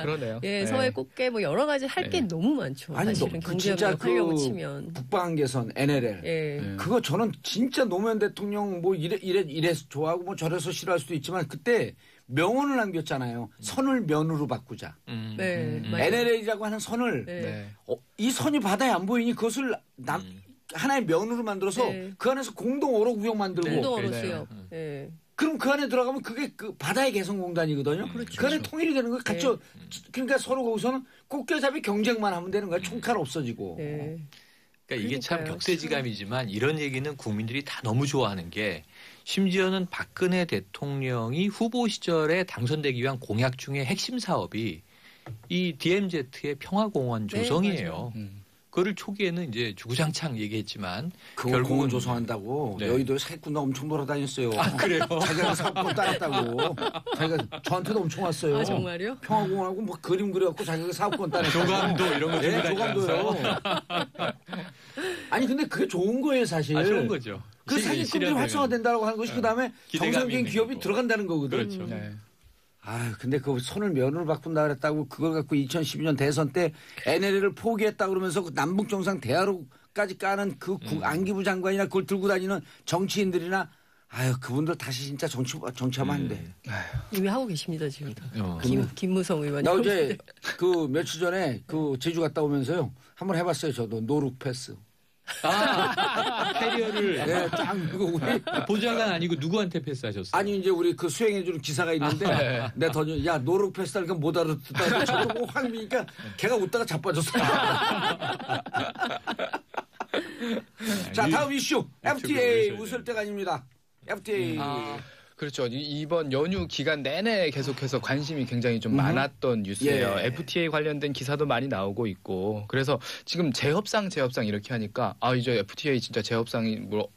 Speaker 3: 그러네요.
Speaker 4: 예,
Speaker 3: 네.
Speaker 4: 서해 꽃게 뭐 여러 가지 할 게 너무 많죠.
Speaker 1: 아니,
Speaker 4: 사실은
Speaker 1: 그
Speaker 4: 경제
Speaker 1: 진짜
Speaker 4: 협력 하려고
Speaker 1: 그
Speaker 4: 치면.
Speaker 1: 북방한계선 NLL
Speaker 4: 예.
Speaker 3: 네.
Speaker 1: 그거 저는 진짜 노무현 대통령 뭐 이래서 좋아하고 뭐 저래서 싫어할 수도 있지만 그때 명언을 남겼잖아요. 선을 면으로 바꾸자.
Speaker 4: 네. 맞아요.
Speaker 1: NLL이라고 하는 선을
Speaker 4: 네.
Speaker 3: 네.
Speaker 1: 이 선이 바다에 안 보이니 그것을 하나의 면으로 만들어서
Speaker 4: 네.
Speaker 1: 그 안에서 공동 어록 구역 만들고
Speaker 4: 공동어로
Speaker 3: 네.
Speaker 4: 수역. 예.
Speaker 1: 그럼 그 안에 들어가면 그게 그 바다의 개성공단이거든요. 그 안에 통일이 되는 거예요. 같이 그러니까 서로 거기서는 꽃게잡이 경쟁만 하면 되는 거야. 총칼 없어지고.
Speaker 4: 예.
Speaker 2: 그러니까 이게 참
Speaker 4: 그러니까요.
Speaker 2: 격세지감이지만 이런 얘기는 국민들이 다 너무 좋아하는 게 심지어는 박근혜 대통령이 후보 시절에 당선되기 위한 공약 중에 핵심 사업이 이 DMZ의 평화공원
Speaker 4: 네,
Speaker 2: 조성이에요.
Speaker 3: 맞아요.
Speaker 2: 그거를 초기에는 이제 주구장창 얘기했지만
Speaker 1: 그거
Speaker 2: 결국은
Speaker 1: 공원 조성한다고
Speaker 2: 네.
Speaker 1: 여의도에 사기꾼 엄청 돌아다녔어요.
Speaker 2: 그래요?
Speaker 1: 자기가 사업권 따냈다고. 자기가 저한테도 엄청 왔어요.
Speaker 4: 아, 정말요?
Speaker 1: 평화공원하고 뭐 그림 그려갖고 자기가 사업권 따냈다고.
Speaker 2: 조감도 이런 거
Speaker 1: 네,
Speaker 2: 들고
Speaker 1: 조감도요.
Speaker 2: 다니면서
Speaker 1: 아니 근데 그게 좋은 거예요 사실.
Speaker 2: 좋은 거죠.
Speaker 1: 그 사기꾼들이 활성화된다고 하는 것이 그다음에
Speaker 2: 기대감이
Speaker 1: 정상적인
Speaker 2: 있는
Speaker 1: 기업이
Speaker 2: 거고.
Speaker 1: 들어간다는 거거든.
Speaker 2: 그렇죠.
Speaker 3: 네.
Speaker 1: 아, 근데 그 손을 면으로 바꾼다 그랬다고 그걸 갖고 2012년 대선 때 NLL을 포기했다 그러면서 그 남북 정상 대화로까지 까는 그 안기부 장관이나 그걸 들고 다니는 정치인들이나 아유 그분들 다시 진짜 정치하면 안 돼.
Speaker 4: 이미 하고 계십니다 지금. 김무성 의원이.
Speaker 1: 나 어제 그 며칠 전에 그 제주 갔다 오면서요 한번 해봤어요 저도 노룩 패스.
Speaker 2: 캐리어를
Speaker 1: 네, 짱 그거 우리
Speaker 2: 보좌관 아니고 누구한테 패스하셨어요?
Speaker 1: 아니 이제 우리 그 수행해주는 기사가 있는데 내가 던져 야 노룩 패스 하니까 못 알아듣다 저도 확 미니까 걔가 웃다가 자빠졌어. 자 다음 이슈 FTA 웃을 때가 아닙니다. FTA.
Speaker 3: 그렇죠. 이번 연휴 기간 내내 계속해서 관심이 굉장히 좀 많았던 뉴스예요.
Speaker 1: 예.
Speaker 3: FTA 관련된 기사도 많이 나오고 있고 그래서 지금 재협상 이렇게 하니까 이제 FTA 진짜 재협상이 뭐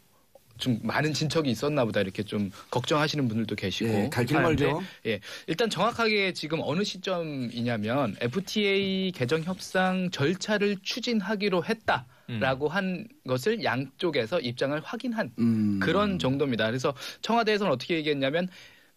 Speaker 3: 좀 많은 진척이 있었나 보다 이렇게 좀 걱정하시는 분들도 계시고
Speaker 1: 예, 갈 길 멀죠.
Speaker 3: 예, 일단 정확하게 지금 어느 시점이냐면 FTA 개정 협상 절차를 추진하기로 했다라고 한 것을 양쪽에서 입장을 확인한 그런 정도입니다. 그래서 청와대에서는 어떻게 얘기했냐면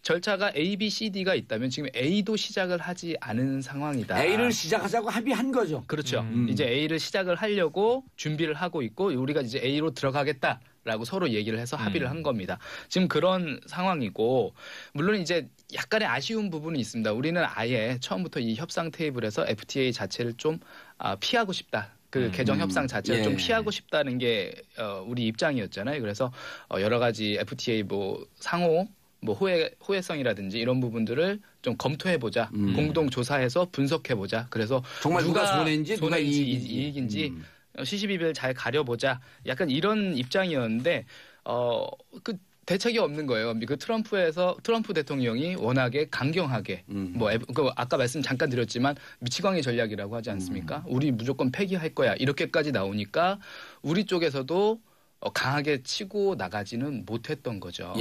Speaker 3: 절차가 A, B, C, D가 있다면 지금 A도 시작을 하지 않은 상황이다.
Speaker 1: A를 시작하자고 합의한 거죠.
Speaker 3: 그렇죠. 이제 A를 시작을 하려고 준비를 하고 있고 우리가 이제 A로 들어가겠다라고 서로 얘기를 해서 합의를 한 겁니다. 지금 그런 상황이고 물론 이제 약간의 아쉬운 부분이 있습니다. 우리는 아예 처음부터 이 협상 테이블에서 FTA 자체를 좀 피하고 싶다. 그 개정 협상 자체를 좀 피하고 싶다는 게 우리 입장이었잖아요. 그래서 여러 가지 FTA 뭐 상호 뭐 호혜성이라든지 이런 부분들을 좀 검토해보자. 공동 조사해서 분석해보자. 그래서
Speaker 1: 정말 누가 손해인지 누가
Speaker 3: 이익인지 시시비비를 잘 가려보자. 약간 이런 입장이었는데 그 대책이 없는 거예요. 그 트럼프 대통령이 워낙에 강경하게 아까 말씀 잠깐 드렸지만 미치광이 전략이라고 하지 않습니까? 우리 무조건 폐기할 거야. 이렇게까지 나오니까 우리 쪽에서도 강하게 치고 나가지는 못했던 거죠.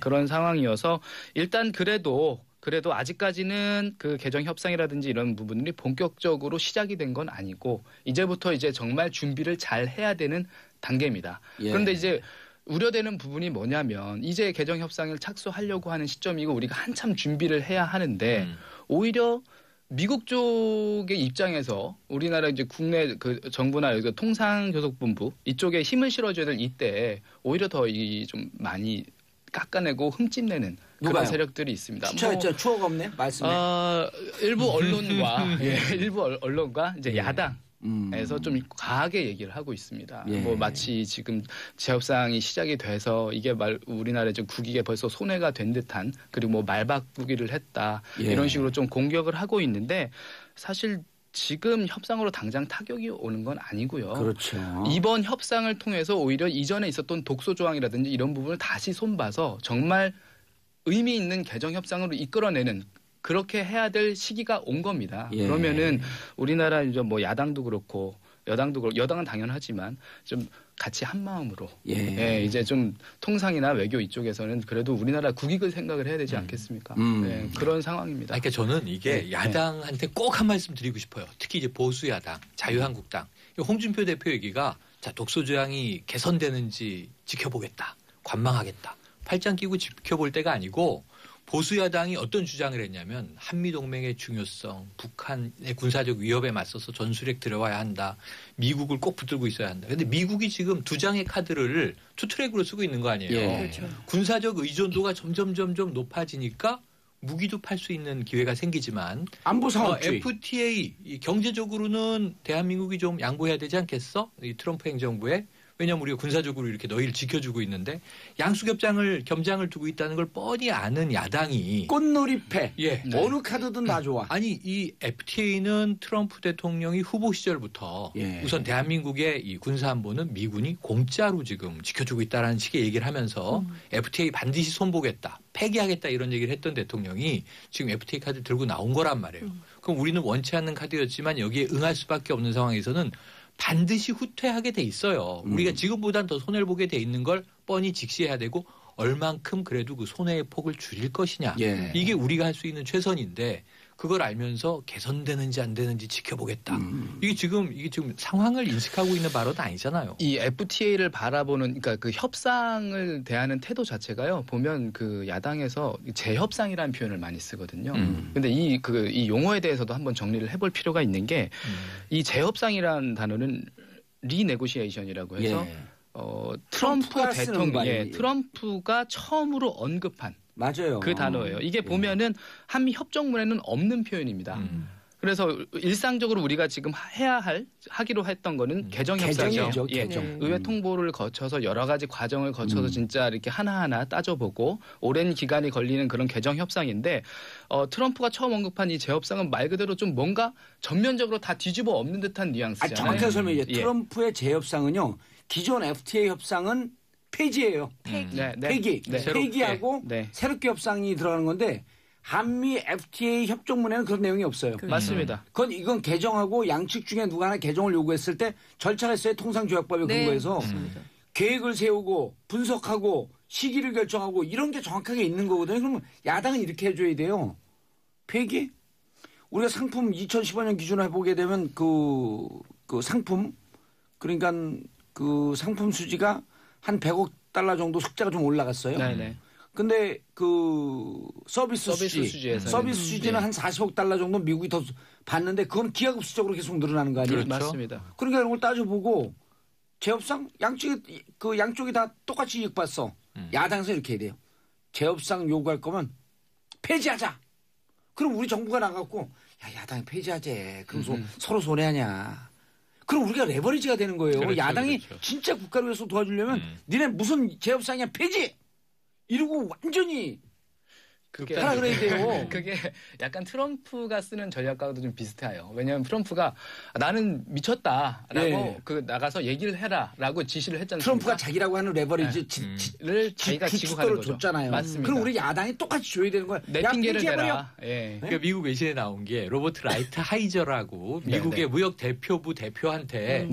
Speaker 3: 그런 상황이어서 일단 그래도 아직까지는 그 개정 협상이라든지 이런 부분들이 본격적으로 시작이 된 건 아니고 이제부터 이제 정말 준비를 잘 해야 되는 단계입니다. 그런데 이제 우려되는 부분이 뭐냐면 이제 개정 협상을 착수하려고 하는 시점이고 우리가 한참 준비를 해야 하는데 오히려 미국 쪽의 입장에서 우리나라 이제 국내 그 정부나 통상교섭본부 이쪽에 힘을 실어줘야 될 이때 오히려 더 좀 많이 깎아내고 흠집내는 그런 세력들이 있습니다.
Speaker 1: 추억 없네 말씀에.
Speaker 3: 일부 언론과 일부 언론과 이제 야당에서 좀 과하게 얘기를 하고 있습니다. 뭐 마치 지금 재협상이 시작이 돼서 이게 우리나라 이제 국익에 벌써 손해가 된 듯한 그리고 뭐 말바꾸기를 했다 이런 식으로 좀 공격을 하고 있는데 사실 지금 협상으로 당장 타격이 오는 건 아니고요.
Speaker 1: 그렇죠.
Speaker 3: 이번 협상을 통해서 오히려 이전에 있었던 독소 조항이라든지 이런 부분을 다시 손봐서 정말 의미 있는 개정 협상으로 이끌어내는 그렇게 해야 될 시기가 온 겁니다. 그러면은 우리나라 이제 뭐 야당도 그렇고 여당도 그렇고 여당은 당연하지만 좀 같이 한 마음으로 이제 좀 통상이나 외교 이쪽에서는 그래도 우리나라 국익을 생각을 해야 되지 않겠습니까? 그런 상황입니다.
Speaker 2: 그러니까 저는 이게 야당한테 꼭 한 말씀 드리고 싶어요. 특히 이제 보수 야당, 자유한국당, 홍준표 대표 얘기가 자 독소 조항이 개선되는지 지켜보겠다, 관망하겠다, 팔짱 끼고 지켜볼 때가 아니고. 보수 야당이 어떤 주장을 했냐면 한미동맹의 중요성, 북한의 군사적 위협에 맞서서 전술핵 들어와야 한다. 미국을 꼭 붙들고 있어야 한다. 그런데 미국이 지금 두 장의 카드를 투트랙으로 쓰고 있는 거 아니에요.
Speaker 4: 그렇죠.
Speaker 2: 군사적 의존도가 점점 높아지니까 무기도 팔 수 있는 기회가 생기지만
Speaker 1: 안보 사업주의.
Speaker 2: FTA 경제적으로는 대한민국이 좀 양보해야 되지 않겠어? 이 트럼프 행정부에. 왜냐하면 우리가 군사적으로 이렇게 너희를 지켜주고 있는데 겸장을 두고 있다는 걸 뻔히 아는 야당이
Speaker 1: 꽃놀이패 어느 카드든 다 좋아.
Speaker 2: 아니 이 FTA는 트럼프 대통령이 후보 시절부터 우선 대한민국의 이 군사안보는 미군이 공짜로 지금 지켜주고 있다는 식의 얘기를 하면서 FTA 반드시 손보겠다. 폐기하겠다 이런 얘기를 했던 대통령이 지금 FTA 카드 들고 나온 거란 말이에요. 그럼 우리는 원치 않는 카드였지만 여기에 응할 수밖에 없는 상황에서는 반드시 후퇴하게 돼 있어요. 우리가 지금보단 더 손해를 보게 돼 있는 걸 뻔히 직시해야 되고 얼만큼 그래도 그 손해의 폭을 줄일 것이냐. 이게 우리가 할 수 있는 최선인데 그걸 알면서 개선되는지 안 되는지 지켜보겠다. 이게 지금 상황을 인식하고 있는 발언은 아니잖아요.
Speaker 3: 이 FTA를 바라보는 그러니까 그 협상을 대하는 태도 자체가요. 보면 그 야당에서 재협상이라는 표현을 많이 쓰거든요. 근데 이 용어에 대해서도 한번 정리를 해볼 필요가 있는 게 이 재협상이라는 단어는 리네고시에이션이라고 해서
Speaker 1: 예.
Speaker 3: 트럼프 대통령, 트럼프가 처음으로 언급한
Speaker 1: 맞아요.
Speaker 3: 그 단어예요. 이게 보면은 한미 협정문에는 없는 표현입니다. 그래서 일상적으로 우리가 지금 하기로 했던 거는 개정 협상이죠.
Speaker 1: 개정.
Speaker 3: 의회 통보를 거쳐서 여러 가지 과정을 거쳐서 진짜 이렇게 하나하나 따져보고 오랜 기간이 걸리는 그런 개정 협상인데 트럼프가 처음 언급한 이 재협상은 말 그대로 좀 뭔가 전면적으로 다 뒤집어 엎는 듯한 뉘앙스잖아요.
Speaker 1: 정확하게 설명해 주세요. 트럼프의 재협상은요. 기존 FTA 협상은 폐지예요. 폐기. 폐기하고 새롭게 협상이 들어가는 건데 한미 FTA 협정문에는 그런 내용이 없어요.
Speaker 3: 맞습니다.
Speaker 1: 이건 개정하고 양측 중에 누가 하나 개정을 요구했을 때 절차가 있어요. 통상조약법에 근거해서 계획을 세우고 분석하고 시기를 결정하고 이런 게 정확하게 있는 거거든요. 그러면 야당은 이렇게 해줘야 돼요. 폐기? 우리가 상품 2015년 기준으로 해보게 되면 그 상품 그러니까 그 상품 수지가 한 100억 달러 정도 흑자가 좀 올라갔어요.
Speaker 3: 네네.
Speaker 1: 근데 그 서비스 수지는 한 40억 달러 정도 미국이 더 받는데 그건 기하급수적으로 계속 늘어나는 거 아니에요?
Speaker 3: 그렇죠. 맞습니다.
Speaker 1: 그러니까 이런 걸 따져보고 재협상 양쪽이 다 똑같이 이익 봤어. 야당에서 이렇게 해야 돼요. 재협상 요구할 거면 폐지하자. 그럼 우리 정부가 나가고 야당이 폐지하재. 그럼 서로 손해하냐. 그럼 우리가 레버리지가 되는 거예요.
Speaker 2: 그렇죠,
Speaker 1: 야당이
Speaker 2: 그렇죠.
Speaker 1: 진짜 국가를 위해서 도와주려면 니네 무슨 재협상이야 폐지. 이러고 완전히 하라 그래야 돼요.
Speaker 3: 그게 약간 트럼프가 쓰는 전략과도 좀 비슷해요. 왜냐하면 트럼프가 나는 미쳤다라고 나가서 얘기를 해라라고 지시를 했잖아요.
Speaker 1: 트럼프가 자기라고 하는 레버리지를
Speaker 3: 자기가 지고 가는 거죠.
Speaker 1: 줬잖아요.
Speaker 3: 맞습니다.
Speaker 1: 그럼 우리 야당이 똑같이 줘야 되는 거야.
Speaker 3: 내 핑계를 대라.
Speaker 2: 그러니까 미국 외신에 나온 게 로버트 라이트 하이저라고 미국의 무역 대표부 대표한테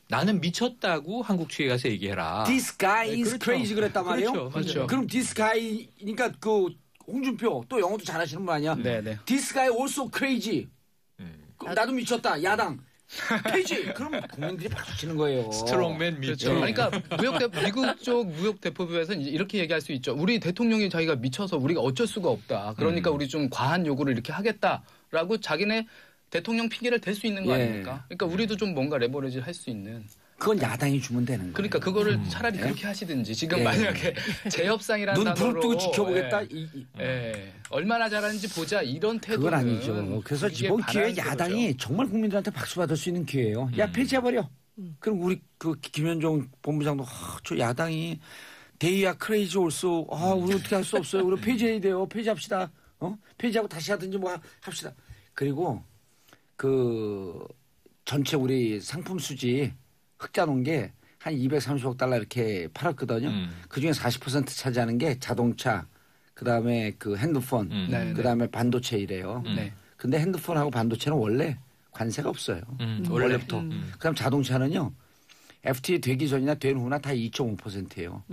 Speaker 2: 나는 미쳤다고 한국 측에 가서 얘기해라.
Speaker 1: This guy is
Speaker 2: 그렇죠.
Speaker 1: crazy 그랬단 말이에요.
Speaker 3: 그렇죠.
Speaker 1: 그럼 this guy니까 그 홍준표 또 영어도 잘하시는 분 아니야?
Speaker 3: 네네.
Speaker 1: This guy also crazy. 나도 미쳤다. 야당. 폐지. 그럼 국민들이 박수 치는 거예요.
Speaker 2: 스트롱맨 미쳐.
Speaker 3: 그러니까 미국 쪽 무역 대표부에서는 이렇게 얘기할 수 있죠. 우리 대통령이 자기가 미쳐서 우리가 어쩔 수가 없다. 그러니까 우리 좀 과한 요구를 이렇게 하겠다라고 자기네 대통령 핑계를 댈 수 있는 거 아닙니까? 그러니까 우리도 좀 뭔가 레버리지를 할 수 있는.
Speaker 1: 그건 야당이 주면 되는 거예요.
Speaker 3: 그러니까 그거를 차라리 그렇게 하시든지 지금 만약에 재협상이라는 단어로
Speaker 1: 눈 부릅뜨고 지켜보겠다.
Speaker 3: 얼마나 잘하는지 보자 이런 태도는
Speaker 1: 그건 아니죠. 그래서 이번 기회에 야당이 정말 국민들한테 박수 받을 수 있는 기회예요. 야 폐지해버려. 그럼 우리 그 김현종 본부장도 저 야당이 데이야 크레이지 올소. 우리 어떻게 할 수 없어요. 우리 폐지해야 돼요. 폐지합시다. 폐지하고 다시 하든지 뭐 합시다. 그리고 그 전체 우리 상품 수지 흑자 놓은 게 한 230억 달러 이렇게 팔았거든요. 그중에 40% 차지하는 게 자동차, 그다음에 그 핸드폰, 그다음에 반도체 이래요. 근데 핸드폰하고 반도체는 원래 관세가 없어요. 원래부터. 그다음 자동차는요. FTA 되기 전이나 된 후나 다 2.5%예요.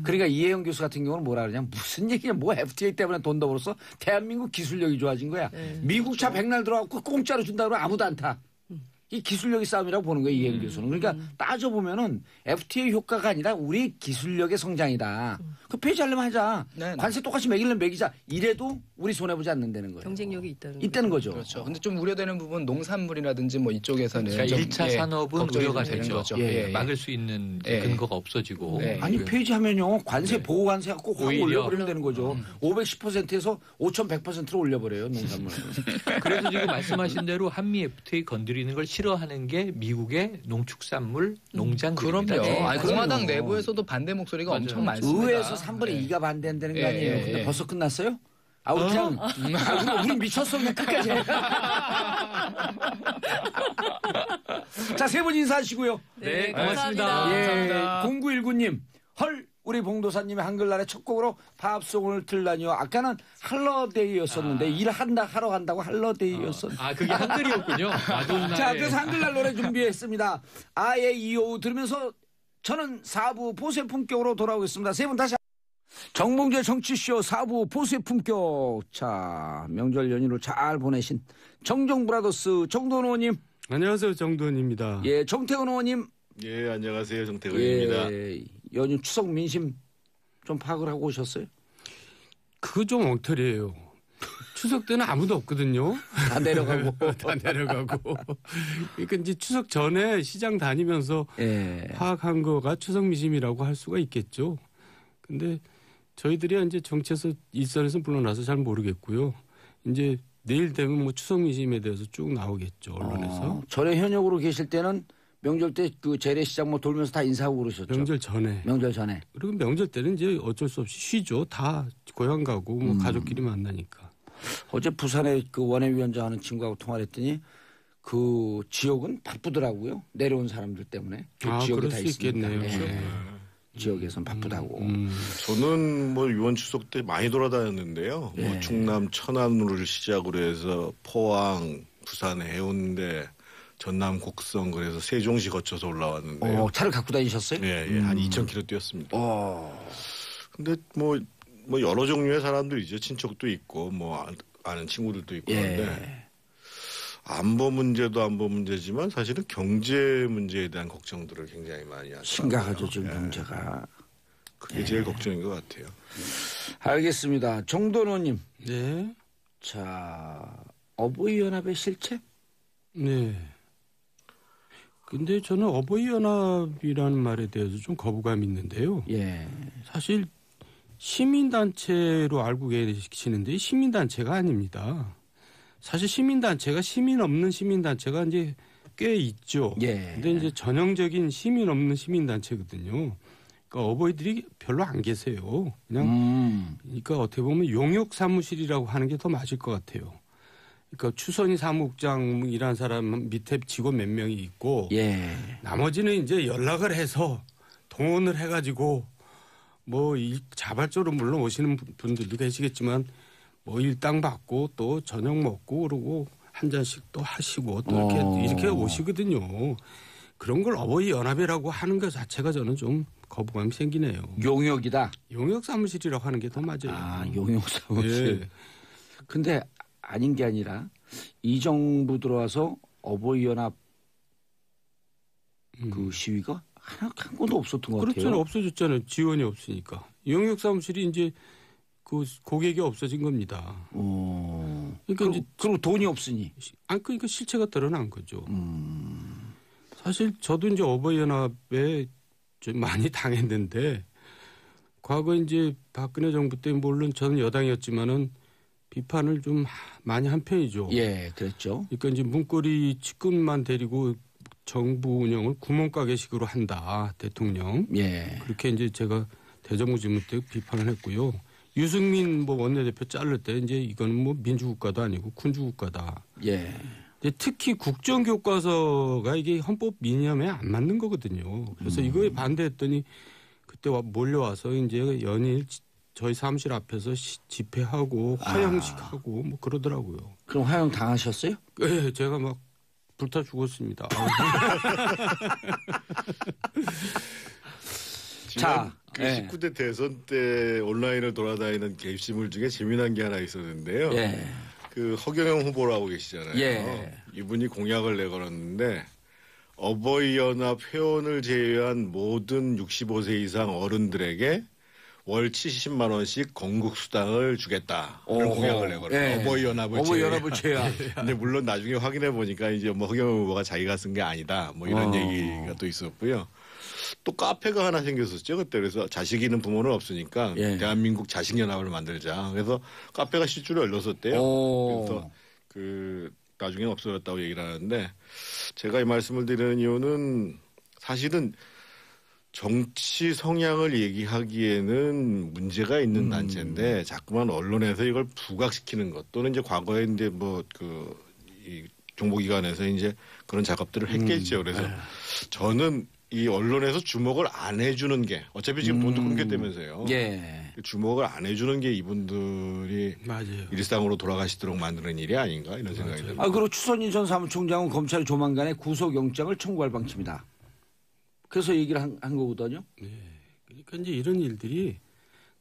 Speaker 1: 그러니까 이혜영 교수 같은 경우는 뭐라 그러냐. 무슨 얘기냐. 뭐 FTA 때문에 돈 더 벌었어. 대한민국 기술력이 좋아진 거야. 미국 차 백날 들어가고 공짜로 준다고 하면 아무도 안 타. 이 기술력의 싸움이라고 보는 거예요. 이혜영 교수는. 그러니까 따져보면은 FTA 효과가 아니라 우리 기술력의 성장이다. 그 폐지하려면 하자. 관세 똑같이 매기려면 매기자. 이래도 우리 손해보지 않는다는 거예요.
Speaker 4: 경쟁력이
Speaker 1: 있다는 거죠.
Speaker 3: 그렇죠. 근데 좀 우려되는 부분 농산물이라든지 뭐 이쪽에서는
Speaker 2: 그러니까 1차 산업은 우려가
Speaker 3: 되는
Speaker 2: 되죠.
Speaker 3: 거죠.
Speaker 2: 막을 수 있는 근거가 없어지고.
Speaker 1: 아니 폐지하면요. 관세 보호 관세 갖고 확 올려버리면 되는 거죠. 510%에서 5,100%로 올려버려요. 농산물.
Speaker 2: 그래서 지금 말씀하신 대로 한미 FTA 건드리는 걸 싫어하는 게 미국의 농축산물 농장들입니다.
Speaker 3: 그럼요. 아니, 공화당 내부에서도 반대 목소리가 엄청 많습니다.
Speaker 1: 의회에서 3분의 2가 반대한다는 거 아니에요. 근데 벌써 끝났어요? 그냥 우리 미쳤어. 그냥 끝까지 해. 자, 세 분 인사하시고요.
Speaker 2: 네, 고맙습니다.
Speaker 1: 감사합니다. 0919님. 헐. 우리 봉도사님의 한글날의 첫 곡으로 팝송을 틀라니요. 아까는 할러데이였었는데 하러 간다고 할러데이였었는데.
Speaker 2: 그게 한글이었군요.
Speaker 1: 자, 그래서 한글날 노래 준비했습니다. 아예 이오우 들으면서 저는 4부 보세 품격으로 돌아오겠습니다. 세 분 다시 정봉재 정치쇼 4부 보수의 품격. 자, 명절 연휴를 잘 보내신 정정브라더스 정도원 의원님.
Speaker 5: 안녕하세요. 정도원입니다.
Speaker 1: 예, 정태근 의원님.
Speaker 6: 예, 안녕하세요. 정태근입니다.
Speaker 1: 예, 연휴 추석 민심 좀 파악을 하고 오셨어요?
Speaker 5: 그거 좀 엉터리예요. 추석 때는 아무도 없거든요.
Speaker 1: 다 내려가고.
Speaker 5: 다 내려가고. 그러니까 이제 추석 전에 시장 다니면서
Speaker 1: 예.
Speaker 5: 파악한 거가 추석 민심이라고 할 수가 있겠죠. 근데 저희들이 이제 정치에서 일선에서 물러나서 잘 모르겠고요. 이제 내일 되면 뭐 추석 민심에 대해서 쭉 나오겠죠. 언론에서.
Speaker 1: 전에 현역으로 계실 때는 명절 때 그 재래시장 뭐 돌면서 다 인사하고 그러셨죠.
Speaker 5: 명절 전에.
Speaker 1: 명절 전에.
Speaker 5: 그리고 명절 때는 이제 어쩔 수 없이 쉬죠. 다 고향 가고 뭐 가족끼리 만나니까.
Speaker 1: 어제 부산에 그 원외위원장 하는 친구하고 통화를 했더니 그 지역은 바쁘더라고요. 내려온 사람들 때문에. 그 지역에
Speaker 5: 그럴
Speaker 1: 다
Speaker 5: 수
Speaker 1: 있으니까.
Speaker 5: 있겠네요.
Speaker 1: 예. 지역에선 바쁘다고.
Speaker 6: 저는 뭐 유원 추석 때 많이 돌아다녔는데요.
Speaker 1: 예.
Speaker 6: 뭐 충남 천안을 시작으로 해서 포항, 부산 해운대, 전남 곡성 그래서 세종시 거쳐서 올라왔는데요.
Speaker 1: 차를 갖고 다니셨어요?
Speaker 6: 예, 예. 한 2,000km 뛰었습니다.
Speaker 1: 어.
Speaker 6: 근데 뭐 여러 종류의 사람들이죠. 친척도 있고 뭐 아는 친구들도 있고 그런데
Speaker 1: 예.
Speaker 6: 안보 문제도 안보 문제지만 사실은 경제 문제에 대한 걱정들을 굉장히 많이 하죠.
Speaker 1: 심각하죠, 지금 경제가.
Speaker 6: 그게 제일 걱정인 것 같아요.
Speaker 1: 알겠습니다. 정도원 의원님.
Speaker 5: 네.
Speaker 1: 자, 어버이연합의 실체?
Speaker 5: 네. 근데 저는 어버이연합이라는 말에 대해서 좀 거부감이 있는데요.
Speaker 1: 예.
Speaker 5: 사실 시민단체로 알고 계시는데 시민단체가 아닙니다. 사실 시민단체가 시민 없는 시민단체가 이제 꽤 있죠.
Speaker 1: 예.
Speaker 5: 근데 이제 전형적인 시민 없는 시민단체거든요. 그러니까 어버이들이 별로 안 계세요. 그냥 그러니까 어떻게 보면 용역 사무실이라고 하는 게 더 맞을 것 같아요. 그러니까 추선희 사무국장이라는 사람 밑에 직원 몇 명이 있고
Speaker 1: 예.
Speaker 5: 나머지는 이제 연락을 해서 동원을 해가지고 뭐 자발적으로 물론 오시는 분들도 계시겠지만 뭐 일당 받고 또 저녁 먹고 그러고 한 잔씩 또 하시고 또 이렇게 오시거든요. 그런 걸 어버이 연합이라고 하는 것 자체가 저는 좀 거부감이 생기네요.
Speaker 1: 용역이다.
Speaker 5: 용역 사무실이라고 하는 게 더 맞아요.
Speaker 1: 아, 용역 사무실.
Speaker 5: 예.
Speaker 1: 근데 아닌 게 아니라 이 정부 들어와서 어버이연합 그 시위가 한 건도 없었던 것
Speaker 5: 그렇죠.
Speaker 1: 같아요.
Speaker 5: 없어졌잖아요. 지원이 없으니까. 용역 사무실이 이제 그 고객이 없어진 겁니다. 그러니까
Speaker 1: 그리고 돈이 없으니.
Speaker 5: 그러니까 실체가 드러난 거죠. 사실 저도 이제 어버이연합에 좀 많이 당했는데 과거 이제 박근혜 정부 때 물론 저는 여당이었지만은 비판을 좀 많이 한 편이죠.
Speaker 1: 예, 그랬죠.
Speaker 5: 그러니까 이제 문고리 측근만 데리고 정부 운영을 구멍가게식으로 한다, 대통령.
Speaker 1: 예.
Speaker 5: 그렇게 이제 제가 대정부 질문 때 비판을 했고요. 유승민 뭐 원내대표 자를 때 이제 이거는 뭐 민주국가도 아니고 군주국가다.
Speaker 1: 예.
Speaker 5: 근데 특히 국정교과서가 이게 헌법 이념에 안 맞는 거거든요. 그래서 이거에 반대했더니 그때 몰려와서 이제 연일 저희 사무실 앞에서 집회하고 화형식하고 뭐 그러더라고요.
Speaker 1: 그럼 화형 당하셨어요?
Speaker 5: 네, 제가 막 불타 죽었습니다.
Speaker 1: 자,
Speaker 6: 그
Speaker 1: 예.
Speaker 6: 19대 대선 때 온라인을 돌아다니는 게시물 중에 재미난 게 하나 있었는데요.
Speaker 1: 예.
Speaker 6: 그 허경영 후보라고 계시잖아요.
Speaker 1: 예.
Speaker 6: 이분이 공약을 내걸었는데 어버이연합 회원을 제외한 모든 65세 이상 어른들에게 월 70만 원씩 건국 수당을 주겠다. 그런 공약을 내걸어요.
Speaker 1: 예.
Speaker 6: 어버이연합을
Speaker 1: 제외한.
Speaker 6: 근데 물론 나중에 확인해 보니까 이제 뭐 허경영 후보가 자기가 쓴 게 아니다. 뭐 이런 얘기가 또 있었고요. 또 카페가 하나 생겼었죠 그때. 그래서 자식 있는 부모는 없으니까
Speaker 1: 예.
Speaker 6: 대한민국 자식연합을 만들자. 그래서 카페가 실제로 열렸었대요. 그래서 그 나중에 없어졌다고 얘기를 하는데 제가 이 말씀을 드리는 이유는 사실은 정치 성향을 얘기하기에는 문제가 있는 단체인데 자꾸만 언론에서 이걸 부각시키는 것 또는 이제 과거에 이제 뭐 이 정보기관에서 이제 그런 작업들을 했겠죠. 그래서 저는 이 언론에서 주목을 안 해주는 게 어차피 지금 돈도 끊겼다면서요.
Speaker 1: 예.
Speaker 6: 주목을 안 해주는 게 이분들이
Speaker 5: 맞아요.
Speaker 6: 일상으로 돌아가시도록 만드는 일이 아닌가 이런 생각이 듭니다.
Speaker 1: 그리고 추선인 전 사무총장은 검찰이 조만간에 구속영장을 청구할 방침이다. 그래서 얘기를 한 거거든요.
Speaker 5: 그러니까 이제 이런 일들이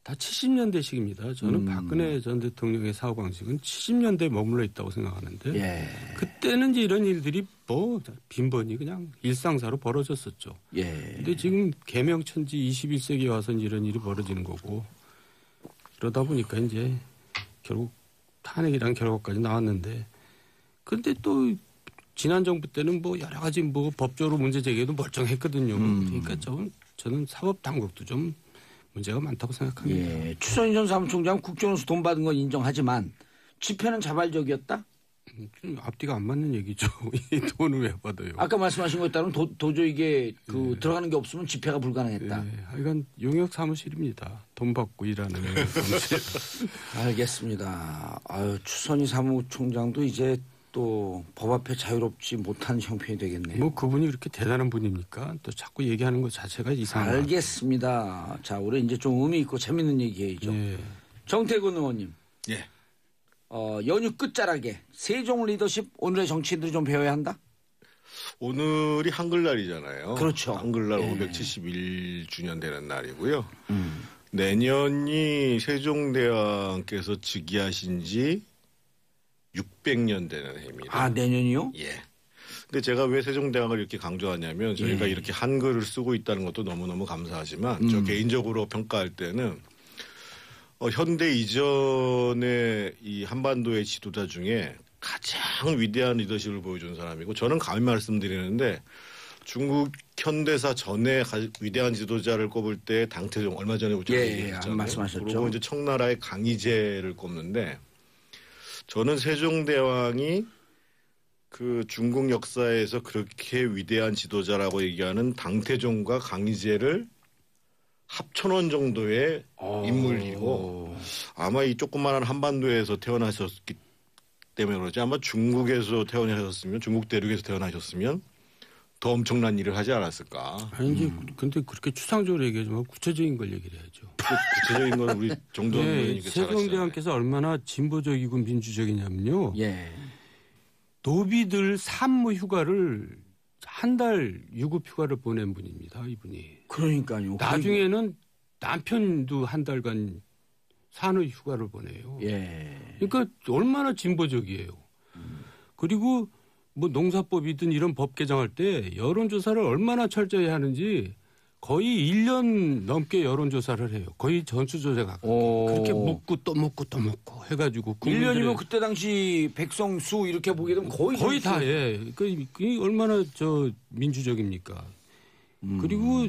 Speaker 5: 다 70년대식입니다. 저는 박근혜 전 대통령의 사고 방식은 70년대에 머물러 있다고 생각하는데
Speaker 1: 예.
Speaker 5: 그때는 이제 이런 일들이 뭐 빈번히 그냥 일상사로 벌어졌었죠.
Speaker 1: 예.
Speaker 5: 근데 지금 개명천지 21세기에 와서 이런 일이 벌어지는 거고 그러다 보니까 이제 결국 탄핵이란 결과까지 나왔는데 근데 또 지난 정부 때는 뭐 여러 가지 뭐 법적으로 문제 제기도 멀쩡했거든요. 그러니까 저는 사법당국도 좀 문제가 많다고 생각합니다.
Speaker 1: 예. 추선희 전 사무총장 국정원에서 돈 받은 건 인정하지만 집회는 자발적이었다?
Speaker 5: 앞뒤가 안 맞는 얘기죠. 이 돈을 왜 받아요?
Speaker 1: 아까 말씀하신 거에 따르면 도저히 이게 들어가는 게 없으면 집회가 불가능했다.
Speaker 5: 네, 하여간 용역 사무실입니다. 돈 받고 일하는 용역 사무실.
Speaker 1: 알겠습니다. 아유, 추선희 사무총장도 이제 또 법 앞에 자유롭지 못한 형편이 되겠네요.
Speaker 5: 뭐 그분이 그렇게 대단한 분입니까? 또 자꾸 얘기하는 것 자체가 이상하다.
Speaker 1: 알겠습니다. 자, 우리 이제 좀 의미 있고 재밌는 얘기해야죠.
Speaker 5: 예.
Speaker 1: 정태근 의원님.
Speaker 6: 예.
Speaker 1: 연휴 끝자락에 세종 리더십 오늘의 정치인들이 좀 배워야 한다?
Speaker 6: 오늘이 한글날이잖아요.
Speaker 1: 그렇죠.
Speaker 6: 한글날
Speaker 1: 예.
Speaker 6: 571주년 되는 날이고요. 내년이 세종대왕께서 즉위하신 지 600년 되는 해입니다.
Speaker 1: 아, 내년이요?
Speaker 6: 예. 근데 제가 왜 세종대왕을 이렇게 강조하냐면 저희가 이렇게 한글을 쓰고 있다는 것도 너무너무 감사하지만 저 개인적으로 평가할 때는 현대 이전의 이 한반도의 지도자 중에 가장 위대한 리더십을 보여준 사람이고 저는 감히 말씀드리는데 중국 현대사 전에 위대한 지도자를 꼽을 때 당태종 얼마 전에 우리가 얘기했잖아요.
Speaker 1: 말씀하셨죠.
Speaker 6: 그리고 이제 청나라의 강희제를 꼽는데 저는 세종대왕이 그 중국 역사에서 그렇게 위대한 지도자라고 얘기하는 당태종과 강희제를 합쳐놓은 정도의 인물이고 아마 이 조그마한 한반도에서 태어나셨기 때문에 그렇지 아마 중국에서 태어나셨으면 중국 대륙에서 태어나셨으면 더 엄청난 일을 하지 않았을까.
Speaker 5: 아니 이제 근데 그렇게 추상적으로 얘기하지만 구체적인 걸 얘기를 해야죠.
Speaker 6: 구체적인 건 우리 정도는
Speaker 5: 네, 세종대왕께서 얼마나 진보적이고 민주적이냐면요.
Speaker 1: 예.
Speaker 5: 노비들 산무 휴가를 한 달 유급 휴가를 보낸 분입니다. 이분이.
Speaker 1: 그러니까요.
Speaker 5: 나중에는 남편도 한 달간 산후 휴가를 보내요.
Speaker 1: 예.
Speaker 5: 그러니까 얼마나 진보적이에요. 그리고 뭐 농사법이든 이런 법 개정할 때 여론조사를 얼마나 철저히 하는지 거의 1년 넘게 여론조사를 해요. 거의 전수조사 갖고 그렇게 묻고 또 묻고 또 묻고 해가지고
Speaker 1: 1년이면 그때 당시 백성 수 이렇게 보게 되면 거의
Speaker 5: 다 예. 그게 얼마나 저 민주적입니까? 그리고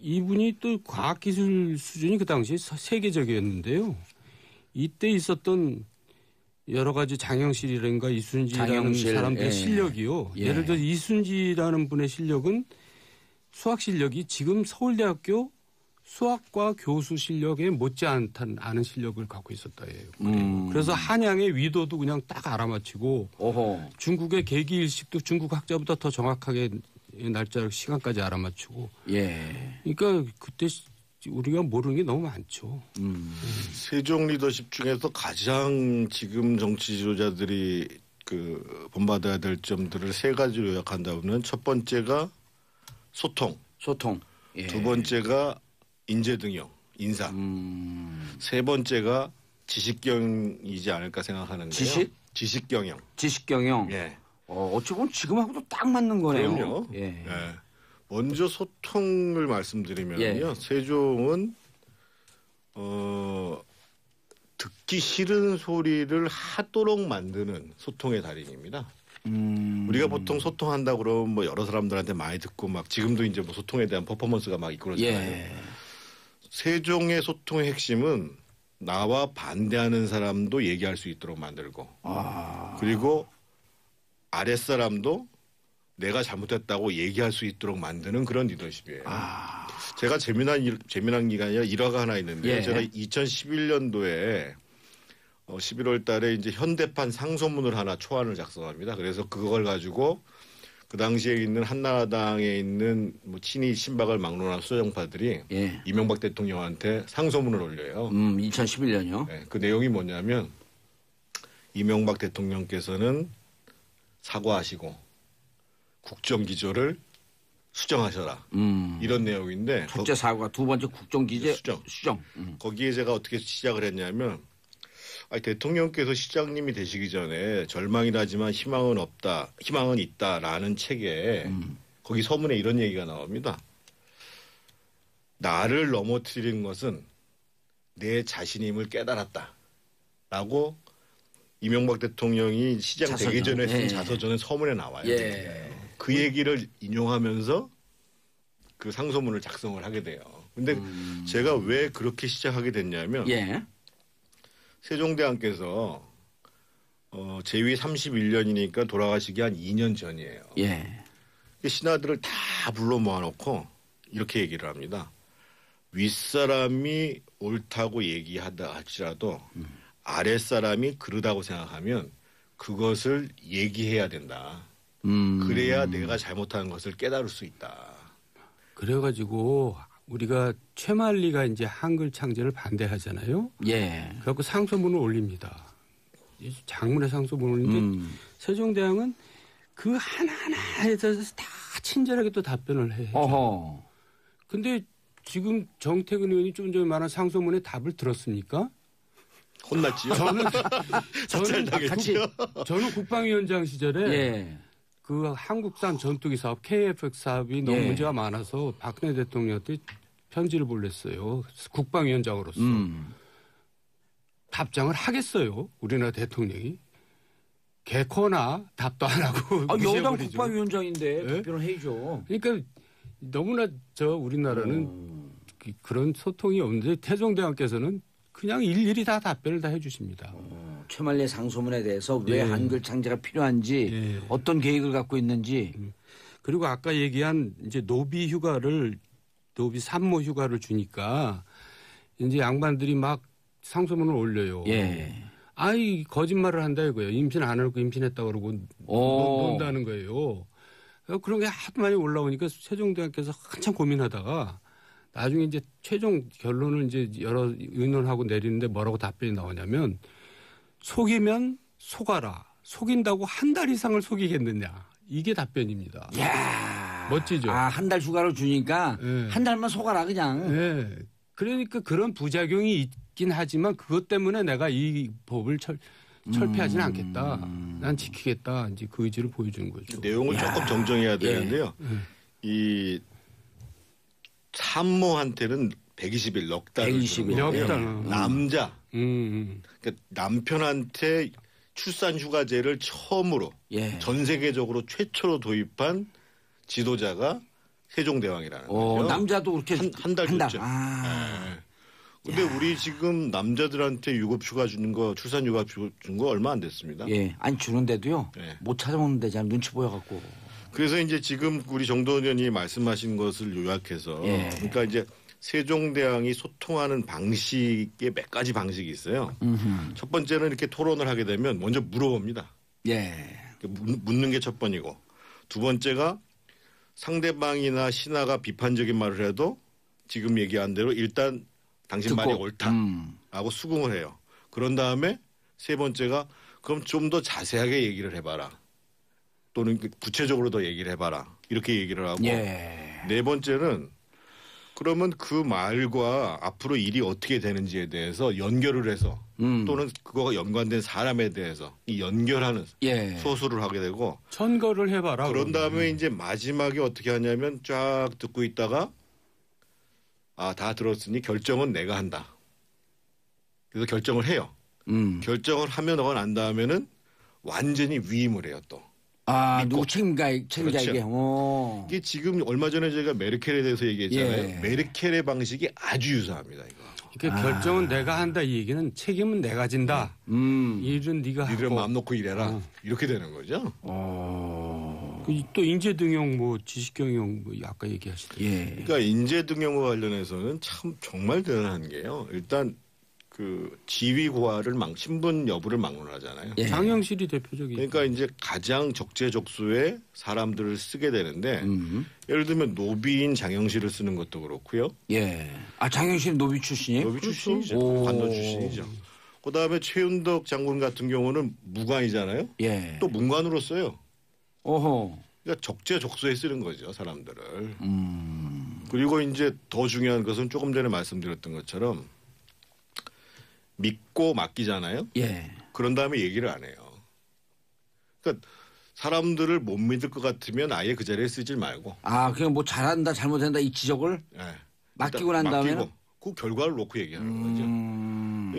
Speaker 5: 이분이 또 과학기술 수준이 그 당시에 세계적이었는데요. 이때 있었던 여러 가지 장영실이라든가 이순지라는 사람들의 실력이요. 예를 들어 이순지라는 분의 실력은 수학 실력이 지금 서울대학교 수학과 교수 실력에 못지않은 실력을 갖고 있었다예요. 그래서 한양의 위도도 그냥 딱 알아맞히고 중국의 계기일식도 중국 학자보다 더 정확하게 날짜 시간까지 알아맞히고.
Speaker 1: 예.
Speaker 5: 그러니까 그때 우리가 모르는 게 너무 많죠.
Speaker 6: 세종 리더십 중에서 가장 지금 정치 지도자들이 그 본받아야 될 점들을 세 가지로 요약한다면 첫 번째가 소통.
Speaker 1: 예.
Speaker 6: 두 번째가 인재 등용, 인사. 세 번째가 지식경이지 않을까 생각하는데요. 지식경영.
Speaker 1: 지식경영.
Speaker 6: 예.
Speaker 1: 어찌 보면 지금하고도 딱 맞는 거네요.
Speaker 6: 그럼요.
Speaker 1: 예.
Speaker 6: 예. 먼저 소통을 말씀드리면요. 세종은 듣기 싫은 소리를 하도록 만드는 소통의 달인입니다. 우리가 보통 소통한다 그러면 뭐 여러 사람들한테 많이 듣고 막 지금도 이제 뭐 소통에 대한 퍼포먼스가 막 이끌어지잖아요.
Speaker 1: 예.
Speaker 6: 세종의 소통의 핵심은 나와 반대하는 사람도 얘기할 수 있도록 만들고 그리고 아랫사람도 내가 잘못했다고 얘기할 수 있도록 만드는 그런 리더십이에요. 제가 재미난 기간이 일화가 하나 있는데 제가 2011년도에 11월 달에 이제 현대판 상소문을 하나 초안을 작성합니다. 그래서 그걸 가지고 그 당시에 있는 한나라당에 있는 뭐 친이 신박을 막론한 수정파들이 이명박 대통령한테 상소문을 올려요.
Speaker 1: 2011년이요?
Speaker 6: 네, 그 내용이 뭐냐면 이명박 대통령께서는 사과하시고 국정기조를 수정하셔라. 이런 내용인데
Speaker 1: 첫째 사고가 두 번째 국정기재 수정.
Speaker 6: 거기에 제가 어떻게 시작을 했냐면 대통령께서 시장님이 되시기 전에 절망이라지만 희망은 있다라는 책에 거기 서문에 이런 얘기가 나옵니다. 나를 넘어뜨린 것은 내 자신임을 깨달았다라고 이명박 대통령이 시장 되기 전에 쓴 자서전의 서문에 나와요. 그 얘기를 인용하면서 그 상소문을 작성을 하게 돼요. 근데 제가 왜 그렇게 시작하게 됐냐면 세종대왕께서 제위 31년이니까 돌아가시기 한 2년 전이에요. 신하들을 다 불러 모아놓고 이렇게 얘기를 합니다. 윗사람이 옳다고 얘기하다 할지라도 아랫사람이 그르다고 생각하면 그것을 얘기해야 된다. 그래야 내가 잘못하는 것을 깨달을 수 있다.
Speaker 5: 그래가지고 우리가 최만리가 이제 한글 창제를 반대하잖아요. 그래갖고 상소문을 올립니다. 장문의 상소문을 올리는데 세종대왕은 그 하나하나에 대해서 다 친절하게 또 답변을 해요. 근데 지금 정태근 의원이 좀 전에 말한 상소문의 답을 들었습니까?
Speaker 6: 혼났지요.
Speaker 5: 저는 국방위원장 시절에 그 한국산 전투기 사업 KF-X 사업이 너무 문제가 많아서 박근혜 대통령한테 편지를 보냈어요. 국방위원장으로서. 답장을 하겠어요. 우리나라 대통령이. 개코나 답도 안 하고.
Speaker 1: 여당 국방위원장인데 답변을 해야죠.
Speaker 5: 그러니까 너무나 우리나라는 그런 소통이 없는데 태종대왕께서는 그냥 일일이 다 답변을 다 해주십니다.
Speaker 1: 최만리 상소문에 대해서 왜 한글 창제가 필요한지 어떤 계획을 갖고 있는지
Speaker 5: 그리고 아까 얘기한 이제 노비 산모 휴가를 주니까 이제 양반들이 막 상소문을 올려요. 아이 거짓말을 한다 이거예요. 임신 안 하고 임신했다 그러고 논다는 거예요. 그런 게 하도 많이 올라오니까 세종대왕께서 한참 고민하다가 나중에 이제 최종 결론을 이제 여러 의논하고 내리는데 뭐라고 답변이 나오냐면 속이면 속아라. 속인다고 한 달 이상을 속이겠느냐. 이게 답변입니다.
Speaker 1: 이야.
Speaker 5: 멋지죠.
Speaker 1: 한 달 휴가를 주니까 한 달만 속아라 그냥.
Speaker 5: 그러니까 그런 부작용이 있긴 하지만 그것 때문에 내가 이 법을 철폐하지는 않겠다. 난 지키겠다. 이제 그 의지를 보여주는 거죠.
Speaker 6: 내용을 조금 정정해야 되는데요. 이 산모한테는 120일 넉 달을
Speaker 5: 120일.
Speaker 6: 남자. 그러니까 남편한테 출산 휴가제를 처음으로 전 세계적으로 최초로 도입한 지도자가 세종대왕이라는 거죠.
Speaker 1: 남자도 그렇게
Speaker 6: 한 달 줬죠. 근데 우리 지금 남자들한테 유급휴가 주는 거, 출산 휴가 주는 거 얼마 안 됐습니다.
Speaker 1: 아니 주는데도요. 못 찾아먹는 데잖아. 눈치 보여갖고.
Speaker 6: 그래서 이제 지금 우리 정도원 의원이 말씀하신 것을 요약해서 그러니까 이제 세종대왕이 소통하는 방식에 몇 가지 방식이 있어요. 첫 번째는 이렇게 토론을 하게 되면 먼저 물어봅니다. 묻는 게 첫 번이고 두 번째가 상대방이나 신하가 비판적인 말을 해도 지금 얘기한 대로 일단 당신 말이 옳다라고 수긍을 해요. 그런 다음에 세 번째가 그럼 좀 더 자세하게 얘기를 해봐라. 또는 구체적으로 더 얘기를 해봐라. 이렇게 얘기를 하고 네 번째는 그러면 그 말과 앞으로 일이 어떻게 되는지에 대해서 연결을 해서 또는 그거가 연관된 사람에 대해서 이 연결하는 소수를 하게 되고
Speaker 5: 천거를 해봐라.
Speaker 6: 그런 다음에 이제 마지막에 어떻게 하냐면 쫙 듣고 있다가 다 들었으니 결정은 내가 한다. 그래서 결정을 해요. 결정을 하고 난 다음에는 완전히 위임을 해요 또.
Speaker 1: 누구 책임자에게.
Speaker 6: 그렇죠. 이게 지금 얼마 전에 저희가 메르켈에 대해서 얘기했잖아요. 메르켈의 방식이 아주 유사합니다. 이거.
Speaker 5: 그러니까 결정은 내가 한다 이 얘기는 책임은 내가 진다. 일은 네가 하고.
Speaker 6: 니들은 마음 놓고 일해라. 이렇게 되는 거죠.
Speaker 5: 또 인재등용 지식경영 아까 얘기하시더라고요.
Speaker 6: 그러니까 인재등용과 관련해서는 참 정말 대단한 게요. 일단 그 지위고하를 신분 여부를 막론하잖아요.
Speaker 5: 장영실이 대표적이죠.
Speaker 6: 그러니까 이제 가장 적재적소의 사람들을 쓰게 되는데 예를 들면 노비인 장영실을 쓰는 것도 그렇고요.
Speaker 1: 장영실 노비 출신이에요?
Speaker 6: 노비 출신이죠. 관도 출신이죠. 그다음에 최윤덕 장군 같은 경우는 무관이잖아요. 또 문관으로 써요. 그러니까 적재적소에 쓰는 거죠, 사람들을. 그리고 이제 더 중요한 것은 조금 전에 말씀드렸던 것처럼 믿고 맡기잖아요.
Speaker 1: 예.
Speaker 6: 그런 다음에 얘기를 안 해요. 그러니까 사람들을 못 믿을 것 같으면 아예 그 자리에 쓰질 말고.
Speaker 1: 아, 그냥 뭐 잘한다, 잘못한다 이 지적을
Speaker 6: 예.
Speaker 1: 맡기고 난 다음에는
Speaker 6: 그 결과를 놓고 얘기하는 거죠.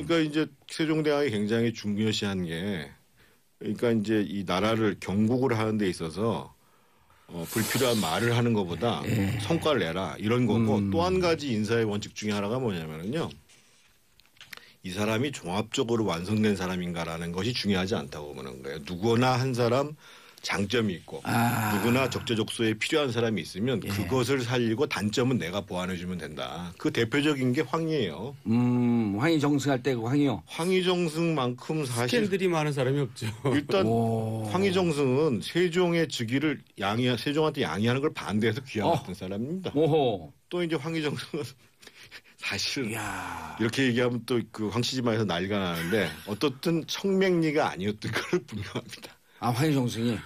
Speaker 6: 그러니까 이제 세종대왕이 굉장히 중요시한 게, 그러니까 이제 이 나라를 경국을 하는 데 있어서 불필요한 말을 하는 것보다 성과를 내라 이런 거고, 또 한 가지 인사의 원칙 중에 하나가 뭐냐면요, 이 사람이 종합적으로 완성된 사람인가라는 것이 중요하지 않다고 보는 거예요. 누구나 한 사람 장점이 있고 누구나 적재적소에 필요한 사람이 있으면 그것을 살리고 단점은 내가 보완해 주면 된다. 그 대표적인 게 황이에요.
Speaker 1: 황이 정승할 때 그 황이요.
Speaker 6: 황희 정승만큼 사실
Speaker 5: 스캔들이 많은 사람이 없죠.
Speaker 6: 일단 황희 정승은 세종의 즉위를 세종한테 양해하는 걸 반대해서 귀양했던 사람입니다.
Speaker 1: 오호.
Speaker 6: 또 이제 황희 정승은 사실은 이렇게 얘기하면 또 그 황씨지마에서 난리가 나는데 어떻든 청맹리가 아니었던 걸 분명합니다.
Speaker 1: 아, 황희 정승이.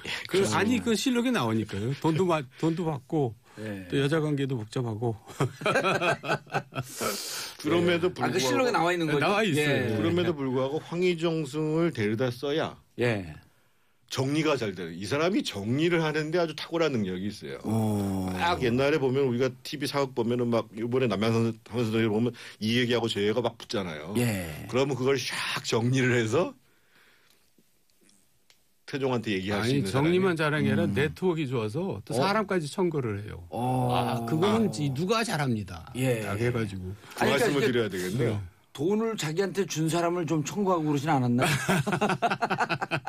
Speaker 5: 아니 그 실록에 나오니까요. 돈도 받고 또 여자 관계도 복잡하고.
Speaker 6: 그럼에도 불구하고
Speaker 1: 아, 그 실록에 나와 있는 거죠.
Speaker 5: 나와 있어요.
Speaker 6: 그럼에도 불구하고 황희 정승을 데려다 써야
Speaker 1: 예.
Speaker 6: 정리가 잘 되는. 이 사람이 정리를 하는데 아주 탁월한 능력이 있어요. 막 옛날에 보면 우리가 TV 사극 보면은 막 이번에 남양선 선생님 보면 이 얘기하고 저 얘기가 막 붙잖아요.
Speaker 1: 예.
Speaker 6: 그러면 그걸 샥 정리를 해서 태종한테 얘기할 수
Speaker 5: 아니
Speaker 6: 있는
Speaker 5: 정리만
Speaker 6: 사람이.
Speaker 5: 잘한 게 아니라 네트워크가 좋아서 또 사람까지 청구를 해요. 그거는 누가 잘합니다.
Speaker 1: 예.
Speaker 5: 딱 해가지고.
Speaker 6: 그
Speaker 1: 아니, 그러니까
Speaker 6: 말씀을
Speaker 1: 이게
Speaker 6: 드려야 되겠네요.
Speaker 1: 돈을 자기한테 준 사람을 좀 청구하고 그러진 않았나?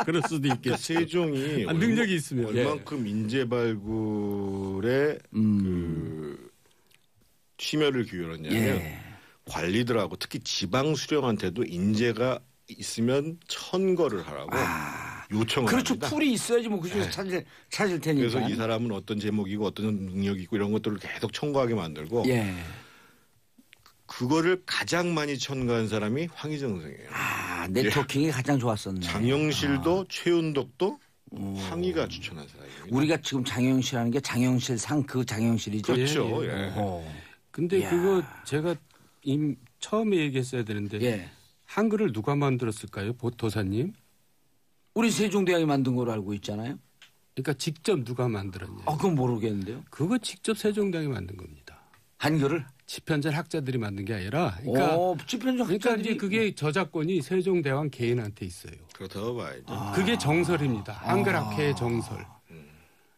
Speaker 5: 그럴 수도 있겠죠.
Speaker 6: 세종이
Speaker 5: 능력이 있으면.
Speaker 6: 얼만큼 인재 발굴에 그 심혈을 기울였냐면 관리들하고 특히 지방 수령한테도 인재가 있으면 천거를 하라고 요청을
Speaker 1: 그렇죠.
Speaker 6: 합니다.
Speaker 1: 풀이 있어야지 뭐 그중에서 찾을 테니까.
Speaker 6: 그래서 이 사람은 어떤 제목이고 어떤 능력이 있고 이런 것들을 계속 청구하게 만들고
Speaker 1: 예.
Speaker 6: 그거를 가장 많이 청구한 사람이 황희정승이에요.
Speaker 1: 아, 네트워킹이 가장 좋았었네.
Speaker 6: 장영실도 최은덕도 황희가 추천한 사람입니다.
Speaker 1: 우리가 지금 장영실하는 게 장영실 상 그 장영실이죠.
Speaker 6: 그렇죠.
Speaker 5: 근데 그거 제가 처음에 얘기했어야 되는데
Speaker 1: 예.
Speaker 5: 한글을 누가 만들었을까요? 도사님?
Speaker 1: 우리 세종대왕이 만든 걸로 알고 있잖아요.
Speaker 5: 그러니까 직접 누가 만들었냐?
Speaker 1: 그건 모르겠는데요.
Speaker 5: 그거 직접 세종대왕이 만든 겁니다.
Speaker 1: 한글을?
Speaker 5: 집현전 학자들이 만든 게 아니라, 그러니까
Speaker 1: 집현전
Speaker 5: 그러니까
Speaker 1: 학자들이
Speaker 5: 이제 그게 저작권이 세종대왕 개인한테 있어요.
Speaker 6: 그렇다고 봐야죠.
Speaker 5: 그게 정설입니다. 한글 학회의 정설.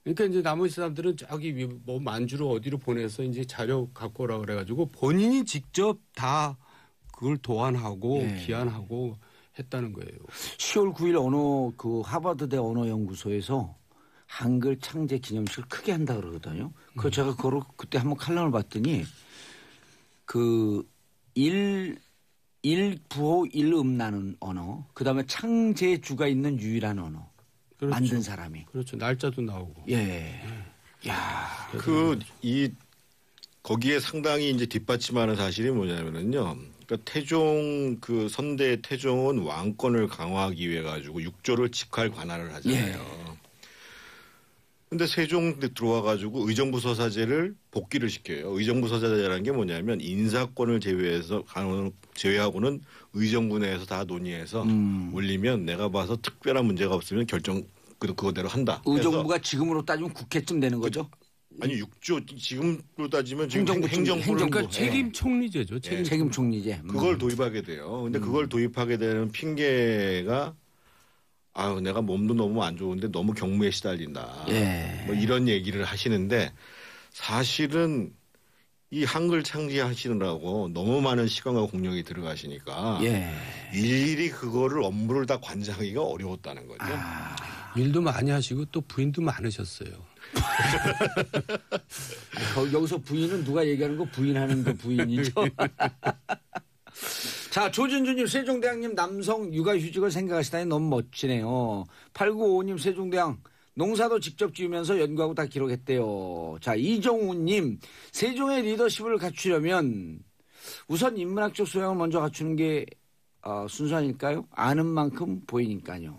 Speaker 5: 그러니까 이제 나머지 사람들은 저기 뭐 만주로 어디로 보내서 이제 자료 갖고 오라 그래가지고 본인이 직접 다 그걸 도안하고 기안하고 했다는 거예요.
Speaker 1: 10월 9일 어느 그 하버드대 언어연구소에서 한글 창제 기념식을 크게 한다 그러거든요. 그 제가 그걸 그때 한번 칼럼을 봤더니 그 일부호 일음나는 언어, 그다음에 창제주가 있는 유일한 언어
Speaker 5: 그렇죠.
Speaker 1: 만든 사람이.
Speaker 5: 그렇죠. 날짜도 나오고.
Speaker 1: 예. 야.
Speaker 6: 거기에 상당히 이제 뒷받침하는 사실이 뭐냐면은요. 그러니까 태종 그 선대 태종은 왕권을 강화하기 위해 가지고 육조를 직할 관할을 하잖아요. 근데 세종 들어와 가지고 의정부 서사제를 복귀를 시켜요. 의정부 서사제라는 게 뭐냐면 인사권을 제외하고는 의정부 내에서 다 논의해서 올리면 내가 봐서 특별한 문제가 없으면 결정 그거대로 한다.
Speaker 1: 의정부가 지금으로 따지면 국회쯤 되는 거죠?
Speaker 6: 아니 육조 지금으로 따지면 지금
Speaker 1: 행정부
Speaker 5: 그러니까 책임 총리제죠.
Speaker 1: 책임 총리제.
Speaker 6: 그걸 도입하게 돼요. 근데 그걸 도입하게 되는 핑계가 내가 몸도 너무 안 좋은데 너무 경무에 시달린다. 뭐 이런 얘기를 하시는데 사실은 이 한글 창제하시느라고 너무 많은 시간과 공력이 들어가시니까 일일이 그거를 업무를 다 관장하기가 어려웠다는 거죠.
Speaker 5: 일도 많이 하시고 또 부인도 많으셨어요.
Speaker 1: 여기서 부인은 누가 얘기하는 거 부인하는 거 부인이죠. 자, 조진주님 세종대왕님 남성 육아휴직을 생각하시다니 너무 멋지네요. 8955님 세종대왕 농사도 직접 지으면서 연구하고 다 기록했대요. 자, 이정우님 세종의 리더십을 갖추려면 우선 인문학적 소양을 먼저 갖추는 게 순서 아닐까요? 아는 만큼 보이니까요.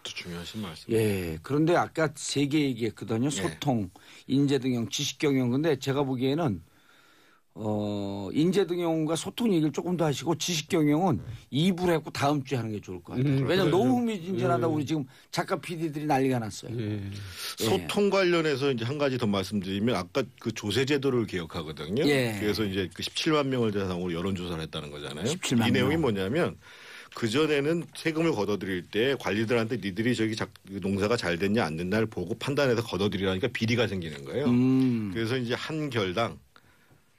Speaker 6: 그것도 중요하신 말씀.
Speaker 1: 예. 그런데 아까 세 개 얘기했거든요. 소통, 인재등용, 지식경영. 근데 제가 보기에는 인재등용과 소통 얘기를 조금 더 하시고 지식경영은 2부를 했고 다음 주에 하는 게 좋을 것 같아요. 왜냐하면 너무 흥미진진하다고 우리 지금 작가 PD들이 난리가 났어요.
Speaker 6: 소통 관련해서 이제 한 가지 더 말씀드리면 아까 그 조세 제도를 개혁하거든요. 그래서 이제 그 17만 명을 대상으로 여론조사를 했다는 거잖아요.
Speaker 1: 17만
Speaker 6: 이 내용이
Speaker 1: 명.
Speaker 6: 뭐냐면 그전에는 세금을 걷어들일 때 관리들한테 니들이 저기 농사가 잘 됐냐 안 됐냐를 보고 판단해서 걷어들이라니까 비리가 생기는 거예요. 그래서 이제 한 결당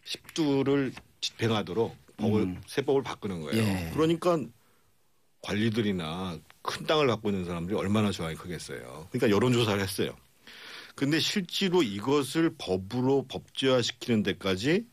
Speaker 6: 10두를 집행하도록 세법을 바꾸는 거예요. 그러니까 관리들이나 큰 땅을 갖고 있는 사람들이 얼마나 저항이 크겠어요. 그러니까 여론조사를 했어요. 근데 실제로 이것을 법으로 법제화시키는 데까지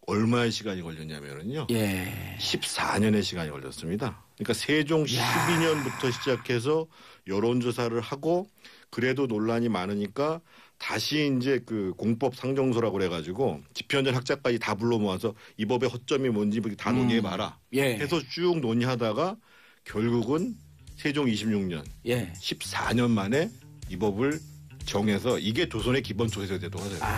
Speaker 6: 얼마의 시간이 걸렸냐면요. 14년의 시간이 걸렸습니다. 그러니까 세종 12년부터 시작해서 여론조사를 하고 그래도 논란이 많으니까 다시 이제 그 공법 상정소라고 그래가지고 집현전 학자까지 다 불러 모아서 이 법의 허점이 뭔지 다 논의해봐라. 해서 쭉 논의하다가 결국은 세종 26년 14년 만에 이 법을 정해서 이게 조선의 기본 조세 제도가 됐어요.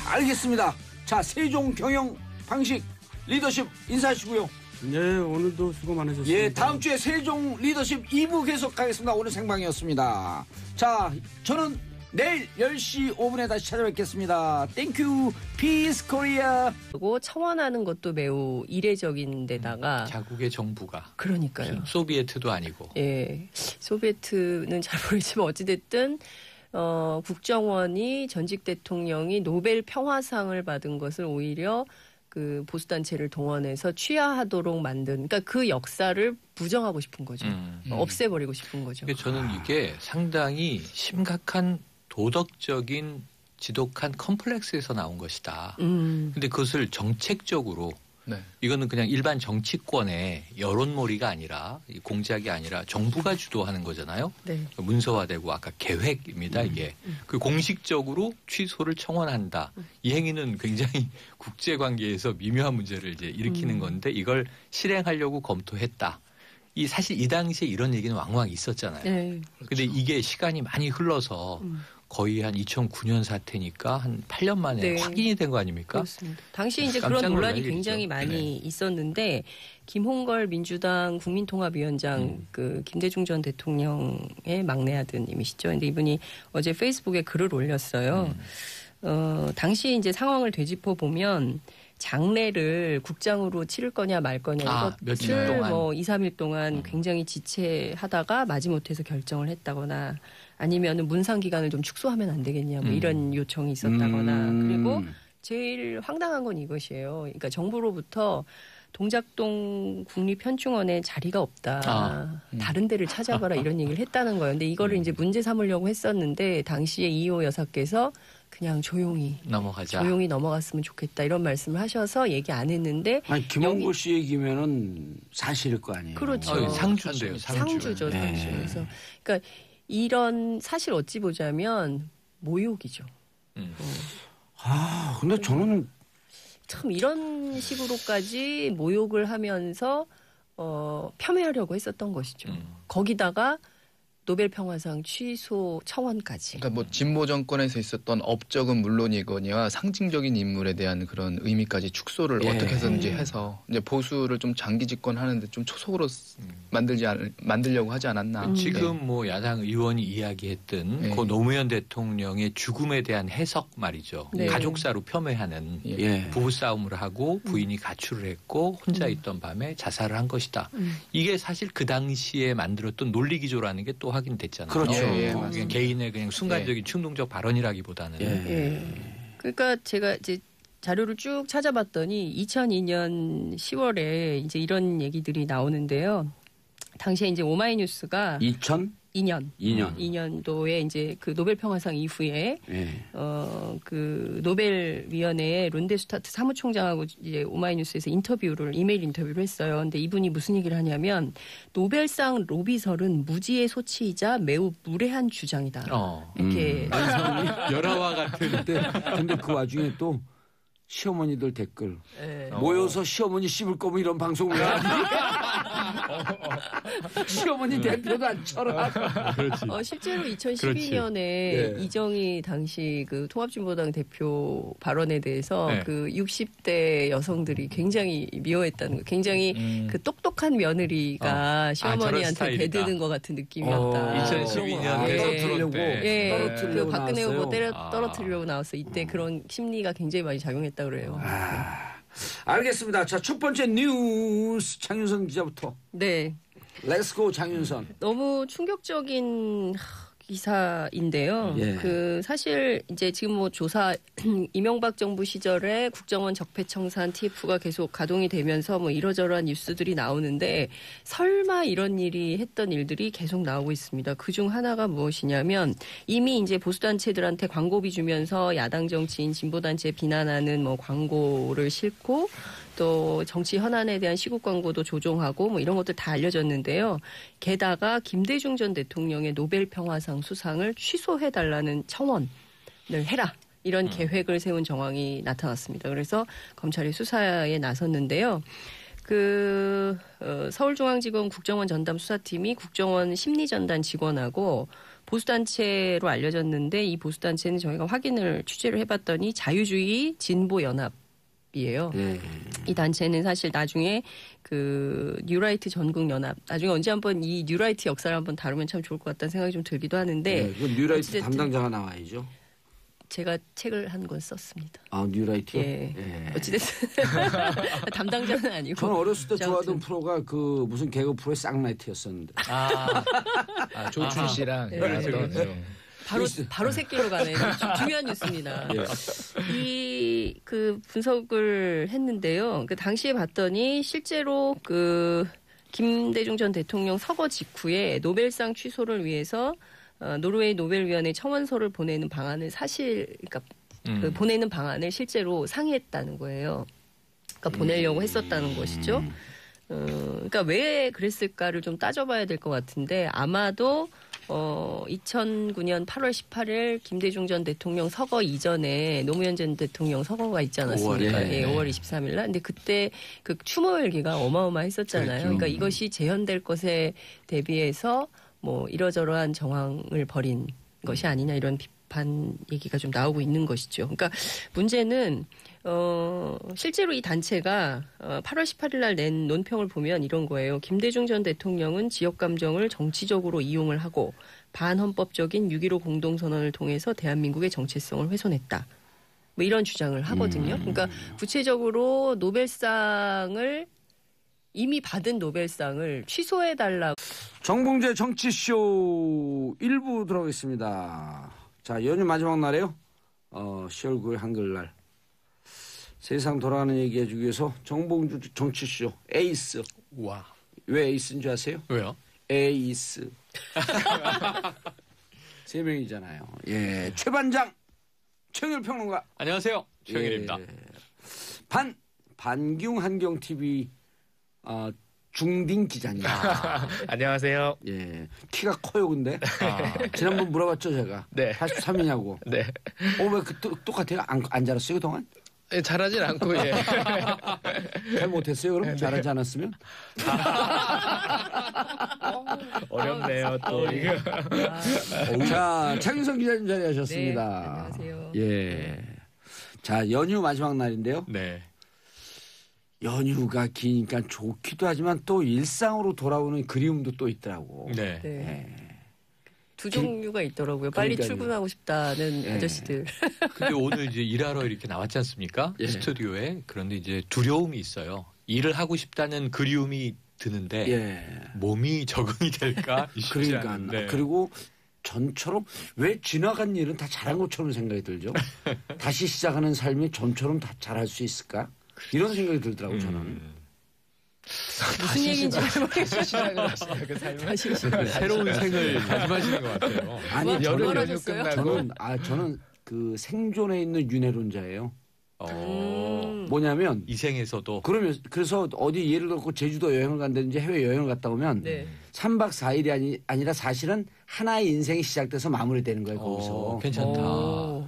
Speaker 1: 알겠습니다. 자, 세종 경영 방식 리더십 인사하시고요.
Speaker 5: 네, 오늘도 수고 많으셨습니다.
Speaker 1: 예, 다음 주에 세종 리더십 2부 계속하겠습니다. 오늘 생방이었습니다. 자, 저는 내일 10시 5분에 다시 찾아뵙겠습니다. 땡큐 피스 코리아.
Speaker 4: 그리고 청원하는 것도 매우 이례적인 데다가
Speaker 2: 자국의 정부가
Speaker 4: 그러니까요.
Speaker 2: 소비에트도 아니고.
Speaker 4: 예, 소비에트는 잘 모르지만 어찌됐든 국정원이 전직 대통령이 노벨 평화상을 받은 것을 오히려 그 보수단체를 동원해서 취하하도록 만든, 그러니까 그 역사를 부정하고 싶은 거죠. 없애버리고 싶은 거죠.
Speaker 2: 저는 이게 상당히 심각한 도덕적인 지독한 컴플렉스에서 나온 것이다. 근데 그것을 정책적으로 이거는 그냥 일반 정치권의 여론몰이가 아니라 공작이 아니라 정부가 주도하는 거잖아요. 문서화되고 아까 계획입니다. 이게 그 공식적으로 취소를 청원한다. 이 행위는 굉장히 국제관계에서 미묘한 문제를 이제 일으키는 건데 이걸 실행하려고 검토했다. 사실 이 당시에 이런 얘기는 왕왕 있었잖아요. 근데 이게 시간이 많이 흘러서 거의 한 2009년 사태니까 한 8년 만에 확인이 된 거 아닙니까?
Speaker 4: 그렇습니다. 당시 이제 그런 논란이 굉장히 많이 있었는데 김홍걸 민주당 국민통합위원장 그 김대중 전 대통령의 막내 아드님이시죠. 근데 이분이 어제 페이스북에 글을 올렸어요. 당시 이제 상황을 되짚어 보면 장례를 국장으로 치를 거냐 말 거냐
Speaker 2: 며칠 동안
Speaker 4: 뭐 2, 3일 동안 굉장히 지체하다가 마지못해서 결정을 했다거나 아니면은 문상 기간을 좀 축소하면 안 되겠냐 뭐 이런 요청이 있었다거나 그리고 제일 황당한 건 이것이에요. 그러니까 정부로부터 동작동 국립현충원에 자리가 없다. 다른 데를 찾아봐라 이런 얘기를 했다는 거예요. 근데 이거를 이제 문제 삼으려고 했었는데 당시에 이호 여사께서 그냥 조용히 넘어갔으면 좋겠다 이런 말씀을 하셔서 얘기 안 했는데
Speaker 1: 아니 김홍걸 씨 얘기면은 사실일 거 아니에요.
Speaker 4: 그렇죠.
Speaker 2: 상주인데요.
Speaker 4: 상주죠. 상주. 그래서 그러니까 이런 사실 어찌 보자면 모욕이죠.
Speaker 1: 근데 저는
Speaker 4: 참 이런 식으로까지 모욕을 하면서 폄훼하려고 했었던 것이죠. 거기다가 노벨 평화상 취소 청원까지.
Speaker 3: 그러니까 뭐 진보 정권에서 있었던 업적은 물론이거니와 상징적인 인물에 대한 그런 의미까지 축소를 어떻게 해서든지 해서 이제 보수를 좀 장기 집권하는데 좀 초속으로 만들려고 하지 않았나.
Speaker 2: 지금 뭐 야당 의원이 이야기했던 고 노무현 대통령의 죽음에 대한 해석 말이죠. 가족사로 폄훼하는 부부싸움을 하고 부인이 가출을 했고 혼자 있던 밤에 자살을 한 것이다. 이게 사실 그 당시에 만들었던 논리기조라는 게 또 확인됐잖아요.
Speaker 1: 그렇죠.
Speaker 2: 개인의 그냥 순간적인 충동적 발언이라기보다는.
Speaker 4: 그러니까 제가 이제 자료를 쭉 찾아봤더니 2002년 10월에 이제 이런 얘기들이 나오는데요. 당시에 이제 오마이뉴스가 2002년도에 이제 그 노벨 평화상 이후에 그 노벨 위원회의 룬데슈타트 사무총장하고 이제 오마이뉴스에서 이메일 인터뷰를 했어요. 근데 이분이 무슨 얘기를 하냐면 노벨상 로비설은 무지의 소치이자 매우 무례한 주장이다. 이렇게
Speaker 2: 열화와 같은.
Speaker 1: 근데 그 와중에 또 시어머니들 댓글
Speaker 4: 네.
Speaker 1: 모여서 시어머니 씹을 거면 이런 방송을 해야지. 시어머니 대표도 안 쳐라.
Speaker 2: 그렇지.
Speaker 4: 실제로 2012년에 이정희 당시 그 통합진보당 대표 발언에 대해서
Speaker 2: 네.
Speaker 4: 그 60대 여성들이 굉장히 미워했다는 거. 굉장히 그 똑똑한 며느리가
Speaker 2: 저런
Speaker 4: 시어머니한테
Speaker 2: 스타일이다.
Speaker 4: 대드는 것 같은 느낌이었다.
Speaker 2: 2012년
Speaker 4: 예.
Speaker 1: 떨어뜨리려고
Speaker 2: 때.
Speaker 1: 떨어뜨리려고
Speaker 4: 그 박근혜 후보
Speaker 1: 나왔어요.
Speaker 4: 떨어뜨리려고 나왔어. 이때 그런 심리가 굉장히 많이 작용했다 그래요.
Speaker 1: 알겠습니다. 자, 첫 번째 뉴스 장윤선 기자부터.
Speaker 4: 네.
Speaker 1: 렛츠고 장윤선.
Speaker 4: 너무 충격적인 기사인데요.
Speaker 1: 예.
Speaker 4: 그 사실 이제 지금 뭐 조사 이명박 정부 시절에 국정원 적폐청산 TF가 계속 가동이 되면서 뭐 이러저러한 뉴스들이 나오는데 설마 이런 일이 했던 일들이 계속 나오고 있습니다. 그중 하나가 무엇이냐면 이미 이제 보수단체들한테 광고비 주면서 야당 정치인 진보단체 비난하는 뭐 광고를 싣고 또 정치 현안에 대한 시국 광고도 조종하고 뭐 이런 것들 다 알려졌는데요. 게다가 김대중 전 대통령의 노벨 평화상 수상을 취소해달라는 청원을 해라. 이런 계획을 세운 정황이 나타났습니다. 그래서 검찰이 수사에 나섰는데요. 서울중앙지검 국정원 전담 수사팀이 국정원 심리전단 직원하고 보수단체로 알려졌는데 이 보수단체는 저희가 취재를 해봤더니 자유주의 진보연합 이에요. 이 단체는 사실 나중에 그 뉴라이트 전국연합 나중에 언제 한번 이 뉴라이트 역사를 한번 다루면 참 좋을 것 같다는 생각이 좀 들기도 하는데
Speaker 1: 그 뉴라이트
Speaker 4: 어찌됐든
Speaker 1: 담당자가 나와야죠.
Speaker 4: 제가 책을 한 권 썼습니다.
Speaker 1: 아, 뉴라이트요?
Speaker 4: 예. 어찌됐든 담당자는 아니고
Speaker 1: 저는 어렸을 때
Speaker 4: 자,
Speaker 1: 좋아하던
Speaker 4: 아무튼.
Speaker 1: 프로가 그 무슨 개그 프로의 쌍라이트였었는데.
Speaker 3: 조춘 씨랑
Speaker 4: 네.
Speaker 3: 나왔던
Speaker 4: 바로 새끼로 가네. 중요한 뉴스입니다.
Speaker 1: 예.
Speaker 4: 그 분석을 했는데요. 그 당시에 봤더니 실제로 그 김대중 전 대통령 서거 직후에 노벨상 취소를 위해서 노르웨이 노벨위원회 청원서를 보내는 방안을 그 보내는 방안을 실제로 상의했다는 거예요. 그러니까 보내려고 했었다는 것이죠. 그러니까 왜 그랬을까를 좀 따져봐야 될 것 같은데 아마도 2009년 8월 18일 김대중 전 대통령 서거 이전에 노무현 전 대통령 서거가 있지 않았습니까?
Speaker 1: 5월에.
Speaker 4: 예, 5월 23일 날. 근데 그때 그 추모 열기가 어마어마했었잖아요. 그러니까 이것이 재현될 것에 대비해서 뭐 이러저러한 정황을 벌인 것이 아니냐 이런 비판 얘기가 좀 나오고 있는 것이죠. 그러니까 문제는 실제로 이 단체가 8월 18일 날 낸 논평을 보면 이런 거예요. 김대중 전 대통령은 지역 감정을 정치적으로 이용을 하고 반헌법적인 6.15 공동선언을 통해서 대한민국의 정체성을 훼손했다. 뭐 이런 주장을 하거든요. 그러니까 구체적으로 노벨상을 이미 받은 노벨상을 취소해달라고.
Speaker 1: 정봉재 정치쇼 1부 들어가겠습니다. 자, 연휴 마지막 날이에요. 10월 9일 한글날. 세상 돌아가는 얘기 해주기 위해서 정봉주 정치쇼 에이스.
Speaker 2: 와.
Speaker 1: 왜 에이스인 줄 아세요?
Speaker 2: 왜요?
Speaker 1: 에이스. 3명이잖아요. 예, 최반장 최영일 평론가.
Speaker 2: 안녕하세요. 최영일입니다.
Speaker 1: 예. 반균 한경 TV 중딩 기자님.
Speaker 3: 안녕하세요.
Speaker 1: 예, 키가 커요, 근데. 지난번 물어봤죠, 제가.
Speaker 3: 네.
Speaker 1: 83이냐고.
Speaker 3: 네.
Speaker 1: 왜 똑같아요? 안 자랐어요, 그동안?
Speaker 3: 예, 잘하진 않고 예.
Speaker 1: 잘 못했어요, 그럼? 잘하지 않았으면?
Speaker 3: 어렵네요 또 이거.
Speaker 1: 자, 장윤성 기자님 자리하셨습니다.
Speaker 4: 네, 안녕하세요.
Speaker 1: 예. 자, 연휴 마지막 날인데요.
Speaker 2: 네.
Speaker 1: 연휴가 기니까 좋기도 하지만 또 일상으로 돌아오는 그리움도 또 있더라고.
Speaker 2: 네.
Speaker 4: 네. 두 종류가 있더라고요. 빨리
Speaker 1: 그러니까요.
Speaker 4: 출근하고 싶다는
Speaker 1: 예.
Speaker 4: 아저씨들.
Speaker 2: 근데 오늘 이제 일하러 이렇게 나왔지 않습니까?
Speaker 1: 예.
Speaker 2: 스튜디오에. 그런데 이제 두려움이 있어요. 일을 하고 싶다는 그리움이 드는데
Speaker 1: 예.
Speaker 2: 몸이 적응이 될까? 쉽지
Speaker 1: 그러니까.
Speaker 2: 않은데.
Speaker 1: 그리고 전처럼 왜 지나간 일은 다 잘한 것처럼 생각이 들죠? 다시 시작하는 삶이 전처럼 다 잘할 수 있을까? 이런 생각이 들더라고요, 저는.
Speaker 4: 무슨 얘기인지 모르겠어요.
Speaker 3: 시작을 하시는 그 삶을.
Speaker 4: 다시 시작.
Speaker 2: 새로운 생을 다짐하시는 것 같아요.
Speaker 1: 아니,
Speaker 3: 여름 연휴
Speaker 4: 하셨어요?
Speaker 3: 끝나고
Speaker 1: 저는 그 생존에 있는 윤회론자예요. 뭐냐면
Speaker 2: 이 생에서도
Speaker 1: 그러면 그래서 어디 예를 들어 제주도 여행을 간다든지 해외 여행을 갔다 오면
Speaker 4: 네.
Speaker 1: 3박 4일이 아니라 사실은 하나의 인생이 시작돼서 마무리되는 거예요. 거기서.
Speaker 2: 괜찮다.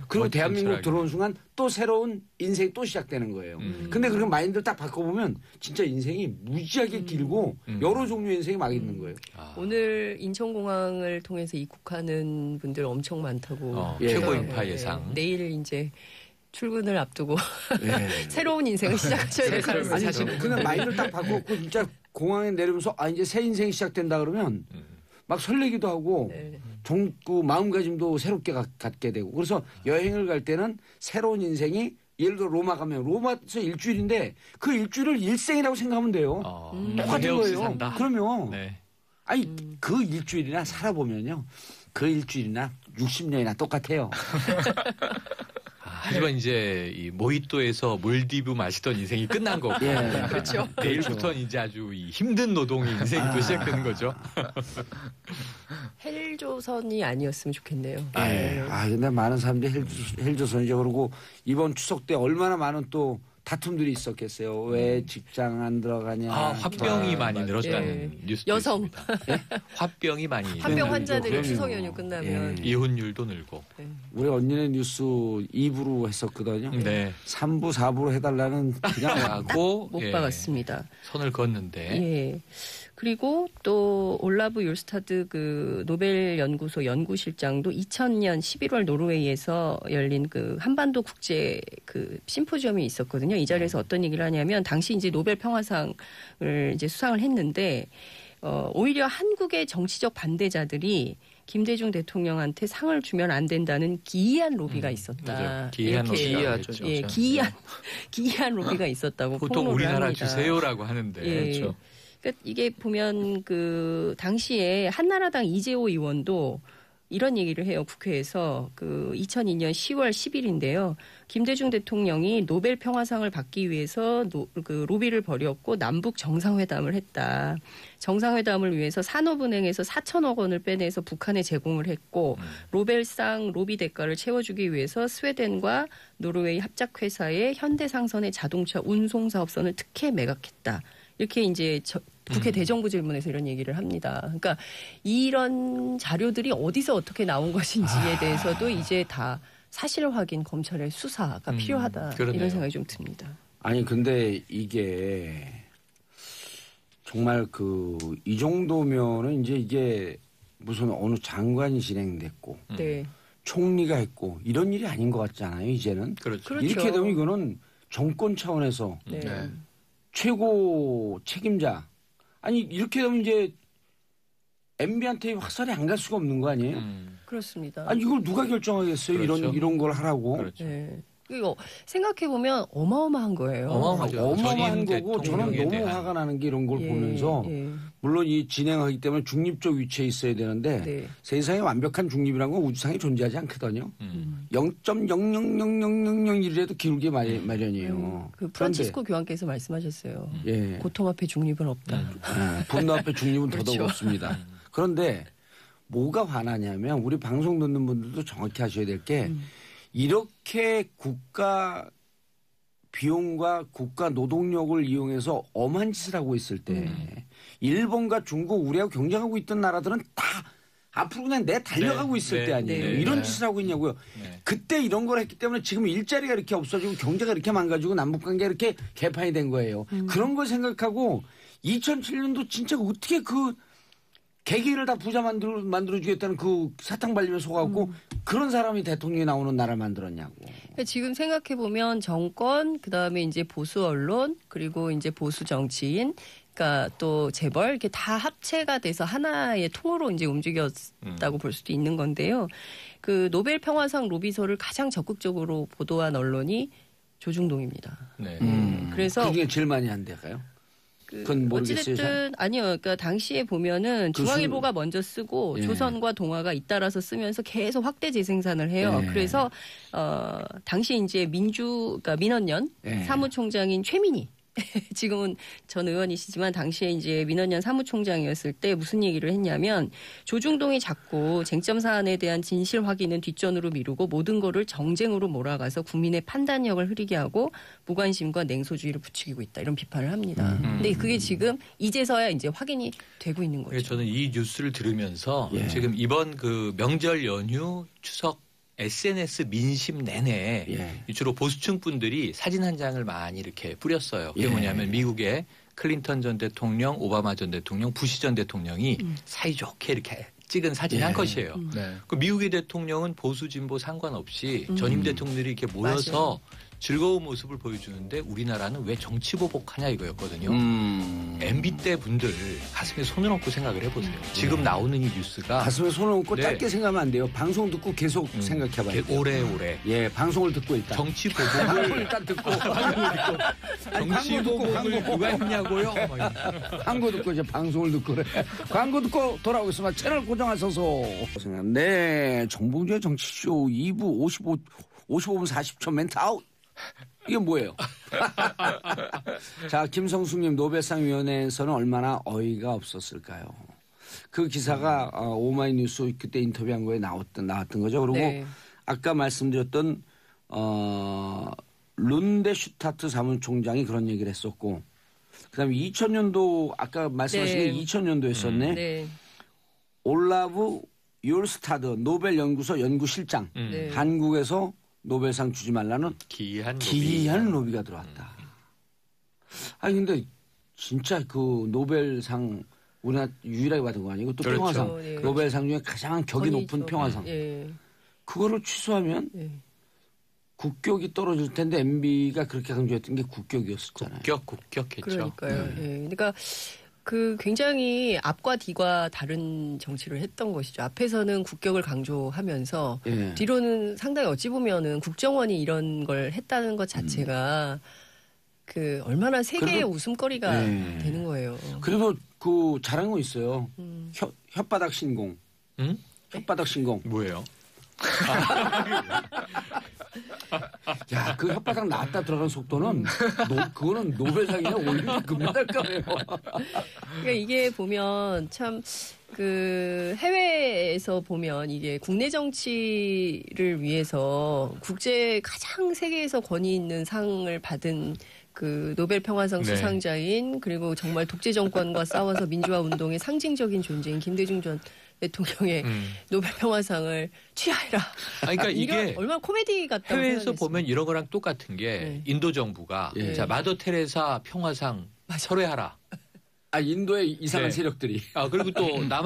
Speaker 1: 그리고
Speaker 2: 멋진
Speaker 1: 대한민국
Speaker 2: 철학이네.
Speaker 1: 들어온 순간 또 새로운 인생이 또 시작되는 거예요. 근데 그렇게 마인드를 딱 바꿔보면 진짜 인생이 무지하게 길고 여러 종류의 인생이 막 있는 거예요.
Speaker 4: 오늘 인천공항을 통해서 입국하는 분들 엄청 많다고.
Speaker 1: 예.
Speaker 2: 최고
Speaker 4: 네.
Speaker 2: 인파 예상.
Speaker 4: 내일 이제 출근을 앞두고
Speaker 1: 예.
Speaker 4: 새로운 인생을 시작하셔야 될
Speaker 3: 그럴
Speaker 4: 가능성이
Speaker 1: 아니
Speaker 4: 있죠.
Speaker 1: 그냥 마인드를 딱 바꿔고 진짜 공항에 내리면서 이제 새 인생이 시작된다 그러면 막 설레기도 하고
Speaker 4: 네.
Speaker 1: 그 마음가짐도 새롭게 갖게 되고 그래서 여행을 갈 때는 새로운 인생이 예를 들어 로마 가면 로마에서 일주일인데 그 일주일을 일생이라고 생각하면 돼요. 똑같은
Speaker 2: 후회 없이
Speaker 1: 거예요.
Speaker 2: 산다.
Speaker 1: 그러면
Speaker 2: 네.
Speaker 1: 아니 그 일주일이나 살아보면요. 그 일주일이나 60년이나 똑같아요.
Speaker 2: 하지만 이제 이 모히또에서 몰디브 마시던 인생이 끝난 거고.
Speaker 1: 예.
Speaker 4: 그렇죠.
Speaker 2: 내일부터는 이제 아주 이 힘든 노동의 인생이 또 시작되는 거죠.
Speaker 4: 헬조선이 아니었으면 좋겠네요.
Speaker 1: 예. 근데 많은 사람들이 헬조선이죠. 그리고 이번 추석 때 얼마나 많은 또 다툼들이 있었겠어요. 왜 직장 안 들어가냐.
Speaker 2: 화병이 많이 늘었다는
Speaker 4: 예.
Speaker 2: 뉴스도
Speaker 4: 여성.
Speaker 2: 있습니다. 화병이 많이
Speaker 4: 화병 환자들이
Speaker 1: 그럼요.
Speaker 4: 추석 연휴 끝나면
Speaker 2: 이혼율도 늘고.
Speaker 1: 우리 언니네 뉴스 2부로 했었거든요.
Speaker 2: 네.
Speaker 1: 3부, 4부로 해달라는 그냥
Speaker 2: 하고
Speaker 4: 못
Speaker 2: 예,
Speaker 4: 박았습니다.
Speaker 2: 선을 그었는데
Speaker 4: 예. 그리고 또 올라브 율스타드 그 노벨 연구소 연구실장도 2000년 11월 노르웨이에서 열린 그 한반도 국제 그 심포지엄이 있었거든요. 이 자리에서 어떤 얘기를 하냐면 당시 이제 노벨 평화상을 이제 수상을 했는데 오히려 한국의 정치적 반대자들이 김대중 대통령한테 상을 주면 안 된다는 기이한 로비가 있었다.
Speaker 2: 맞아요. 기이한
Speaker 4: 이렇게
Speaker 2: 로비가
Speaker 3: 기이하죠,
Speaker 4: 예,
Speaker 3: 진짜.
Speaker 4: 기이한 로비가 있었다고
Speaker 2: 보통
Speaker 4: 폭로를
Speaker 2: 우리나라
Speaker 4: 합니다.
Speaker 2: 주세요라고 하는데
Speaker 4: 예.
Speaker 3: 그렇죠.
Speaker 4: 그러니까 이게 보면 그 당시에 한나라당 이재호 의원도 이런 얘기를 해요. 국회에서 그 2002년 10월 10일인데요. 김대중 대통령이 노벨 평화상을 받기 위해서 그 로비를 벌였고 남북 정상회담을 했다. 정상회담을 위해서 산업은행에서 4천억 원을 빼내서 북한에 제공을 했고 노벨상 로비 대가를 채워주기 위해서 스웨덴과 노르웨이 합작회사의 현대상선의 자동차 운송사업선을 특혜 매각했다. 이렇게 이제 국회 대정부 질문에서 이런 얘기를 합니다. 그러니까 이런 자료들이 어디서 어떻게 나온 것인지에 대해서도 이제 다 사실 확인 검찰의 수사가 필요하다.
Speaker 2: 그러네요.
Speaker 4: 이런 생각이 좀 듭니다.
Speaker 1: 아니 근데 이게 정말 이 정도면은 이제 이게 무슨 어느 장관이 진행됐고
Speaker 4: 네.
Speaker 1: 총리가 했고 이런 일이 아닌 것 같잖아요. 이제는
Speaker 2: 그렇죠.
Speaker 4: 그렇죠.
Speaker 1: 이렇게 되면 이거는 정권 차원에서
Speaker 4: 네.
Speaker 3: 네.
Speaker 1: 최고 책임자 아니 이렇게 되면 이제 MB한테 확설이 안 갈 수가 없는 거 아니에요?
Speaker 4: 그렇습니다.
Speaker 1: 아니 이걸 누가 결정하겠어요?
Speaker 2: 그렇죠.
Speaker 1: 이런 걸 하라고.
Speaker 2: 그렇죠.
Speaker 4: 네. 이거 생각해 보면 어마어마한 거예요.
Speaker 2: 어마어마하죠.
Speaker 1: 어마어마한
Speaker 2: 전임
Speaker 1: 거고 저는
Speaker 2: 대통령에
Speaker 1: 너무
Speaker 2: 대한.
Speaker 1: 화가 나는 게 이런 걸
Speaker 4: 예,
Speaker 1: 보면서
Speaker 4: 예.
Speaker 1: 물론 이 진행하기 때문에 중립적 위치에 있어야 되는데
Speaker 4: 네.
Speaker 1: 세상에 완벽한 중립이라는 건 우주상에 존재하지 않거든요. 0.0000001이라도 기울기 마련이에요.
Speaker 4: 그 프란치스코 교황께서 말씀하셨어요.
Speaker 1: 예.
Speaker 4: 고통 앞에 중립은 없다.
Speaker 1: 분노 앞에 중립은 더더욱
Speaker 4: 그렇죠.
Speaker 1: 없습니다. 그런데 뭐가 화나냐면 우리 방송 듣는 분들도 정확히 하셔야 될 게 이렇게 국가 비용과 국가 노동력을 이용해서 엄한 짓을 하고 있을 때 일본과 중국 우리하고 경쟁하고 있던 나라들은 다 앞으로 그냥 달려가고
Speaker 2: 네,
Speaker 1: 있을
Speaker 2: 네,
Speaker 1: 때 아니에요.
Speaker 4: 네.
Speaker 1: 이런
Speaker 2: 네.
Speaker 1: 짓을 하고 있냐고요.
Speaker 2: 네.
Speaker 1: 그때 이런 걸 했기 때문에 지금 일자리가 이렇게 없어지고 경제가 이렇게 망가지고 남북관계가 이렇게 개판이 된 거예요. 그런 걸 생각하고 2007년도 진짜 어떻게 그 개개인을 다 부자 만들어주겠다는 그 사탕 발림에 속아갖고 그런 사람이 대통령이 나오는 나라를 만들었냐고.
Speaker 4: 지금 생각해 보면 정권, 그 다음에 이제 보수 언론, 그리고 이제 보수 정치인, 그러니까 또 재벌 이렇게 다 합체가 돼서 하나의 통으로 이제 움직였다고 볼 수도 있는 건데요. 그 노벨 평화상 로비설을 가장 적극적으로 보도한 언론이 조중동입니다.
Speaker 2: 네.
Speaker 4: 그래서
Speaker 1: 그중에 제일 많이 한 데가요? 그건 모르겠어요.
Speaker 4: 어찌됐든 아니요. 그러니까 당시에 보면은
Speaker 1: 그
Speaker 4: 중앙일보가 먼저 쓰고
Speaker 1: 예.
Speaker 4: 조선과 동아가 잇따라서 쓰면서 계속 확대 재생산을 해요.
Speaker 1: 예.
Speaker 4: 그래서 당시 이제 그러니까 민원연
Speaker 1: 예.
Speaker 4: 사무총장인 최민희 지금은 전 의원이시지만 당시에 이제 민원연 사무총장이었을 때 무슨 얘기를 했냐면 조중동이 자꾸 쟁점 사안에 대한 진실 확인은 뒷전으로 미루고 모든 거를 정쟁으로 몰아가서 국민의 판단력을 흐리게 하고 무관심과 냉소주의를 부추기고 있다 이런 비판을 합니다. 근데 그게 지금 이제서야 이제 확인이 되고 있는 거죠.
Speaker 2: 그래서 저는 이 뉴스를 들으면서
Speaker 1: 예.
Speaker 2: 지금 이번 그 명절 연휴 추석 SNS 민심 내내
Speaker 1: 예.
Speaker 2: 주로 보수층 분들이 사진 한 장을 많이 이렇게 뿌렸어요. 그게
Speaker 1: 예.
Speaker 2: 뭐냐면 미국의 클린턴 전 대통령, 오바마 전 대통령, 부시 전 대통령이 사이좋게 이렇게 찍은 사진 한 컷이에요.
Speaker 3: 네.
Speaker 2: 그 미국의 대통령은 보수 진보 상관없이 전임 대통령들이 이렇게 모여서
Speaker 4: 맞아요.
Speaker 2: 즐거운 모습을 보여주는데 우리나라는 왜 정치 보복하냐 이거였거든요.
Speaker 1: 음.
Speaker 2: MB 때 분들 가슴에 손을 얹고 생각을 해보세요. 지금 나오는 이 뉴스가
Speaker 1: 가슴에 손을 얹고
Speaker 2: 네.
Speaker 1: 짧게 생각하면 안 돼요. 방송 듣고 계속 생각해봐야 돼요.
Speaker 2: 오래오래
Speaker 1: 예, 방송을 듣고 일단.
Speaker 2: 정치
Speaker 1: 방송을
Speaker 2: 보복을
Speaker 1: 일단 듣고. 아니,
Speaker 2: 정치
Speaker 1: 광고 듣고
Speaker 2: 보복을
Speaker 1: 광고.
Speaker 2: 누가 했냐고요? 막 이러면서.
Speaker 1: 광고 듣고 이제 방송을 듣고 그래. 광고 듣고 돌아오겠습니다. 채널 고정하셔서. 네, 정봉주의 정치쇼 2부 55분 40초 멘트 아웃. 이게 뭐예요? 자, 김성숙님 노벨상 위원회에서는 얼마나 어이가 없었을까요? 그 기사가 오마이뉴스 그때 인터뷰한 거에 나왔던 거죠. 그리고
Speaker 4: 네.
Speaker 1: 아까 말씀드렸던 룬데슈타트 사무총장이 그런 얘기를 했었고, 그다음에 2000년도 아까 말씀하신
Speaker 4: 네.
Speaker 1: 게 2000년도 했었네.
Speaker 4: 네.
Speaker 1: 올라브 율스타드 노벨 연구소 연구실장
Speaker 4: 네.
Speaker 1: 한국에서 노벨상 주지 말라는
Speaker 2: 기이한
Speaker 1: 기이한 로비가 들어왔다. 아니 근데 진짜 그 노벨상 우리나라 유일하게 받은 거 아니고 또
Speaker 2: 그렇죠.
Speaker 1: 평화상
Speaker 4: 네.
Speaker 1: 노벨상 중에 가장 격이 높은
Speaker 4: 권위죠.
Speaker 1: 평화상
Speaker 4: 예.
Speaker 1: 그거를 취소하면
Speaker 4: 예.
Speaker 1: 국격이 떨어질 텐데 MB가 그렇게 강조했던 게 국격이었었잖아요.
Speaker 2: 국격했죠.
Speaker 4: 그러니까요. 예. 그러니까 그 굉장히 앞과 뒤가 다른 정치를 했던 것이죠. 앞에서는 국격을 강조하면서
Speaker 1: 예.
Speaker 4: 뒤로는 상당히 어찌 보면은 국정원이 이런 걸 했다는 것 자체가 그 얼마나 세계의
Speaker 1: 그래도-
Speaker 4: 웃음거리가
Speaker 1: 예.
Speaker 4: 되는 거예요.
Speaker 1: 그래도 그 잘한 거 있어요.
Speaker 4: 음.
Speaker 1: 혓바닥 신공.
Speaker 2: 응?
Speaker 1: 혓바닥 신공.
Speaker 2: 뭐예요?
Speaker 1: 야, 그 혓바닥 나왔다 들어간 속도는 그거는 노벨상이냐 올림픽 금메달감이에요.
Speaker 4: 그러니까 이게 보면 참 그 해외에서 보면 이게 국내 정치를 위해서 국제 가장 세계에서 권위 있는 상을 받은 그 노벨 평화상
Speaker 2: 네.
Speaker 4: 수상자인 그리고 정말 독재 정권과 싸워서 민주화 운동의 상징적인 존재인 김대중 전 대통령의 노벨 평화상을 취하해라.
Speaker 2: 아니, 그러니까
Speaker 4: 이런
Speaker 2: 이게
Speaker 4: 얼마나 코미디 같다고
Speaker 2: 해외에서
Speaker 4: 생각했어요.
Speaker 2: 보면 이런 거랑 똑같은 게
Speaker 4: 네.
Speaker 2: 인도 정부가
Speaker 1: 예.
Speaker 2: 자 마더 테레사 평화상 철회하라.
Speaker 1: 아, 인도의 이상한
Speaker 2: 네.
Speaker 1: 세력들이.
Speaker 2: 아 그리고 또 남